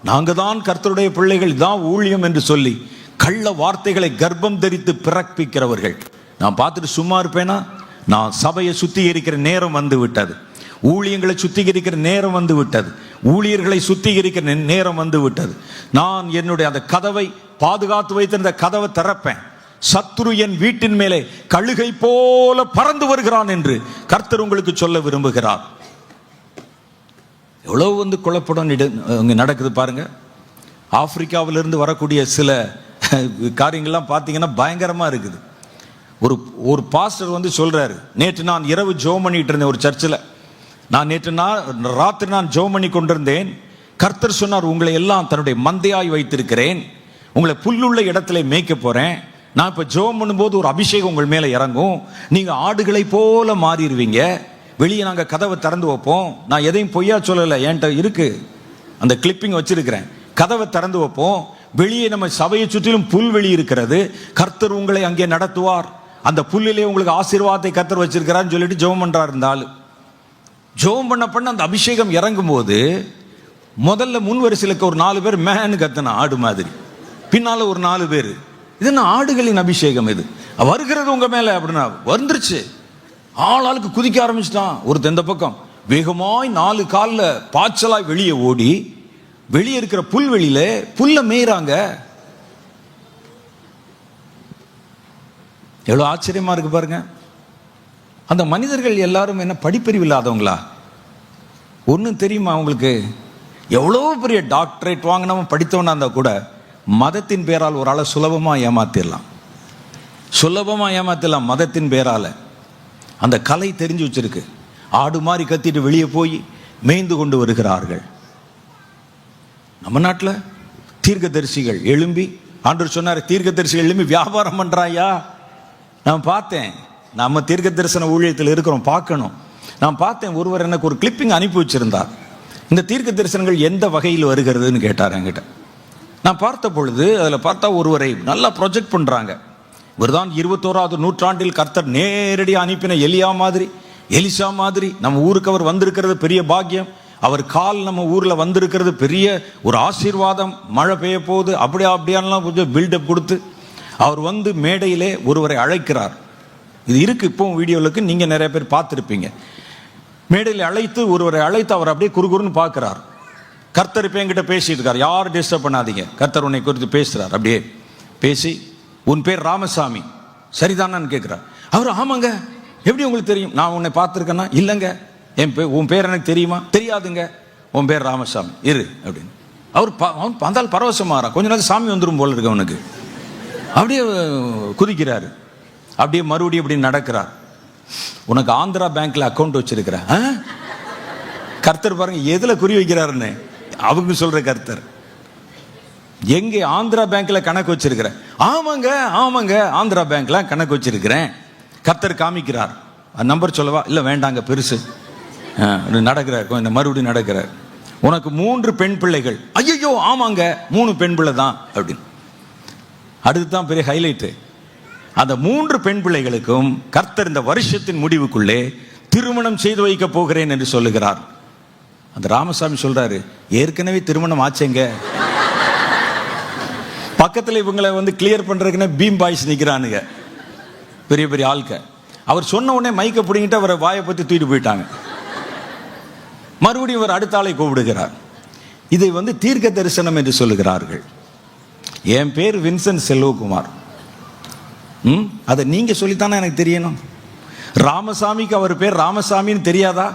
நாங்க தான் கர்த்தருடைய பிள்ளைகள், தான் ஊழியம் என்று சொல்லி கள்ள வார்த்தைகளை கர்ப்பம் தரித்து பிறப்பிக்கிறவர்கள். நான் பார்த்துட்டு சும்மா இருப்பேனா? நான் சபையை சுத்திகரிக்கிற நேரம் வந்து விட்டது. ஊழியங்களை சுத்திகரிக்கிற நேரம் வந்து விட்டது. ஊழியர்களை சுத்திகரிக்கிற நேரம் வந்து விட்டது. நான் என்னுடைய அந்த கதவை பாதுகாத்து வைத்திருந்த கதவை திறப்பேன். சத்துரு என் வீட்டின் மேலே கழுகை போல பறந்து வருகிறான் என்று கர்த்தர் உங்களுக்கு சொல்ல விரும்புகிறார். எவ்வளவு வந்து குழப்படம் நடக்குது பாருங்க. ஆப்பிரிக்காவிலிருந்து வரக்கூடிய சில காரியங்கள்லாம் பார்த்தீங்கன்னா பயங்கரமா இருக்குது. ஒரு பாஸ்டர் வந்து சொல்றாரு, நேற்று நான் இரவு ஜெபம் பண்ணிட்டு இருந்தேன் ஒரு சர்ச்சில். நேற்று ராத்திரி நான் ஜெபம் பண்ணி கொண்டிருந்தேன். கர்த்தர் சொன்னார், உங்களை எல்லாம் தன்னுடைய மந்தையாய் வைத்திருக்கிறேன், உங்களை புல்லுள்ள இடத்துல மேய்க்க போறேன். நான் இப்ப ஜெபம் பண்ணும்போது ஒரு அபிஷேகம் உங்கள் மேல இறங்கும், நீங்க ஆடுகளை போல மாறிடுவீங்க. வெளியே நாங்க கதவை திறந்து வைப்போம். நான் எதையும் பொய்யா சொல்லலை, என்கிட்ட இருக்கு, அந்த கிளிப்பிங் வச்சிருக்கிறேன். கதவை திறந்து வைப்போம். வெளியே நம்ம சபையை சுற்றிலும் புல்வெளி இருக்கிறது. கர்த்தர் உங்களை அங்கே நடத்துவார். அந்த புல்லிலே உங்களுக்கு ஆசீர்வாதத்தை கர்த்தர் வச்சிருக்கிறான்னு சொல்லிட்டு ஜெபம் பண்றாரு. இருந்தாலும் ஜெபம் பண்ண அந்த அபிஷேகம் இறங்கும் போது முதல்ல முன் வரிசையிலுக்கு ஒரு 4 பேர் மேன்னு கத்தன ஆடு மாதிரி, பின்னால ஒரு 4 பேர். இது என்ன ஆடுகளின் அபிஷேகம்? இது வருகிறது உங்க மேல அப்படின்னா வந்துருச்சு. ஆளாளுக்கு குதிக்க ஆரம்பிச்சிட்டான். ஒரு தெந்த பக்கம் வேகமாய் 4 காலில் பாய்ச்சலாய் வெளியே ஓடி வெளியே இருக்கிற புல்வெளியில புல்ல மேய்றாங்க. எவ்வளவு ஆச்சரியமா இருக்கு பாருங்க. அந்த மனிதர்கள் எல்லாரும் என்ன படிப்பறிவு இல்லாதவங்களா? ஒன்றும் தெரியுமா அவங்களுக்கு? எவ்வளோ பெரிய டாக்டரேட் வாங்கினவன் படித்தவனா இருந்தா கூட மதத்தின் பேரால் ஒரு ஆளை சுலபமா ஏமாத்திடலாம். மதத்தின் பேரால. அந்த கலை தெரிஞ்சு வச்சிருக்கு. ஆடு மாதிரி கத்திட்டு வெளியே போய் மேய்ந்து கொண்டு வருகிறார்கள். நம்ம நாட்டில் தீர்க்கதரிசிகள் எழும்பி, ஆண்டவர் சொன்னார், தீர்க்கதரிசிகள் எழும்பி வியாபாரம் பண்றாயா? நான் பார்த்தேன், நம்ம தீர்க்க தரிசன ஊழியத்தில் இருக்கிறோம், பார்க்கணும். நான் பார்த்தேன், ஒருவர் எனக்கு ஒரு கிளிப்பிங் அனுப்பி வச்சிருந்தார். இந்த தீர்க்க தரிசனங்கள் எந்த வகையில் வருகிறதுன்னு கேட்டார் என்கிட்ட. நான் பார்த்த பொழுது அதில் பார்த்தா ஒருவரை நல்லா ப்ரொஜெக்ட் பண்ணுறாங்க. இவர்தான் 21வது நூற்றாண்டில் கர்த்தர் நேரடி அனுப்பின எலியா மாதிரி, எலிசா மாதிரி நம்ம ஊருக்கு அவர் வந்திருக்கிறது பெரிய பாக்கியம். அவர் கால் நம்ம ஊரில் வந்திருக்கிறது பெரிய ஒரு ஆசீர்வாதம். மழை பெய்ய போகுது, அப்படியாலாம் கொஞ்சம் பில்டப் கொடுத்து அவர் வந்து மேடையிலே ஒருவரை அழைக்கிறார். இது இருக்கு இப்போ வீடியோவுக்கு, நீங்கள் நிறைய பேர் பார்த்துருப்பீங்க. மேடையில் அழைத்து ஒருவரை அழைத்து அவர் அப்படியே குறுகுறுன்னு பார்க்கிறார். கர்த்தர் இப்போ என்கிட்ட பேசிட்டு இருக்கார், யாரும் டிஸ்டர்ப் பண்ணாதீங்க, கர்த்தர் உன்னை குறித்து பேசுகிறார். அப்படியே பேசி, உன் பேர் ராமசாமி சரிதானான்னு கேட்குறார். அவர் ஆமாங்க, எப்படி உங்களுக்கு தெரியும்? நான் உன்னை பார்த்துருக்கேன்னா? இல்லைங்க. உன் பேர் எனக்கு தெரியுமா? தெரியாதுங்க. உன் பேர் ராமசாமி, இரு அப்படின்னு. அவன் வந்தால் பரவசமாகறான். கொஞ்ச நேரம் சாமி வந்துடும் போல இருக்கு அவனுக்கு. அப்படியே குதிக்கிறாரு. அப்படியே மறுபடியும் அப்படி நடக்கிறார். உனக்கு ஆந்திரா பேங்க்ல அக்கௌண்ட் வச்சிருக்கிற? கர்த்தர் பாருங்க எதுல குறி வைக்கிறாருன்னு. அவங்க சொல்ற கர்த்தர், எங்க ஆந்திரா பேங்க்ல கணக்கு வச்சிருக்கிற? ஆமாங்க ஆந்திரா பேங்க்ல கணக்கு வச்சிருக்கிறேன். கர்த்தர் காமிக்கிறார். நம்பர் சொல்லவா? இல்ல வேண்டாங்க, பெருசு. நடக்கிறார், கொஞ்சம் மறுபடியும் நடக்கிறார். உனக்கு 3 பெண் பிள்ளைகள். ஐயோ ஆமாங்க, 3 பெண் பிள்ளை தான் அப்படின்னு. அடுத்துதான் பெரிய ஹைலைட்டு. அந்த 3 பெண் பிள்ளைகளுக்கும் கர்த்தர் இந்த வருஷத்தின் முடிவுக்குள்ளே திருமணம் செய்து வைக்க போகிறேன் என்று சொல்லுகிறார். அந்த ராமசாமி சொல்றாரு, ஏற்கனவே திருமணம் ஆச்சேங்க. பக்கத்தில் இவங்களை வந்து கிளியர் பண்றதுக்குன்னு பீம் பாய்ஸ் நிக்கிறானுங்க, பெரிய பெரிய ஆள்க. அவர் சொன்ன உடனே மைக்க பிடிங்கிட்டு அவரை வாயை பத்தி தூக்கிட்டு போயிட்டாங்க. மறுபடியும் அவர் அடுத்த ஆளை கூப்பிடுகிறார். இதை வந்து தீர்க்க தரிசனம் என்று சொல்லுகிறார்கள். என் பேர் வின்சென்ட் செல்வகுமார். அதை நீங்க சொல்லித்தானே எனக்கு தெரியணும். ராமசாமிக்கு அவர் பேர் ராமசாமின்னு தெரியாதா?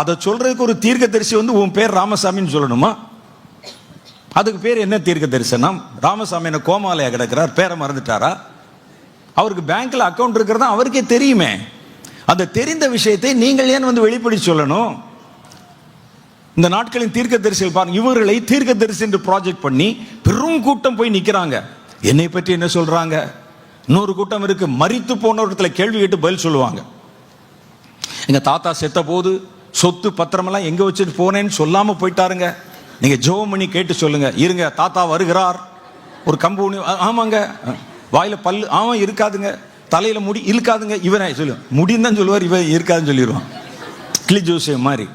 அதை சொல்றதுக்கு ஒரு தீர்க்க தரிசி வந்து உன் பேர் ராமசாமின்னு சொல்லணுமா? அதுக்கு பேர் என்ன தீர்க்க தரிசனம்? ராமசாமி என்ன கோமாலையா கிடக்கிறார், பேரை மறந்துட்டாரா? அவருக்கு பேங்க்ல அக்கௌண்ட் இருக்கிறதா அவருக்கே தெரியுமே. அந்த தெரிந்த விஷயத்தை நீங்கள் ஏன் வந்து வெளிப்படி சொல்லணும்? இந்த நாட்களின் தீர்க்க தரிசிகள் பாருங்க, இவர்களை தீர்க்க தரிசி என்று ப்ராஜெக்ட் பண்ணி பெரும் கூட்டம் போய் நிக்கிறாங்க. என்னை பற்றி என்ன சொல்றாங்க? இன்னொரு கூட்டம் இருக்கு, மரித்து போனவர்களை கேள்வி கேட்டு பதில் சொல்லுவாங்க. எங்க தாத்தா செத்த போது சொத்து பத்திரமெல்லாம் எங்க வச்சுட்டு போனேன்னு சொல்லாம போயிட்டாருங்க. நீங்க ஜெபம் பண்ணி கேட்டு சொல்லுங்க. இருங்க, தாத்தா வருகிறார். ஒரு கம்பு, ஆமாங்க. வாயில பல்லு, ஆமா இருக்காதுங்க. தலையில முடி இருக்காதுங்க. இவன் சொல்லுவான், முடின்னு தான் சொல்லுவார், இவன் இருக்காதுன்னு சொல்லிடுவான். கிளி ஜோசியம் மாதிரி.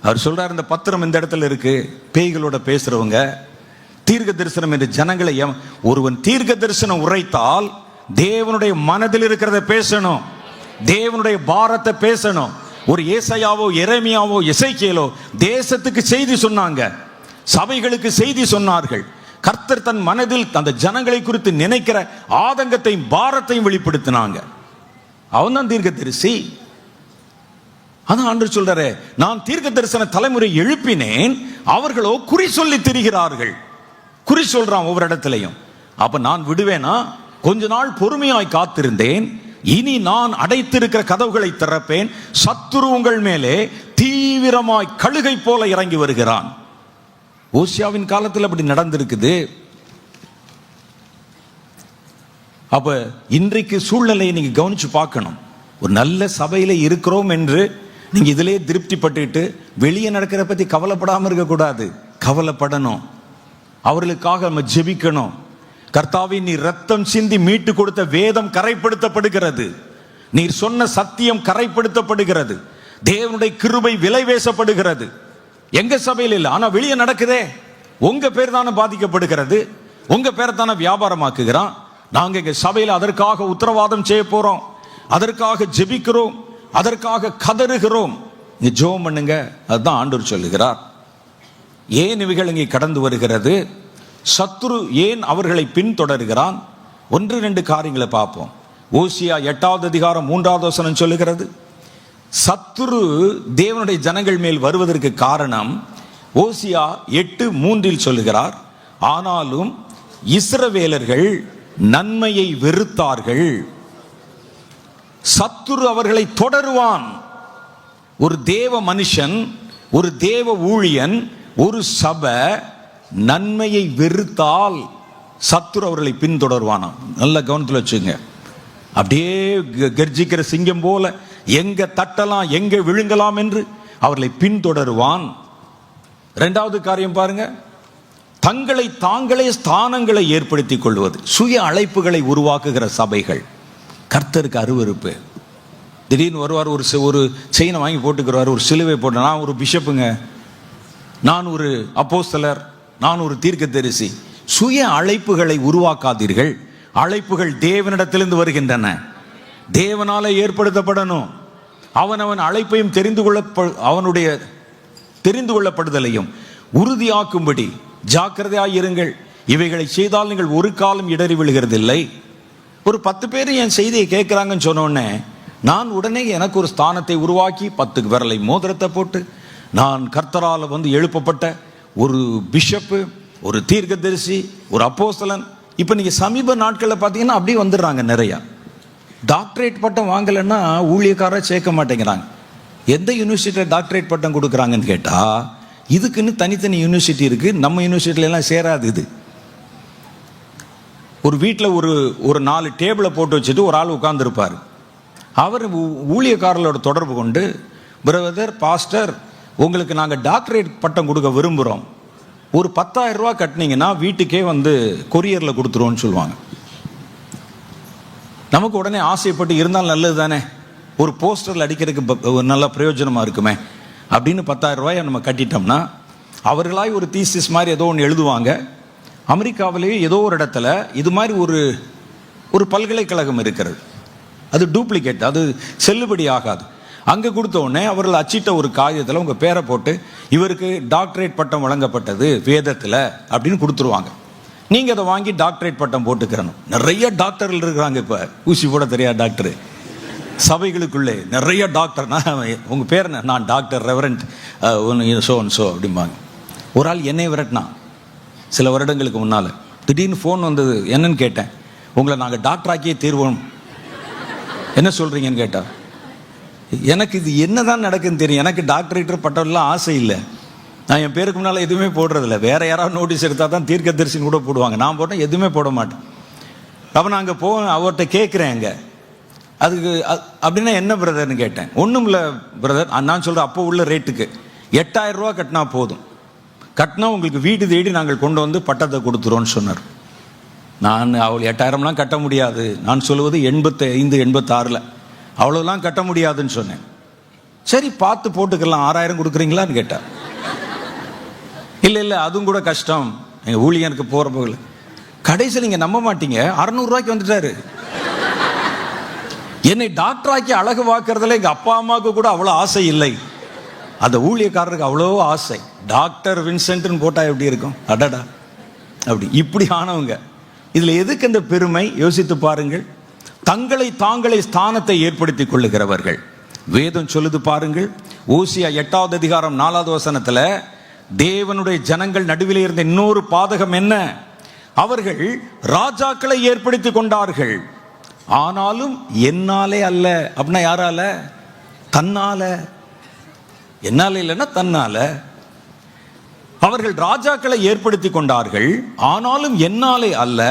அவர் சொல்றாரு, இந்த பத்திரம் இந்த இடத்துல இருக்கு. பேய்களோட பேசுறவங்க தீர்க்க தரிசனம் என்று ஜனங்களை, ஒருவன் தீர்க்க தரிசனம் உரைத்தால் தேவனுடைய மனதில் இருக்கிறத பேசணும், தேவனுடைய பாரத்தை பேசணும். ஒரு ஏசாயாவோ எரேமியாவோ எசேக்கியேலோ தேசத்துக்கு செய்தி சொன்னாங்க, சபைகளுக்கு செய்தி சொன்னார்கள். கர்த்தர் தன் மனதில் அந்த ஜனங்களை குறித்து நினைக்கிற ஆதங்கத்தையும் பாரத்தையும் வெளிப்படுத்தினாங்க. அவன் தான் தீர்க்க தரிசி. அதான் ஆண்டவர் சொல்றாரு, நான் தீர்க்க தரிசன தலைமுறை எழுப்பினேன், அவர்களோ குறி சொல்லி திரிகிறார்கள். குறி சொல்றான் ஒவ்வொரு இடத்துலையும். அப்ப நான் விடுவேனா? கொஞ்ச நாள் பொறுமையாய் காத்திருந்தேன், இனி நான் அடைத்திருக்கிற கதவுகளை திறப்பேன். சத்துரு உங்கள் மேலே தீவிரமாய் கழுகை போல இறங்கி வருகிறான். ஓசியாவின் காலத்தில் அப்படி நடந்திருக்குது. அப்ப இன்றைக்கு சூழ்நிலையை நீங்க கவனிச்சு பார்க்கணும். ஒரு நல்ல சபையில இருக்கிறோம் என்று நீங்க இதிலே திருப்தி பட்டுட்டு வெளியே நடக்கிற பத்தி கவலைப்படாம இருக்க கூடாது. கவலைப்படணும். அவர்களுக்காக நம்ம ஜெபிக்கணும். கர்த்தாவே, நீ ரத்தம் சிந்தி மீட்டு கொடுத்த வேதம் கரைப்படுத்தப்படுகிறது. நீர் சொன்ன சத்தியம் கரைப்படுத்தப்படுகிறது. தேவனுடைய கிருபை விலை பேசப்படுகிறது. எங்க சபையில் இல்லை, ஆனா வெளியே நடக்குதே. உங்க பேர் தானே பாதிக்கப்படுகிறது, உங்க பேர் தானே வியாபாரமாக்குகிறான். நாங்க எங்க சபையில் அதற்காக உத்தரவாதம் செய்ய போறோம், அதற்காக ஜெபிக்கிறோம், அதற்காக கதறுகிறோம். நீ ஜெபம் பண்ணுங்க. அதுதான் ஆண்டவர் சொல்லுகிறார். ஏன் இவைகள் இங்கே கடந்து வருகிறது? சத்துரு ஏன் அவர்களை பின்தொடர்கிறான்? 1-2 காரியங்களை பார்ப்போம். ஓசியா 8வது அதிகாரம் 3வது வசனம் சொல்லுகிறது, சத்துரு தேவனுடைய ஜனங்கள் மேல் வருவதற்கு காரணம் ஓசியா 8:3 சொல்லுகிறார், ஆனாலும் இஸ்ரவேலர்கள் நன்மையை வெறுத்தார்கள், சத்துரு அவர்களை தொடருவான். ஒரு தேவ மனுஷன், ஒரு தேவ ஊழியன், ஒரு சபை நன்மையை வெறுத்தால் சத்துரு அவர்களை பின்தொடர்வானாம். நல்ல கவனத்தில் வச்சுங்க. அப்படியே கர்ஜிக்கிற சிங்கம் போல எங்க தட்டலாம், எங்க விழுங்கலாம் என்று அவர்களை பின்தொடருவான். இரண்டாவது காரியம் பாருங்க, தங்களை தாங்களே ஸ்தானங்களை ஏற்படுத்திக் கொள்வது, சுய அழைப்புகளை உருவாக்குகிற சபைகள். கர்த்தருக்கு அருவருப்பு. திடீர்னு வருவார், ஒரு செயினை வாங்கி போட்டுக்கிறார், ஒரு சிலுவை போட்டு, நான் ஒரு பிஷப்புங்க, நான் ஒரு அப்போஸ்தலர், நான் ஒரு தீர்க்கதரிசி. சுய அழைப்புகளை உருவாக்காதீர்கள். அழைப்புகள் தேவனிடத்திலிருந்து வருகின்றன, தேவனால ஏற்படுத்தப்படணும். அவன் அழைப்பையும் அவனுடைய தெரிந்து கொள்ளப்படுதலையும் உறுதியாக்கும்படி ஜாக்கிரதையாயிருங்கள். இவைகளை செய்தால் நீங்கள் ஒரு காலம் இடறி விழுகிறதில்லை. ஒரு 10 பேர் என் செய்தியை கேட்குறாங்கன்னு சொன்னோடனே நான் உடனே எனக்கு ஒரு ஸ்தானத்தை உருவாக்கி 10 விரலை மோதிரத்தை போட்டு நான் கர்த்தரால் எழுப்பப்பட்ட ஒரு பிஷப்பு, ஒரு தீர்க்கதரிசி, ஒரு அப்போஸ்தலன். இப்போ நீங்கள் சமீப நாட்களில் பார்த்தீங்கன்னா அப்படியே வந்துடுறாங்க. நிறையா டாக்டரேட் பட்டம் வாங்கலைன்னா ஊழியக்காரரை சேர்க்க மாட்டேங்கிறாங்க. எந்த யூனிவர்சிட்டியில் டாக்டரேட் பட்டம் கொடுக்குறாங்கன்னு கேட்டால் இதுக்குன்னு தனித்தனி யூனிவர்சிட்டி இருக்குது. நம்ம யூனிவர்சிட்டியிலலாம் சேராது. இது ஒரு வீட்டில் ஒரு 4 டேபிளை போட்டு வச்சுட்டு ஒரு ஆள் உட்கார்ந்துருப்பார். அவர் ஊழியக்காரர்களோட தொடர்பு கொண்டு, பிரதர், பாஸ்டர், உங்களுக்கு நாங்கள் டாக்டரேட் பட்டம் கொடுக்க விரும்புகிறோம், ஒரு 10,000 ரூபா கட்டினீங்கன்னா வீட்டுக்கே கொரியரில் கொடுத்துருவோன்னு சொல்லுவாங்க. நமக்கு உடனே ஆசைப்பட்டு, இருந்தால் நல்லது தானே, ஒரு போஸ்டரில் அடிக்கிறதுக்கு நல்ல பிரயோஜனமாக இருக்குமே அப்படின்னு 10,000 ரூபாயை நம்ம கட்டிட்டோம்னா அவர்களாய் ஒரு தீசிஸ் மாதிரி ஏதோ ஒன்று எழுதுவாங்க. அமெரிக்காவிலேயே ஏதோ ஒரு இடத்துல இது மாதிரி ஒரு பல்கலைக்கழகம் இருக்கிறது. அது டூப்ளிகேட், அது செல்லுபடி ஆகாது. அங்கே கொடுத்த உடனே அவர்கள் அச்சிட்ட ஒரு காகிதத்தில் உங்கள் பேரை போட்டு இவருக்கு டாக்டரேட் பட்டம் வழங்கப்பட்டது வேதத்தில் அப்படின்னு கொடுத்துருவாங்க. நீங்கள் அதை வாங்கி டாக்டரேட் பட்டம் போட்டுக்கிறணும். நிறைய டாக்டர்கள் இருக்கிறாங்க. இப்போ ஊசி போட தெரியாத டாக்டரு சபைகளுக்குள்ளே நிறைய டாக்டர். உங்கள் பேர் என்ன? நான் டாக்டர் ரெவரண்ட் ஸோ அப்படிம்பாங்க. ஒரு ஆள் என்னை விரட்டினான் சில வருடங்களுக்கு முன்னால். திடீர்னு ஃபோன் வந்தது. என்னன்னு கேட்டேன். உங்களை நாங்கள் டாக்டர் ஆக்கியே தீர்வோம். என்ன சொல்கிறீங்கன்னு கேட்டால், எனக்கு இது என்ன தான் நடக்குதுன்னு தெரியும், எனக்கு டாக்டரேட் பட்டம்லாம் ஆசை இல்லை. நான் என் பேருக்கு முன்னால் எதுவுமே போடுறதில்ல. வேறு யாராவது நோட்டீஸ் எடுத்தால் தான் தீர்க்கதரிசின்னு கூட போடுவாங்க. நான் போட்டேன் எதுவுமே போட மாட்டேன். அப்போ நான் அங்கே அவர்கிட்ட கேட்குறேன், அங்கே அதுக்கு அப்படின்னா என்ன பிரதர்னு கேட்டேன். ஒன்றும் இல்லை பிரதர், நான் சொல்கிறேன் அப்போ உள்ள ரேட்டுக்கு 8,000 ரூபா கட்டினா போதும், கட்டினா உங்களுக்கு வீடு தேடி நாங்கள் கொண்டு வந்து பட்டத்தை கொடுத்துருவோன்னு சொன்னார். நான் அவள் 8,000லாம் கட்ட முடியாது, நான் சொல்லுவது 85, 86 அவ்வளோலாம் கட்ட முடியாதுன்னு சொன்னேன். சரி பார்த்து போட்டுக்கலாம், 6,000 கொடுக்குறீங்களான்னு கேட்டார். இல்லை அதுவும் கூட கஷ்டம், எங்கள் ஊழியனுக்கு போகிற போகல. கடைசியில் நீங்கள் நம்ப மாட்டீங்க, 600 ரூபாய்க்கு வந்துட்டாரு. என்னை டாக்டராக்கி அழகு பார்க்கறதுல எங்கள் அப்பா அம்மாவுக்கு கூட அவ்வளோ ஆசை இல்லை, அந்த ஊழியக்காரருக்கு அவ்வளோ ஆசை. டாக்டர் வின்சென்ட்னு போட்டால் எப்படி இருக்கும்? அடடா, அப்படி இப்படி ஆனவங்க. இதில் எதுக்கு இந்த பெருமை? யோசித்து பாருங்கள். தங்களை தாங்களே ஸ்தானத்தை ஏற்படுத்திக் கொள்ளுகிறவர்கள். வேதம் சொல்லுது பாருங்கள், ஓசியா 8வது அதிகாரம் 4வது வசனத்தில், தேவனுடைய ஜனங்கள் நடுவில் இருந்த இன்னொரு பாதகம் என்ன? அவர்கள் ராஜாக்களை ஏற்படுத்தி கொண்டார்கள், ஆனாலும் என்னாலே அல்ல. அப்படின்னா யாரால? தன்னால. என்னால இல்லைன்னா தன்னால. அவர்கள் ராஜாக்களை ஏற்படுத்தி கொண்டார்கள், ஆனாலும் என்னாலே அல்ல.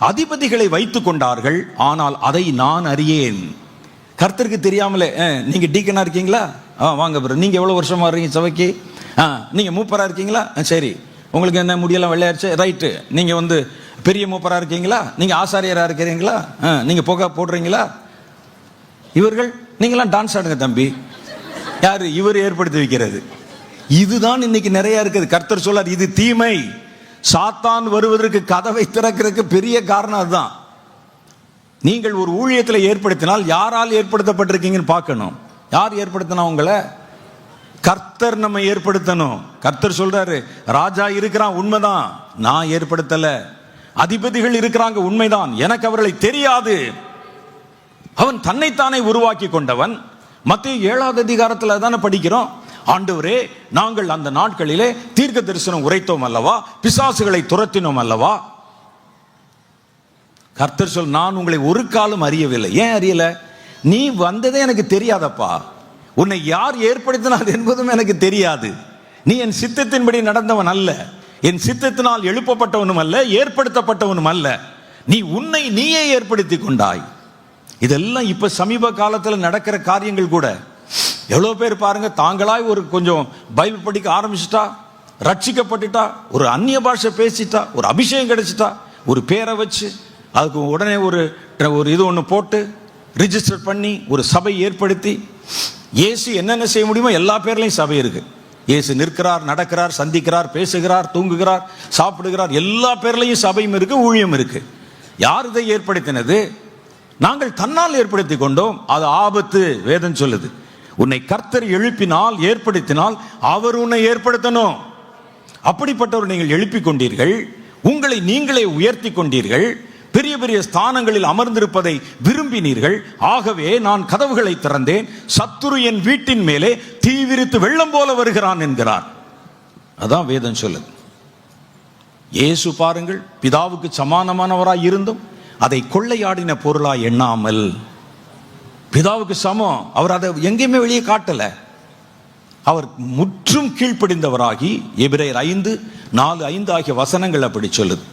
அதிபதிகளை வைத்துக் கொண்டார்கள், ஆனால் அதை நான் அறியேன். கர்த்தருக்கு தெரியாமலே. நீங்க டீக்கனா இருக்கீங்களா? வாங்க ப்ரோ. நீங்க எவ்வளவு வருஷமா இருக்கீங்க சபைக்கு? நீங்க மூப்பரா இருக்கீங்களா? சரி, உங்களுக்கு என்ன முடியெல்லாம் வெள்ளையாச்சு, ரைட்டு. நீங்க பெரிய மூப்பரா இருக்கீங்களா? நீங்க ஆசாரியரா இருக்கிறீங்களா? நீங்க புகை போடுறீங்களா? இவர்கள் நீங்களாம் டான்ஸ் ஆடுங்க தம்பி. யாரு? இவர் ஏற்படுத்தி வைக்கிறது. இதுதான் இன்னைக்கு நிறைய இருக்குது. கர்த்தர் சொல்லார், இது தீமை. சாத்தான் வருவதற்கு கதவை திறக்கிறதுக்கு பெரிய காரணம் அதுதான். நீங்கள் ஒரு ஊழியத்தில் ஏற்படுத்தினால் யாரால் ஏற்படுத்தப்பட்டிருக்கீங்கன்னு பார்க்கணும். யார் ஏற்படுத்தினா உங்களை? கர்த்தர் நம்ம ஏற்படுத்தணும். கர்த்தர் சொல்றாரு, ராஜா இருக்கிறான் உண்மைதான், நான் ஏற்படுத்தல. அதிபதிகள் இருக்கிறாங்க உண்மைதான், எனக்கு அவர்களை தெரியாது. அவன் தன்னைத்தானே உருவாக்கி கொண்டவன். மத்தேயு 7வது அதிகாரத்தில் தானே படிக்கிறோம். ஆண்டவரே, நாங்கள் அந்த நாட்களிலே தீர்க்க தரிசனம் உரைத்தோம் அல்லவா, பிசாசுகளை துரத்தினோம் அல்லவா. கர்த்தர் சொல், நான் உங்களை ஒரு காலம் அறியவில்லை. ஏன் அறியல? நீ வந்ததே எனக்கு தெரியாதப்பா. உன்னை யார் ஏற்படுத்தினார் என்பதும் எனக்கு தெரியாது. நீ என் சித்தத்தின்படி நடந்தவன் அல்ல, என் சித்தத்தினால் எழுப்பப்பட்டவனும் அல்ல, ஏற்படுத்தப்பட்டவனும் அல்ல. நீ உன்னை நீயே ஏற்படுத்தி கொண்டாய். இதெல்லாம் இப்ப சமீப காலத்தில் நடக்கிற காரியங்கள் கூட. எவ்வளோ பேர் பாருங்க, தாங்களாய் ஒரு கொஞ்சம் பைபிள் படிக்க ஆரம்பிச்சுட்டா, ரட்சிக்கப்பட்டுட்டா, ஒரு அந்நிய பாஷை பேசிட்டா, ஒரு அபிஷேகம் கிடைச்சிட்டா, ஒரு பேரை வச்சு அதுக்கு உடனே ஒரு இது ஒன்று போட்டு ரிஜிஸ்டர் பண்ணி ஒரு சபை ஏற்படுத்தி, இயேசு என்னென்ன செய்ய முடியுமோ எல்லா பேர்லையும் சபை இருக்கு. இயேசு நிற்கிறார், நடக்கிறார், சந்திக்கிறார், பேசுகிறார், தூங்குகிறார், சாப்பிடுகிறார், எல்லா பேர்லையும் சபையும் இருக்கு, ஊழியம் இருக்கு. யார் இதை ஏற்படுத்தினது? நாங்கள் தன்னால் ஏற்படுத்தி கொண்டோம். அது ஆபத்து. வேதம் சொல்லுது, உன்னை கர்த்தர் எழுப்பினால், ஏற்படுத்தினால் அவர் உன்னை ஏற்படுத்தணும். அப்படிப்பட்டவர் நீங்கள் எழுப்பிக் கொண்டீர்கள், உங்களை நீங்களே உயர்த்தி கொண்டீர்கள், பெரிய பெரிய ஸ்தானங்களில் அமர்ந்திருப்பதை விரும்பினீர்கள். ஆகவே நான் கதவுகளை திறந்தேன், சத்துரு என் வீட்டின் மேலே தீவிரித்து வெள்ளம் போல வருகிறான் என்கிறார். அதான் வேதம் சொல்லுது. இயேசு பாருங்கள், பிதாவுக்கு சமானமானவராய் இருந்தும் அதை கொள்ளையாடின பொருளாய் எண்ணாமல், பிதாவுக்கு சமம், அவர் அதை எங்கேயுமே வெளியே காட்டல. அவர் முற்றும் கீழ்ப்படிந்தவராகி, எபிரேயர் 5:4-5 ஆகிய வசனங்கள் அப்படி சொல்லுது.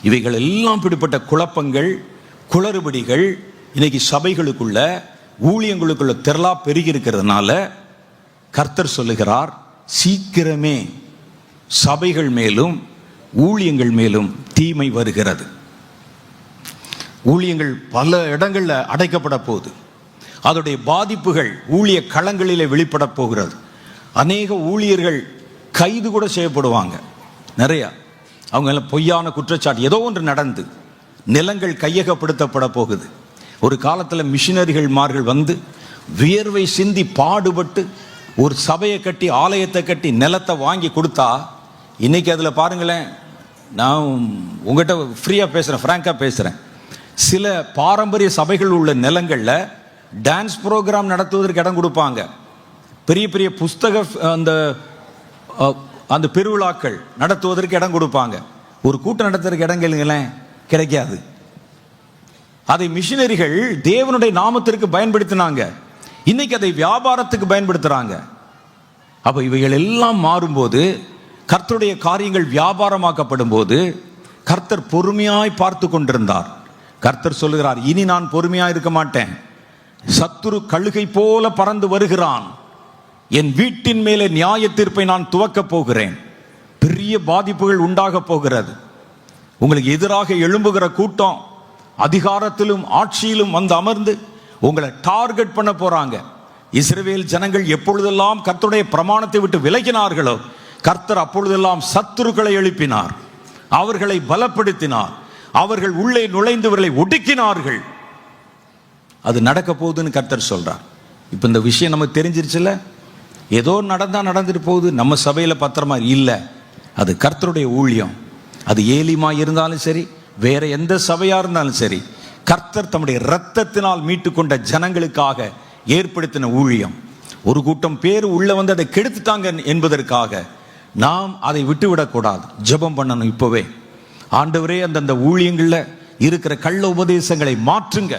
இவைகள் எல்லாம் இப்படிப்பட்ட குழப்பங்கள், குளறுபடிகள் இன்னைக்கு சபைகளுக்குள்ள, ஊழியங்களுக்குள்ள திரளா பெருகி இருக்கிறதுனால கர்த்தர் சொல்லுகிறார், சீக்கிரமே சபைகள் மேலும் ஊழியங்கள் மேலும் தீமை வருகிறது. ஊழியங்கள் பல இடங்கள்ல அடைக்கப்பட போகுது. அதோடைய பாதிப்புகள் ஊழிய களங்களிலே வெளிப்பட போகிறது. அநேக ஊழியர்கள் கைது கூட செய்யப்படுவாங்க. நிறைய அவங்க எல்லாம் பொய்யான குற்றச்சாட்டு, ஏதோ ஒன்று நடந்து நிலங்கள் கையகப்படுத்தப்பட போகுது. ஒரு காலத்தில் மிஷினரிகள்மார்கள் வந்து வியர்வை சிந்தி பாடுபட்டு ஒரு சபையை கட்டி, ஆலயத்தை கட்டி, நிலத்தை வாங்கி கொடுத்தா, இன்னைக்கு அதில் பாருங்களேன், நான் உங்கள்கிட்ட ஃப்ரீயாக பேசுகிறேன், ஃப்ராங்காக பேசுகிறேன். சில பாரம்பரிய சபைகள் உள்ள நிலங்களில் டான்ஸ் ப்ரோக்ராம் நடத்துவதற்கு இடம் கொடுப்பாங்க. பெரிய பெரிய புஸ்தக அந்த பெருவிழாக்கள் நடத்துவதற்கு இடம் கொடுப்பாங்க. ஒரு கூட்டம் நடத்துறதுக்கு இடம் கேளுங்களேன், கிடைக்காது. அதை மிஷினரிகள் தேவனுடைய நாமத்திற்கு பயன்படுத்தினாங்க. இன்னைக்கு அதை வியாபாரத்துக்கு பயன்படுத்துறாங்க. அப்ப இவைகள் எல்லாம் மாறும்போது, கர்த்தருடைய காரியங்கள் வியாபாரமாக்கப்படும் போது, கர்த்தர் பொறுமையாய் பார்த்து கொண்டிருந்தார். கர்த்தர் சொல்லுகிறார், இனி நான் பொறுமையாய் இருக்க மாட்டேன். சத்துரு கழுகை போல பறந்து வருகிறான். என் வீட்டின் மேலே நியாய தீர்ப்பை நான் துவக்க போகிறேன். பெரிய பாதிப்புகள் உண்டாக போகிறது. உங்களுக்கு எதிராக எழும்புகிற கூட்டம் அதிகாரத்திலும் ஆட்சியிலும் வந்து அமர்ந்து உங்களை டார்கெட் பண்ண போறாங்க. இஸ்ரவேல் ஜனங்கள் எப்பொழுதெல்லாம் கர்த்தருடைய பிரமாணத்தை விட்டு விலகினார்களோ, கர்த்தர் அப்பொழுதெல்லாம் சத்துருக்களை எழுப்பினார், அவர்களை பலப்படுத்தினார், அவர்கள் உள்ளே நுழைந்தவர்களை ஒடுக்கினார்கள். அது நடக்க போகுதுன்னு கர்த்தர் சொல்றார். இப்ப இந்த விஷயம் நமக்கு தெரிஞ்சிருச்சுல, ஏதோ நடந்துட்டு போகுது, நம்ம சபையில பத்திரமா இல்லை. அது கர்த்தருடைய ஊழியம். அது ஏலிமா இருந்தாலும் சரி, வேற எந்த சபையா இருந்தாலும் சரி, கர்த்தர் தம்முடைய இரத்தத்தினால் மீட்டு கொண்ட ஜனங்களுக்காக ஏற்படுத்தின ஊழியம். ஒரு கூட்டம் பேர் உள்ள வந்து அதை கெடுத்துட்டாங்க என்பதற்காக நாம் அதை விட்டுவிடக்கூடாது. ஜெபம் பண்ணணும் இப்பவே. ஆண்டவரே, அந்தந்த ஊழியங்கள்ல இருக்கிற கள்ள உபதேசங்களை மாற்றுங்க.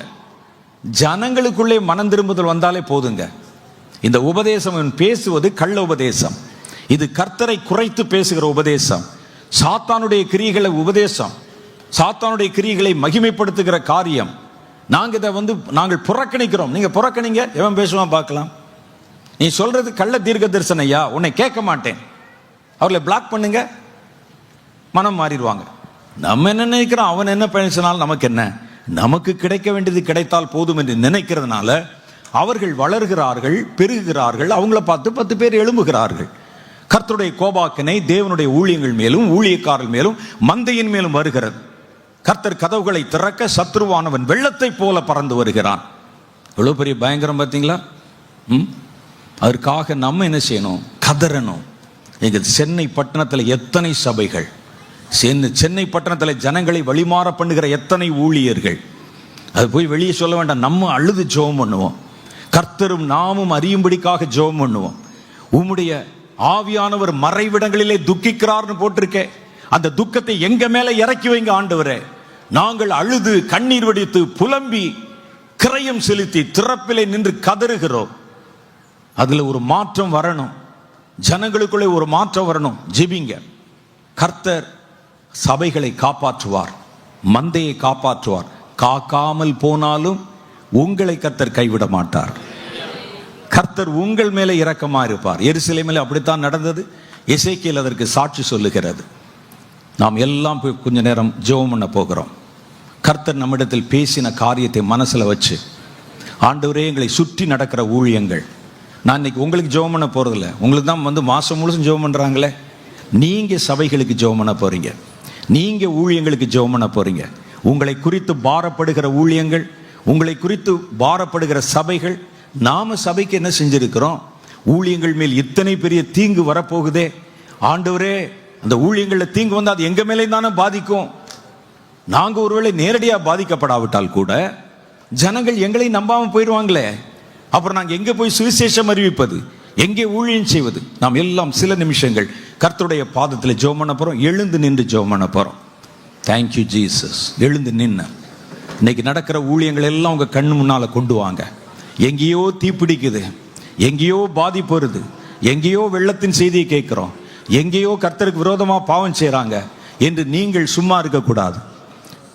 ஜனங்களுக்குள்ளே மனம் திரும்புதல் வந்தாலே போதுங்க. இந்த உபதேசம் பேசுவது கள்ள உபதேசம். இது கர்த்தரை குறைத்து பேசுகிற உபதேசம். சாத்தானுடைய கிரியைகளை உபதேசம், சாத்தானுடைய கிரியைகளை மகிமைப்படுத்துகிற காரியம். நாங்கள் புறக்கணிக்கிறோம். நீங்க புறக்கணிங்க, எவன் பேசுவான் பார்க்கலாம். நீ சொல்றது கள்ள தீர்க்க தரிசனையா, உன்னை கேட்க மாட்டேன், அவர்களை பிளாக் பண்ணுங்க, மனம் மாறிடுவாங்க. நம்ம என்ன நினைக்கிறோம், அவன் என்ன பேசினாலும் நமக்கு என்ன, நமக்கு கிடைக்க வேண்டியது கிடைத்தால் போதும் என்று நினைக்கிறதுனால அவர்கள் வளர்கிறார்கள், பெருகுகிறார்கள். அவங்கள பார்த்து 10 பேர் எழும்புகிறார்கள். கர்த்தருடைய கோபாக்கினை தேவனுடைய ஊழியங்கள் மேலும், ஊழியக்காரர்கள் மேலும், மந்தையின் மேலும் வருகிறது. கர்த்தர் கதவுகளை திறக்க சத்ருவானவன் வெள்ளத்தை போல பறந்து வருகிறான். எவ்வளவு பெரிய பயங்கரம் பார்த்தீங்களா? அதற்காக நம்ம என்ன செய்யணும்? கதறணும். எங்க சென்னை பட்டணத்தில் எத்தனை சபைகள், சென்னை பட்டணத்தில் ஜனங்களை வழிமாற பண்ணுகிற எத்தனை ஊழியர்கள், அது போய் வெளியே சொல்ல வேண்டாம். நம்ம அழுது ஜெபம் பண்ணுவோம். கர்த்தரும் நாமும் அறியும்படிக்காக ஜெபம் பண்ணுவோம். உம்முடைய ஆவியானவர் மறைவிடங்களிலே துக்கிக்கிறார்னு போட்டிருக்கே, அந்த துக்கத்தை எங்க மேல இறக்கி வைங்க ஆண்டவரே. நாங்கள் அழுது கண்ணீர் வடித்து புலம்பி கிரயம் செலுத்தி திறப்பிலே நின்று கதறுகிறோம். அதுல ஒரு மாற்றம் வரணும், ஜனங்களுக்குள்ளே ஒரு மாற்றம் வரணும். ஜெபிங்க. கர்த்தர் சபைகளை காப்பாற்றுவார், மந்தையை காப்பாற்றுவார். காக்காமல் போனாலும் உங்களை கர்த்தர் கைவிட மாட்டார். கர்த்தர் உங்கள் மேலே இரக்கமா இருப்பார். எருசலேமில் அப்படித்தான் நடந்தது. எசேக்கியேல் அதற்கு சாட்சி சொல்லுகிறது. நாம் எல்லாம் போய் கொஞ்ச நேரம் ஜெபம் பண்ண போகிறோம். கர்த்தர் நம்மிடத்தில் பேசின காரியத்தை மனசுல வச்சு, ஆண்டவரே எங்களை சுற்றி நடக்கிற ஊழியங்கள், நான் இன்னைக்கு உங்களுக்கு ஜெபம் பண்ண போறதில்ல, உங்களுக்கு தான் மாசம் முழுசும் ஜெபம் பண்றாங்களே, நீங்க சபைகளுக்கு ஜெபம் பண்ண போறீங்க, நீங்க ஊழியங்களுக்கு ஜெபம் பண்ண போறீங்க. உங்களை குறித்து பாரப்படுகிற ஊழியங்கள், உங்களை குறித்து பாரப்படுகிற சபைகள், நாம சபைக்கு என்ன செஞ்சிருக்கிறோம்? ஊழியங்கள் மேல் இத்தனை பெரிய தீங்கு வரப்போகுதே, ஆண்டவரே அந்த ஊழியங்கள்ல தீங்கு வந்தா அது எங்க மேலே தானே பாதிக்கும். நாங்க ஒருவேளை நேரடியாக பாதிக்கப்படாவிட்டால் கூட ஜனங்கள் எங்களை நம்பாம போயிடுவாங்களே, அப்புறம் நாங்க எங்க போய் சுவிசேஷம் அறிவிப்பது, எங்கே ஊழியம் செய்வது? நாம் எல்லாம் சில நிமிஷங்கள் கர்த்தருடைய பாதத்தில் ஜெபம் பண்ண போறோம். எழுந்து நின்று ஜெபம் பண்ண போறோம். Thank you Jesus. எழுந்து நின்று இன்னைக்கு நடக்கிற ஊழியங்கள் எல்லாம் உங்க கண்ணு முன்னால கொண்டு வாங்க. எங்கேயோ தீப்பிடிக்குது, எங்கேயோ பாதிப்பு வருது, எங்கேயோ வெள்ளத்தின் செய்தியை கேட்கிறோம், எங்கேயோ கர்த்தருக்கு விரோதமா பாவம் செய்றாங்க என்று நீங்கள் சும்மா இருக்கக்கூடாது.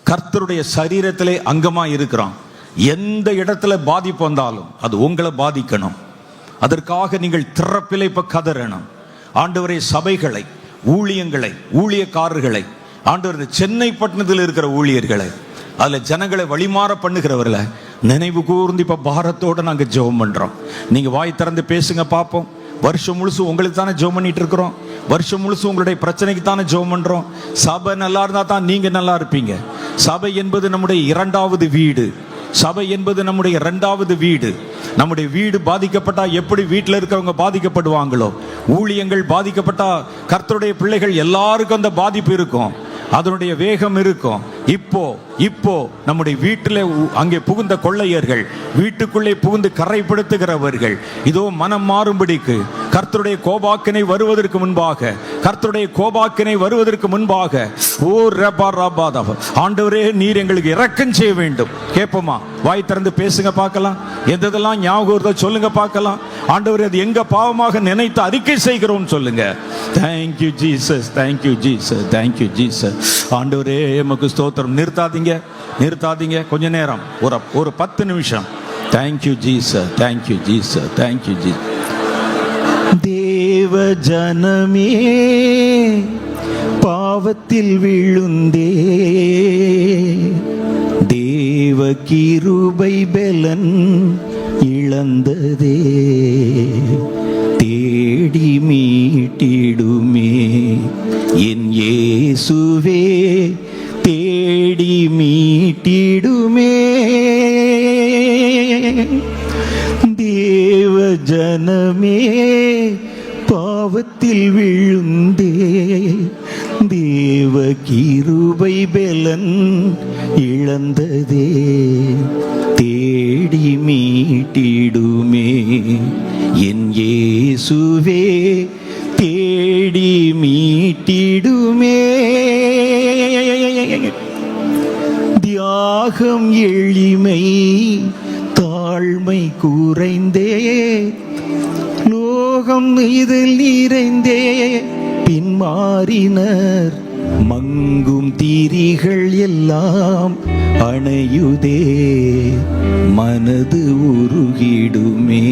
கர்த்தருடைய சரீரத்திலே அங்கமா இருக்கிறோம். எந்த இடத்துல பாதிப்பு வந்தாலும் அது உங்களை பாதிக்கணும். அதற்காக நீங்கள் திறப்பிலை இப்ப கதறணும். ஆண்டவரே, சபைகளை, ஊழியங்களை, ஊழியக்காரர்களை, ஆண்டவர் சென்னை பட்டணத்தில் இருக்கிற ஊழியர்களை, அதுல ஜனங்களை வழிமாற பண்ணுகிறவர்களை நினைவு கூர்ந்து இப்ப பாரத்தோட நாங்க ஜெபம் பண்றோம். நீங்க வாய் திறந்து பேசுங்க பார்ப்போம். வருஷம் முழுசும் உங்களுக்கு தானே ஜெபம் பண்ணிட்டு இருக்கிறோம். வருஷம் முழுசும் உங்களுடைய பிரச்சனைக்கு தானே ஜெபம் பண்றோம். சபை நல்லா இருந்தா தான் நீங்க நல்லா இருப்பீங்க. சபை என்பது நம்முடைய இரண்டாவது வீடு. சபை என்பது நம்முடைய இரண்டாவது வீடு. நம்முடைய வீடு பாதிக்கப்பட்டா எப்படி வீட்டில் இருக்கிறவங்க பாதிக்கப்படுவாங்களோ, ஊழியங்கள் பாதிக்கப்பட்டா கர்த்தருடைய பிள்ளைகள் எல்லாருக்கும் அந்த பாதிப்பு இருக்கும், அதனுடைய வேகம் இருக்கும். இப்போ நம்முடைய வீட்டில் அங்கே புகுந்த கொள்ளையர்கள், வீட்டுக்குள்ளே புகுந்து கரைப்படுத்துகிறவர்கள், இதோ மனம் மாறும்படிக்கு கர்த்தருடைய கோபாக்கினை வருவதற்கு முன்பாக, கர்த்தருடைய கோபாக்கினை வருவதற்கு முன்பாக, ஓ ரபா ரபா தபா, ஆண்டவரே நீர் எங்களுக்கு இரக்கம் செய்ய வேண்டும். கேட்போமா? வாய் திறந்து பேசுங்க பார்க்கலாம். எதெல்லாம் ஞாபகம் சொல்லுங்க பார்க்கலாம். ஆண்டவரே, அது எங்க பாவமாக நினைத்து அறிக்கை செய்கிறோம் சொல்லுங்க. Thank you Jesus, thank you Jesus, thank you Jesus. ஆண்டவரே எமக்கு ஸ்தோத்திரம். நிறுத்தாதீங்க கொஞ்ச நேரம், ஒரு 10 நிமிஷம். Thank you Jesus, thank you Jesus, thank you Jesus. தேவ ஜனமே பாவத்தில் விழுந்தே, தேவ கிருபை பெலன் இழந்ததே, தேடி மீட்டிடுமே என் இயேசுவே, தேடி மீட்டிடுமே. தேவ ஜனமே பாவத்தில் விழுந்தே, தேவ கிருபை பெலன் இழந்ததே, தேடி மீட்டிடுமே என் இயேசுவே, தேடி மீட்டிடுமே. தியாகம் எளிமை தாழ்மை குறைந்தே, லோகம் இதில் நிறைந்தே பின்மாறினர், மங்கும் திரிகள் எல்லாம் அணையுதே, மனது உருகிடுமே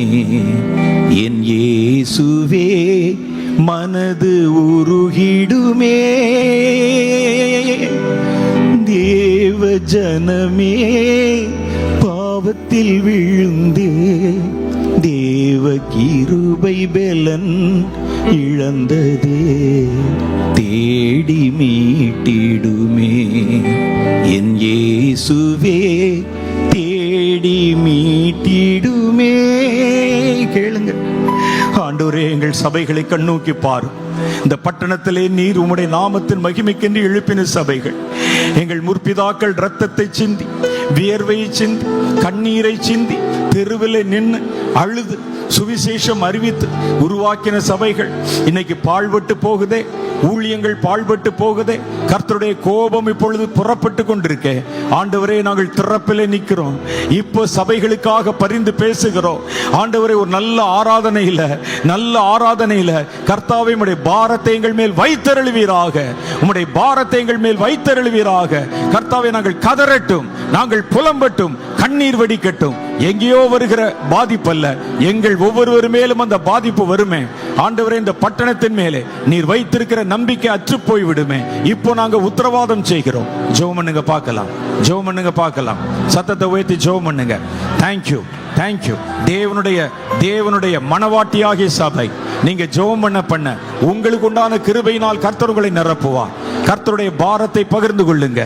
என் இயேசுவே, மனது உருகிடுமே. தேவ ஜனமே பாவத்தில் விழுந்தே, தேவ கிருபை பெலன் இழந்ததே, தேடி மீட்டிடுமே என் இயேசுவே, தேடி மீட்டிடுமே. கேளுங்க. ஆண்டவரே, எங்கள் சபைகளை கண்ணோக்கி பாரும். இந்த பட்டணத்திலே நீர் உம்முடைய நாமத்தின் மகிமைக்கென்று எழுப்பின சபைகள், எங்கள் முற்பிதாக்கள் இரத்தத்தை சிந்தி, வியர்வையை சிந்தி, கண்ணீரை சிந்தி, தெருவிலே நின்று அழுது சுவிசேஷம் அறிவித்து உருவாக்கின சபைகள் இன்னைக்கு பாழ்பட்டு போகுதே, ஊழியங்கள் பாழ்பட்டு போகுதே. கர்த்தருடைய கோபம் இப்பொழுது புறப்பட்டு கொண்டிருக்கே. ஆண்டவரே, நாங்கள் திறப்பிலே நிற்கிறோம். இப்போ சபைகளுக்காக பரிந்து பேசுகிறோம். ஆண்டவரே, ஒரு நல்ல ஆராதனையில கர்த்தாவே, உம்முடைய பாரத்தை எங்கள் மேல் வைத்தருளுவீராக. உம்முடைய பாரத்தை எங்கள் மேல் வைத்தருளுவீராக. கர்த்தாவே, நாங்கள் கதறட்டும், நாங்கள் புலம்பட்டும், கண்ணீர் வடிக்கட்டும். எங்கேயோ வருகிற பாதிப்பல்ல, எங்கள் ஒவ்வொருவர் மேலும் அந்த பாதிப்பு வருமே. ஆண்டவரே, இந்த பட்டணத்தின் மேலே நீர் வைத்திருக்கிற நம்பிக்கை அற்று போய் விடுமே. இப்போ நாங்க உத்தரவாதம் செய்கிறோம். ஜெபம் பண்ணுங்க பார்க்கலாம், ஜெபம் பண்ணுங்க பார்க்கலாம். சத்தத்தை உயர்த்தி ஜெபம் பண்ணுங்க. Thank you, thank you. தேவனுடைய மனவாட்டியாகிய சபை, நீங்க ஜெபம் பண்ண உங்களுக்கு உண்டான கிருபையினால் கர்த்தர் உங்களை நிரப்புவார். கர்த்தருடைய பாரத்தை பகிர்ந்து கொள்ளுங்க.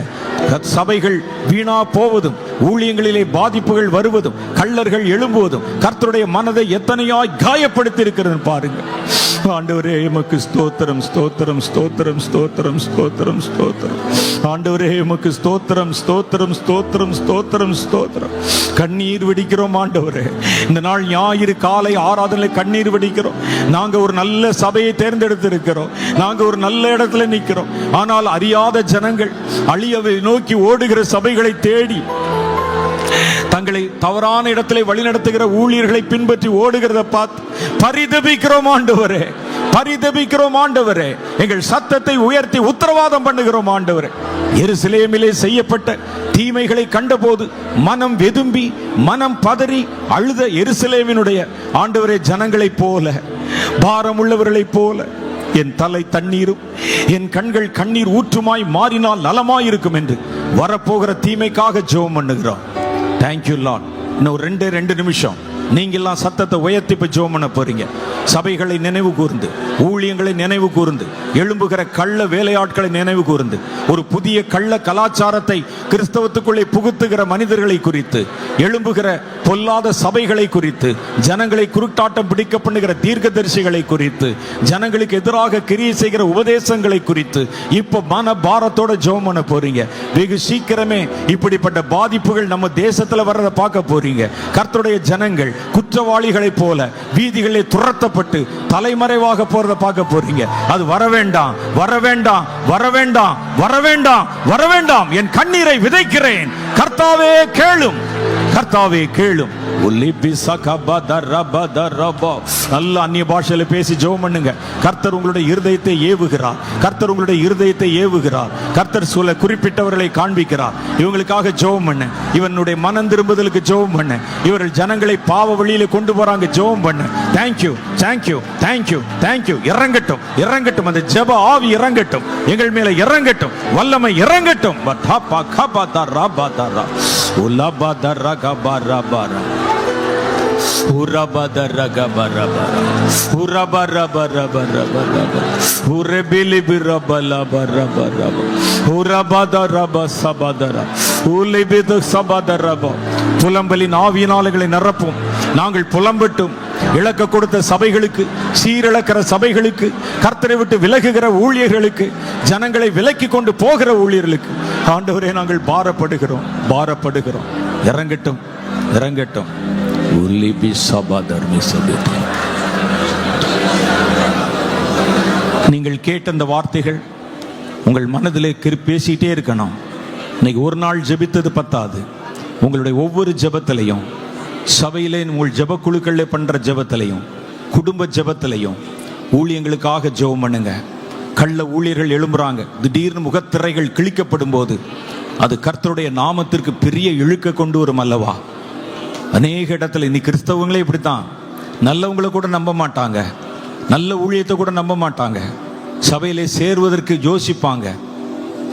சபைகள் வீணா போவதும், ஊழியங்களிலே பாதிப்புகள் வருவதும், கள்ளர்கள் எழும்புவதும் கர்த்தருடைய மனதை எத்தனையாய் காயப்படுத்தி இருக்கிறது பாருங்க. ஆண்டவரே, எமக்கு ஸ்தோத்திரம், ஸ்தோத்திரம், ஸ்தோத்திரம், ஸ்தோத்திரம், ஸ்தோத்திரம், ஸ்தோத்திரம். ஆண்டவரே, எமக்கு ஸ்தோத்திரம், ஸ்தோத்திரம், ஸ்தோத்திரம், ஸ்தோத்திரம், ஸ்தோத்திரம். கண்ணீர் வெடிக்கிறோம் ஆண்டவரே. இந்த நாள் ஞாயிறு காலை ஆராதனை கண்ணீர் வெடிக்கிறோம். நாங்க ஒரு நல்ல சபையை தேர்ந்தெடுத்து இருக்கிறோம். நாங்க ஒரு நல்ல இடத்துல நிற்கிறோம். ஆனால் அறியாத ஜனங்கள் அழியவை நோக்கி ஓடுகிற சபைகளை தேடி தங்களை தவறான இடத்திலே வழிநடத்துகிற ஊழியர்களை பின்பற்றி ஓடுகிறத பார்த்து பரிதபிக்கிறோம் ஆண்டவரே, பரிதபிக்கிறோம் ஆண்டவரே. எங்கள் சத்தத்தை உயர்த்தி உத்தரவாதம் பண்ணுகிறோம் ஆண்டவரே. எருசலேமிலே செய்யப்பட்ட தீமைகளை கண்டபோது மனம் வெதும்பி, மனம் பதறி அழுத எருசலேமினுடைய ஆண்டவரே ஜனங்களைப் போல, பாரம் உள்ளவர்களைப் போல என் தலை தண்ணீரும் என் கண்கள் கண்ணீர் ஊற்றுமாய் மாறினால் நலமாயிருக்கும் என்று வரப்போகிற தீமைக்காக ஜெபம் பண்ணுகிறோம். Thank you Lord. இன்னும் 2 நிமிஷம் நீங்க எல்லாம் சத்தத்தை உயர்த்தி இப்ப ஜெபம் பண்ண போறீங்க. சபைகளை நினைவு கூர்ந்து, ஊழியங்களை நினைவு கூர்ந்து, எழும்புகிற கள்ள வேலையாட்களை நினைவு கூர்ந்து, ஒரு புதிய கள்ள கலாச்சாரத்தை கிறிஸ்தவத்துக்குள்ளே புகுத்துகிற மனிதர்களை குறித்து, எழும்புகிற பொல்லாத சபைகளை குறித்து, ஜனங்களை குருட்டாட்டம் பிடிக்க பண்ணுகிற தீர்க்கதரிசிகளை குறித்து, ஜனங்களுக்கு எதிராக கிரியை செய்கிற உபதேசங்களை குறித்து இப்ப மன பாரத்தோட ஜெபம் பண்ண போறீங்க. வெகு சீக்கிரமே இப்படிப்பட்ட பாதிப்புகள் நம்ம தேசத்துல வர்றதை பார்க்க போறீங்க. கர்த்தருடைய ஜனங்கள் குற்றவாளிகளை போல வீதிகளிலே துரத்தப்பட்டு தலைமறைவாக போறதை பார்க்க போறீங்க. அது வர வேண்டாம், வர வேண்டாம், வர வேண்டாம், வர வேண்டாம், வர வேண்டாம். என் கண்ணீரை விதைக்கிறேன். கர்த்தாவே கேளும், கர்த்தாவே கேளும். நல்ல அந்நிய பாஷையில பேசி ஜெபம் பண்ணுங்க. கர்த்தர் உங்களுடைய இருதயத்தை ஏவுகிறார். கர்த்தர் உங்களுடைய இருதயத்தை ஏவுகிறார். கர்த்தர் சில குறிப்பிட்டவர்களை காண்பிக்கிறார். இவங்களுக்காக ஜெபம் பண்ணு. இவனுடைய மனம் திரும்புதலுக்கு ஜெபம் பண்ணு. இவர்கள் ஜனங்களை பாவ வழியில கொண்டு போறாங்க, ஜெபம் பண்ணு. Thank you, thank you, thank you, thank you. இறங்கட்டும், இறங்கட்டும். அந்த ஜெப ஆவி இறங்கட்டும், எங்கள் மேல இறங்கட்டும், வல்லமை இறங்கட்டும். புலம்பலின் ஆவியினாலைகளை நிரப்பும். நாங்கள் புலம்பட்டும். இழக்க கொடுத்த சபைகளுக்கு, சீரிழக்கிற சபைகளுக்கு, கர்த்தரை விட்டு விலகுகிற ஊழியர்களுக்கு, ஜனங்களை விலக்கி கொண்டு போகிற ஊழியர்களுக்கு ஆண்டவரே நாங்கள் பாரப்படுகிறோம், பாரப்படுகிறோம். இறங்கட்டும், இறங்கட்டும். நீங்கள் கேட்ட அந்த வார்த்தைகள் உங்கள் மனதிலே பேசிட்டே இருக்கணும். இன்னைக்கு ஒரு நாள் ஜெபித்தது பத்தாது. உங்களுடைய ஒவ்வொரு ஜெபத்திலையும், சபையிலே உங்கள் ஜெப குழுக்களில் பண்ற ஜெபத்திலையும், குடும்ப ஜெபத்திலையும் ஊழியங்களுக்காக ஜெபம் பண்ணுங்க. கள்ள ஊழியர்கள் எழும்புறாங்க. திடீர்னு முகத்திரைகள் கிழிக்கப்படும் போது அது கர்த்தருடைய நாமத்திற்கு பெரிய இழுக்க கொண்டு வரும் அல்லவா? அநேக இடத்துல இன்னைக்கு கிறிஸ்தவங்களே இப்படித்தான். நல்லவங்களை கூட நம்ப மாட்டாங்க, நல்ல ஊழியத்தை கூட நம்ப மாட்டாங்க, சபையிலே சேருவதற்கு யோசிப்பாங்க.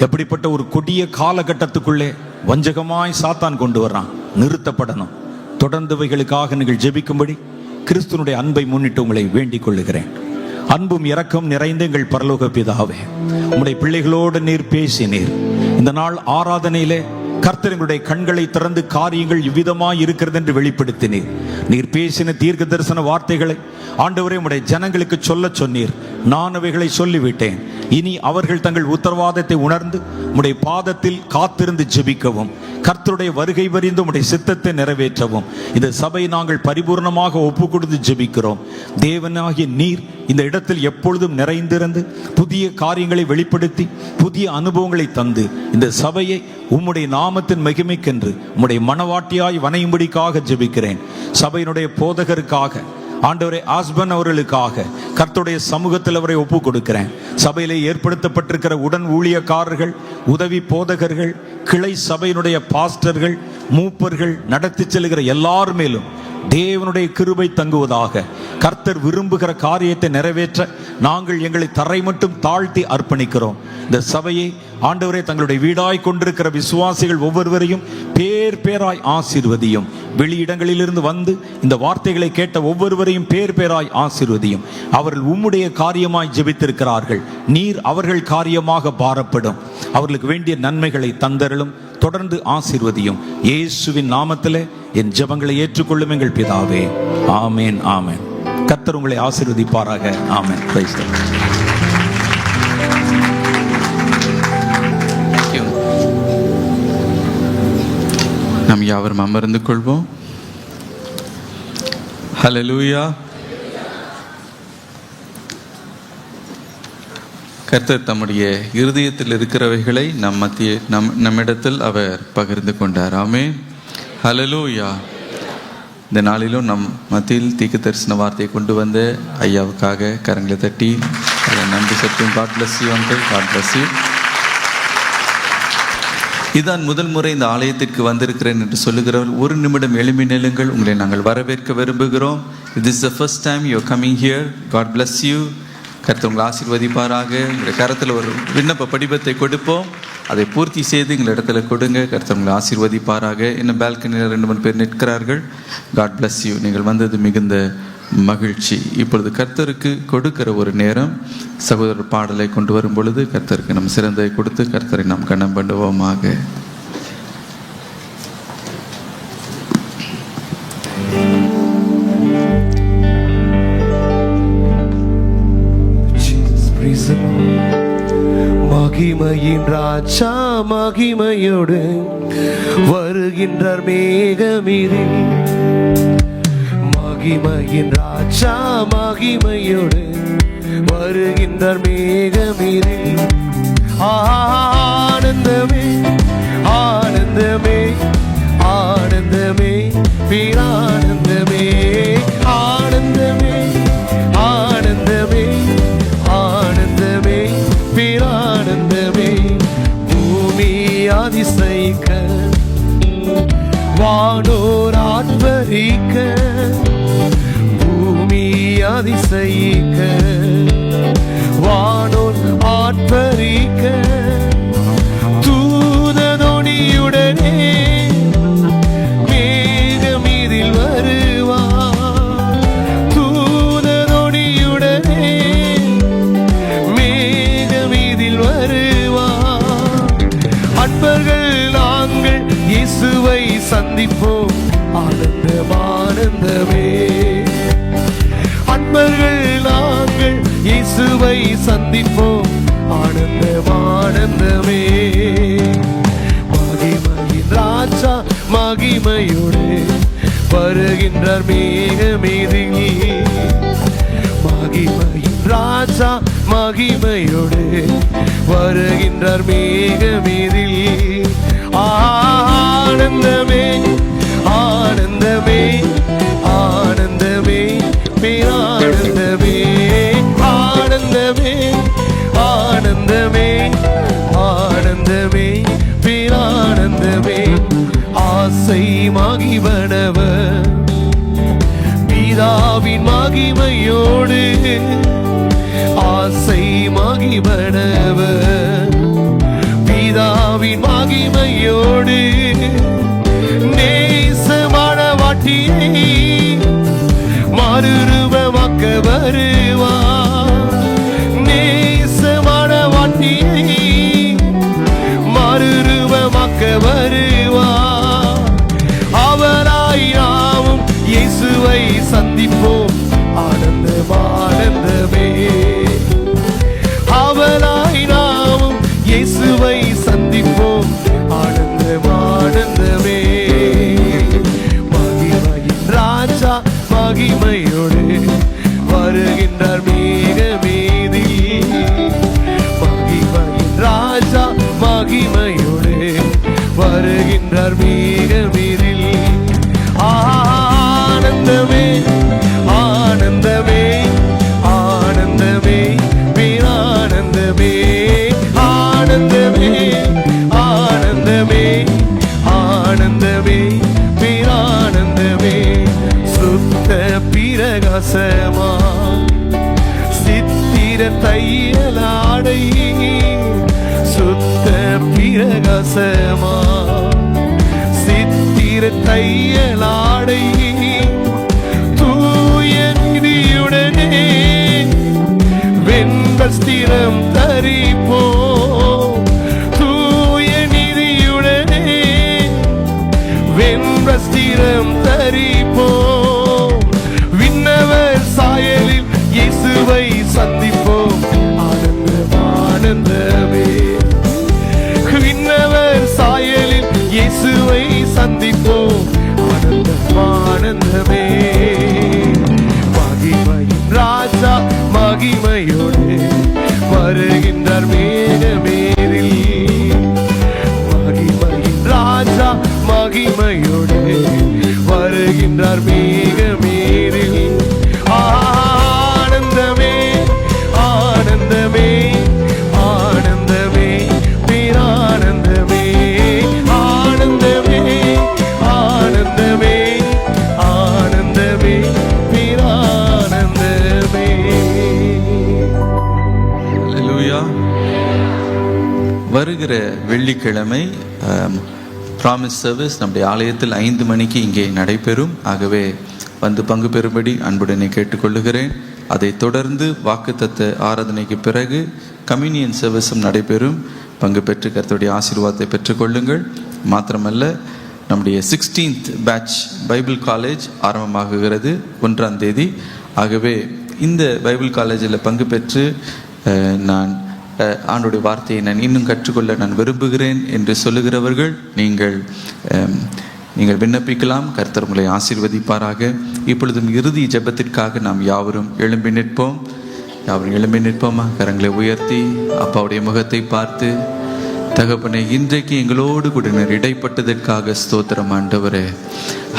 எப்படிப்பட்ட ஒரு கொடிய காலகட்டத்துக்குள்ளே வஞ்சகமாய் சாத்தான் கொண்டு வர்றான். நிறுத்தப்படணும். தொடர்ந்துவைகளுக்காக நீங்கள் ஜெபிக்கும்படி கிறிஸ்துவனுடைய அன்பை முன்னிட்டு உங்களை வேண்டிக் கொள்ளுகிறேன். அன்பும் இரக்கம் நிறைந்த எங்கள் பரலோக பிதாவே, உம்முடைய பிள்ளைகளோடு நீர் பேசினீர். இந்த நாள் ஆராதனையிலே கர்த்தர் எங்களுடைய கண்களை திறந்து காரியங்கள் இவ்விதமாய் இருக்கிறது என்று வெளிப்படுத்தினீர். நீர் பேசின தீர்க்க தரிசன வார்த்தைகளை ஆண்டவரே உம்முடைய ஜனங்களுக்கு சொல்ல சொன்னீர். நான் அவைகளை சொல்லிவிட்டேன். இனி அவர்கள் தங்கள் உத்தரவாதத்தை உணர்ந்து உம்முடைய பாதத்தில் காத்திருந்து ஜெபிக்கவும், கர்த்தருடைய வருகை வரிந்து உம்முடைய சித்தத்தை நிறைவேற்றவும் இந்த சபை நாங்கள் பரிபூர்ணமாக ஒப்பு கொடுத்து ஜெபிக்கிறோம். தேவனாகிய நீர் இந்த இடத்தில் எப்பொழுதும் நிறைந்திருந்து புதிய காரியங்களை வெளிப்படுத்தி புதிய அனுபவங்களை தந்து இந்த சபையை உம்முடைய நாமத்தின் மகிமைக்கென்று உம்முடைய மனவாட்டியாய் வணையும்படிக்காக ஜெபிக்கிறேன். சபையினுடைய போதகருக்காக ஆண்டவரே, ஆஸ்பன் அவர்களுக்காக கர்த்தருடைய சமூகத்தில் அவரை ஒப்பு கொடுக்கிறேன். சபையிலே ஏற்படுத்தப்பட்டிருக்கிற உடன் ஊழியக்காரர்கள், உதவி போதகர்கள், கிளை சபையினுடைய பாஸ்டர்கள், மூப்பர்கள், நடத்தி செல்கிற எல்லார் மேலும் தேவனுடைய கிருபை தங்குவதாக. கர்த்தர் விரும்புகிற காரியத்தை நிறைவேற்ற நாங்கள் எங்களை தரை மட்டும் தாழ்த்தி அர்ப்பணிக்கிறோம். இந்த சபையை ஆண்டவரே தங்களுடைய வீடாய் கொண்டிருக்கிற விசுவாசிகள் ஒவ்வொருவரையும் பேர் பேராய் ஆசீர்வதியும். வெளியிடங்களிலிருந்து வந்து இந்த வார்த்தைகளை கேட்ட ஒவ்வொருவரையும் பேர் பேராய் ஆசீர்வதியும். அவர்கள் உம்முடைய காரியமாய் ஜெபித்திருக்கிறார்கள். நீர் அவர்கள் காரியமாக பாரப்படும். அவர்களுக்கு வேண்டிய நன்மைகளை தந்தருளும். தொடர்ந்து ஆசீர்வதியும். இயேசுவின் நாமத்திலே என் ஜெபங்களை ஏற்றுக்கொள்ளும் எங்கள் பிதாவே. ஆமேன், ஆமேன். கர்த்தர் உங்களை ஆசீர்வதிப்பாராக. ஆமேன். Praise the lord. நாம் யாவரும் அமர்ந்து கொள்வோம். ஹல்லேலூயா. கர்த்தர் தம்முடைய இருதயத்தில் இருக்கிறவைகளை நம்மிடத்தில் அவர் பகிர்ந்து கொண்டார். ஆமென். ஹல்லேலூயா. இந்த நாளிலும் நம் மத்தியில் தீர்க்க தரிசன வார்த்தையை கொண்டு வந்த ஐயாவுக்காக கரங்களை தட்டி அதை நன்றி செலுத்தும். God bless you uncle. God bless you. இதான் முதல் முறை இந்த ஆலயத்திற்கு வந்திருக்கிறேன் என்று சொல்லுகிறவர் ஒரு நிமிடம் எழும்பி நில்லுங்கள். உங்களை நாங்கள் வரவேற்க விரும்புகிறோம். This is the first time you are coming here. God bless you. கர்த்தர் உங்களை ஆசீர்வதிப்பாராக. உங்களுடைய கரத்தில் ஒரு விண்ணப்ப படிவத்தை கொடுப்போம். அதை பூர்த்தி செய்து எங்கள் இடத்துல கொடுங்க. கர்த்தர் உங்களை ஆசீர்வதிப்பாராக. இன்னும் பால்கனியில் 2-3 பேர் நிற்கிறார்கள். God bless you. நீங்கள் வந்தது மிகுந்த மகிழ்ச்சி. இப்பொழுது கர்த்தருக்கு கொடுக்கிற ஒரு நேரம். சகோதரர் பாடலை கொண்டு வரும் பொழுது கர்த்தருக்கு நம் சிறந்ததை கொடுத்து கர்த்தரை நாம் கனம் பண்ணுவோமாக. மகிமையின் ராஜா மகிமையோடு வருகின்றார் மேகமீரில். மகிமையின் ராஜா மகிமையோடு வருகின்றார் மேகமீரில். ஆனந்தமே ஆனந்தமே ஆனந்தமே பேரானந்தமே. ஆனந்தமே ஆனந்தமே ஆனந்தமே பேரானந்தமே. பூமி அதிசயிக்க வானோர் ஆர்ப்பரிக்க. பூமி அதிசயிக்க வானோர் ஆர்ப்பரிக்க. தூதனொடியுடனே மேகமீதில் வருவார். தூதனொடியுடனே மேகமீதில் வருவார். அன்பர்கள் நாங்கள் இயேசுவை சந்திப்போம். ஆனந்தம் ஆனந்தமே. அன்பர்கள் நாங்கள் இயேசுவை சந்திப்போம். ஆனந்தம் ஆனந்தமே. மகிமையின் ராஜா மகிமையோடு வருகின்றார் மேகமீதில். மகிமையின் ராஜா மகிமையோடு வருகின்றார் மேகமீதில். ஆனந்தமே ஆனந்தமே ஆனந்தமே பேரானந்தமே. ஆனந்தமே ஆனந்தமே ஆனந்தமே பேரானந்தமே. ஆசை மகிழ்வனவர் பிதாவின் மகிமையோடு. ஆசை மகிழ்வனவர் பிதாவின் மகிமையோடு. நேசமானவாட்டியை மறுரூபமாக்க வருவார். நேசமானவாட்டியை மறுரூபமாக்க வருவார். அவராய் நாமும் இயேசுவை சந்திப்போம். ஆனந்தம் ஆனந்தமே. அவராய் நாமும் வருகின்றார் மேகமீதில். ஆனந்தமே ஆனந்தமே ஆனந்தமே பேரானந்தமே. ஆனந்தமே ஆனந்தமே ஆனந்தமே பேரானந்தமே. சுத்த பிரகாசமா சித்திர தையலாடை, சுத்த பிரகாசமா சித்திர தையலாடை, தூய நிதியுடனே வெண்வஸ்திரம் தரிப்போ. தூய நிதியுடனே வெண்வஸ்திரம் தரிப்போ. விண்ணவர் சாயலில் இயேசுவை சந்திப்போம். ஆனந்தம் ஆனந்தமே. விண்ணவர் சாயலில் இயேசுவை சந்திப்போம். ஆனந்தம் ஆனந்தமே. மகிமையின் ராஜா மகிமையோடு வருகின்றார் மேகமேறில். மகிமையின் ராஜா மகிமையோடு வருகின்றார் மேகமேறில். ஆனந்தமே ஆனந்தமே ஆனந்தமே பேரானந்தமே. ஆனந்தமே ஆனந்தமே ஆனந்தமே பேரானந்தமே. அல்லேலூயா. வருகிற வெள்ளிக்கிழமை ப்ராமிஸ் சர்வீஸ் நம்முடைய ஆலயத்தில் 5 மணிக்கு இங்கே நடைபெறும். ஆகவே வந்து பங்கு பெறும்படி அன்புடனே கேட்டுக்கொள்ளுகிறேன். அதைத் தொடர்ந்து வாக்குத்தத்த ஆராதனைக்கு பிறகு கம்யூனியன் சர்வீஸும் நடைபெறும். பங்கு பெற்று கர்த்தருடைய ஆசீர்வாதத்தை பெற்றுக்கொள்ளுங்கள். மாத்திரமல்ல, நம்முடைய 16th பேட்ச் பைபிள் காலேஜ் ஆரம்பமாகுகிறது 1ஆம் தேதி. ஆகவே இந்த பைபிள் காலேஜில் பங்கு பெற்று நான் ஆண்டுடைய வார்த்தையை நான் இன்னும் கற்றுக்கொள்ள நான் விரும்புகிறேன் என்று சொல்லுகிறவர்கள் நீங்கள் விண்ணப்பிக்கலாம். கர்த்தர் உங்களை ஆசீர்வதிப்பாராக. இப்பொழுதும் இறுதி ஜெபத்திற்காக நாம் யாவரும் எழும்பி நிற்போம். யாவரும் எழும்பி நிற்போமா? கரங்களை உயர்த்தி அப்பாவுடைய முகத்தை பார்த்து, தகப்பனே, இன்றைக்கு எங்களோடு கூட நீர் இடைப்பட்டதற்காக ஸ்தோத்திரம் ஆண்டவரே.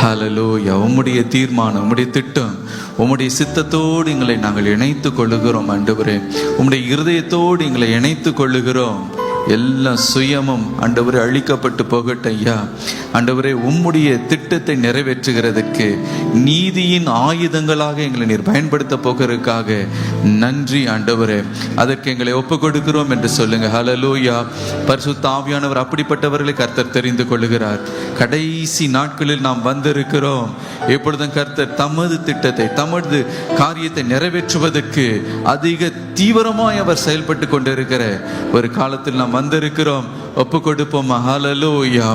ஹல்லேலூயா. உம்முடைய தீர்மானம், உம்முடைய திட்டம், உம்முடைய சித்தத்தோடு எங்களை நாங்கள் இணைத்து கொள்ளுகிறோம் ஆண்டவரே. உம்முடைய இருதயத்தோடு எங்களை இணைத்து கொள்ளுகிறோம். எல்லா சுயமும் ஆண்டவரே அழிக்கப்பட்டு போகட்டும் ஐயா. ஆண்டவரே, உம்முடைய திட்டத்தை நிறைவேற்றுகிறதற்கு நீதியின் ஆயுதங்களாக எங்களை நீர் பயன்படுத்த போகிறதுக்காக நன்றி ஆண்டவரே. அதற்கு எங்களை ஒப்பு கொடுக்கிறோம் என்று சொல்லுங்க. ஹல்லேலூயா. பரிசுத்த ஆவியானவர் அப்படிப்பட்டவர்களை கர்த்தர் தெரிந்து கொள்ளுகிறார். கடைசி நாட்களில் நாம் வந்திருக்கிறோம். எப்பொழுதும் கர்த்தர் தமது திட்டத்தை, தமது காரியத்தை நிறைவேற்றுவதற்கு அதிக தீவிரமாய் அவர் செயல்பட்டு கொண்டிருக்கிற ஒரு காலத்தில் நாம் வந்திருக்கிறோம். ஒப்பு கொடுப்போமா? ஹல்லேலூயா.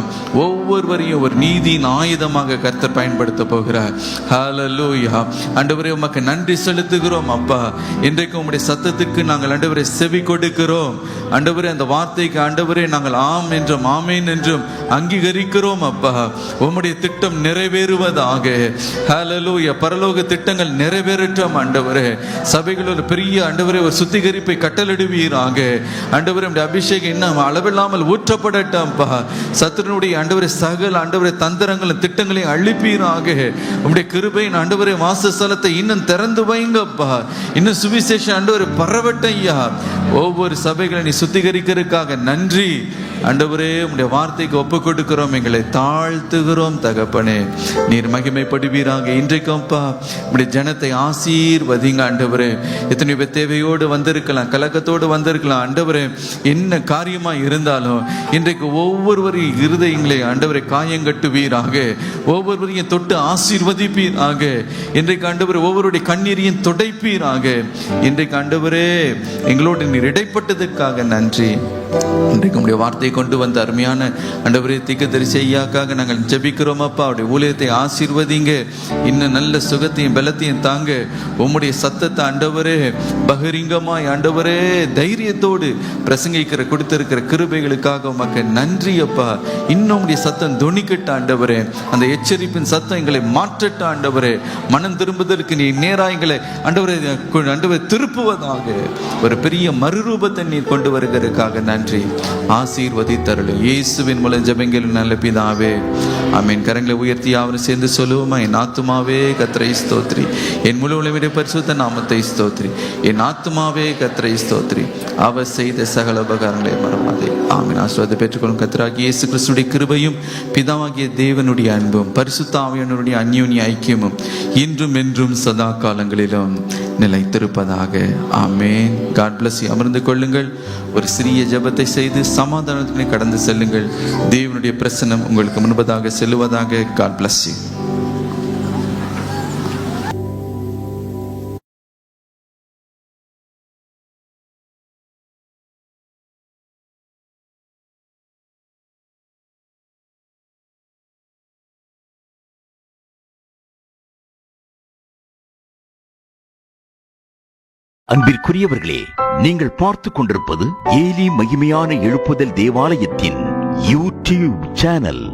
ஒவ்வொருவரையும் ஒரு நீதியின் ஆயுதமாக கர்த்தர் பயன்படுத்த போகிறார். ஹல்லேலூயா. ஆண்டவரே, உமக்கு நன்றி செலுத்துகிறோம் அப்பா. இன்றைக்கு உம்முடைய சத்தத்துக்கு நாங்கள் ஆண்டவரே செவி கொடுக்கிறோம். ஆண்டவரே, அந்த வார்த்தைக்கு ஆண்டவரே நாங்கள் ஆம் என்றும் ஆமேன் என்றும் அங்கீகரிக்கிறோம் அப்பா. உம்முடைய திட்டம் நிறைவேறுவதாக. ஹல்லேலூயா. பரலோக திட்டங்கள் நிறைவேறட்டும் ஆண்டவரே. சபைகள் ஒரு பெரிய ஆண்டவரே ஒரு சுத்திகரிப்பை கட்டளிடுவீராக. ஆண்டவரே, உம்முடைய அபிஷேகம் இன்னும் அளவில்லாமல் ஊற்றப்படட்டம்பா. சத்துருனுடைய ஆண்டவரே சகல ஆண்டவரே தந்திரங்களும் திட்டங்களையும் அழிப்பீராக. உம்முடைய கிருபையின் ஆண்டவரே வாசஸ்தலத்தை இன்னும் திறந்து வைங்கப்பா. இன்னும் சுவிசேஷம் ஆண்டவரே பரவட்டையா. ஒவ்வொரு சபைகளை நீ சுத்திகரிக்கிறதுக்காக நன்றி ஆண்டவரே. உம்முடைய வார்த்தைக்கு ஒப்பு கொடுக்கிறோம். எங்களை தாழ்த்துகிறோம் தகப்பனே. நீர் மகிமைப்படுவீராக. இன்றைக்கும்ப்பா உம்முடைய ஜனத்தை ஆசீர்வதிங்க ஆண்டவரே. எத்தனை பேர் தேவையோடு வந்திருக்கலாம், கலக்கத்தோடு வந்திருக்கலாம் ஆண்டவரே. என்ன காரியமா இருந்தாலும் இன்றைக்கு ஒவ்வொருவரையும் இருதயங்களை ஆண்டவரை காயங்கட்டுவீராக. ஒவ்வொருவரையும் தொட்டு ஆசீர்வதிப்பீராக. இன்றைக்கு ஆண்டவரே ஒவ்வொருடைய கண்ணீரையும் துடைப்பீராக. இன்றைக்கு ஆண்டவரே எங்களோடு நீர் இடைப்பட்டதற்காக நன்றி. இன்றைக்கு உம்முடைய வார்த்தையை கொண்டு வந்த அருமையான ஆண்டவரே தீர்க்கதரிசி ஐயாக்காக நாங்கள் ஜெபிக்கிறோம் அப்பா. அவருடைய ஊழியத்தை ஆசீர்வதிங்க. இன்னும் நல்ல சுகத்தையும் பலத்தையும் தாங்க. உம்முடைய சத்தத்தை ஆண்டவரே பகிரங்கமாய் ஆண்டவரே தைரியத்தோடு பிரசங்கிக்கிற கொடுத்திருக்கிற கிருபைகளுக்காக உமக்கு நன்றி அப்பா. இன்னும் உம்முடைய சத்தம் துணிக்கட்ட ஆண்டவரே. அந்த எச்சரிப்பின் சத்தம் எங்களை மாற்றட்ட ஆண்டவரே. மனம் திரும்புவதற்கு நீ நேராக எங்களை ஆண்டவரே திருப்புவதாக ஒரு பெரிய மறுரூபத்தை நீர் கொண்டு வருகிறதுக்காக நன்றி. ஆசீர்வாதம் ஆசீர்வதித்தருளும். இயேசுவின் மூலம் ஜெபங்கள் நல்ல பிதாவே, ஆமென். கரங்களை உயர்த்தி யாவரும் சேர்ந்து சொல்லுவோமா? என் ஆத்துமாவே கர்த்தரை ஸ்தோத்திரி, என் முழு உலகமே பரிசுத்த நாமத்தை ஸ்தோத்திரி. என் ஆத்துமாவே கர்த்தரை ஸ்தோத்திரி, அவர் செய்த சகல உபகாரங்களை மறவாதே. ஆமென். ஆசீர்வாதத்தை பெற்றுக்கொள்ளும். கர்த்தராகிய இயேசு கிறிஸ்துவின் கிருபையும் பிதாவாகிய தேவனுடைய அன்பும் பரிசுத்த ஆவியானவருடைய அந்யோன்ய ஐக்கியமும் இன்றும் என்றும் சதா காலங்களிலும் நிலைத்திருப்பதாக. ஆமென். God bless you. அமர்ந்து கொள்ளுங்கள். ஒரு சிறிய ஜெபத்தை செய்து சமாதானத்தினை கடந்து செல்லுங்கள். தேவனுடைய பிரசன்னம் உங்களுக்கு முன்பதாக செல்லுவதாக. God bless you. அன்பிற்குரியவர்களே, நீங்கள் பார்த்து கொண்டிருப்பது ஏலி மகிமையான எழுப்புதல் தேவாலயத்தின் யூடியூப் சேனல்.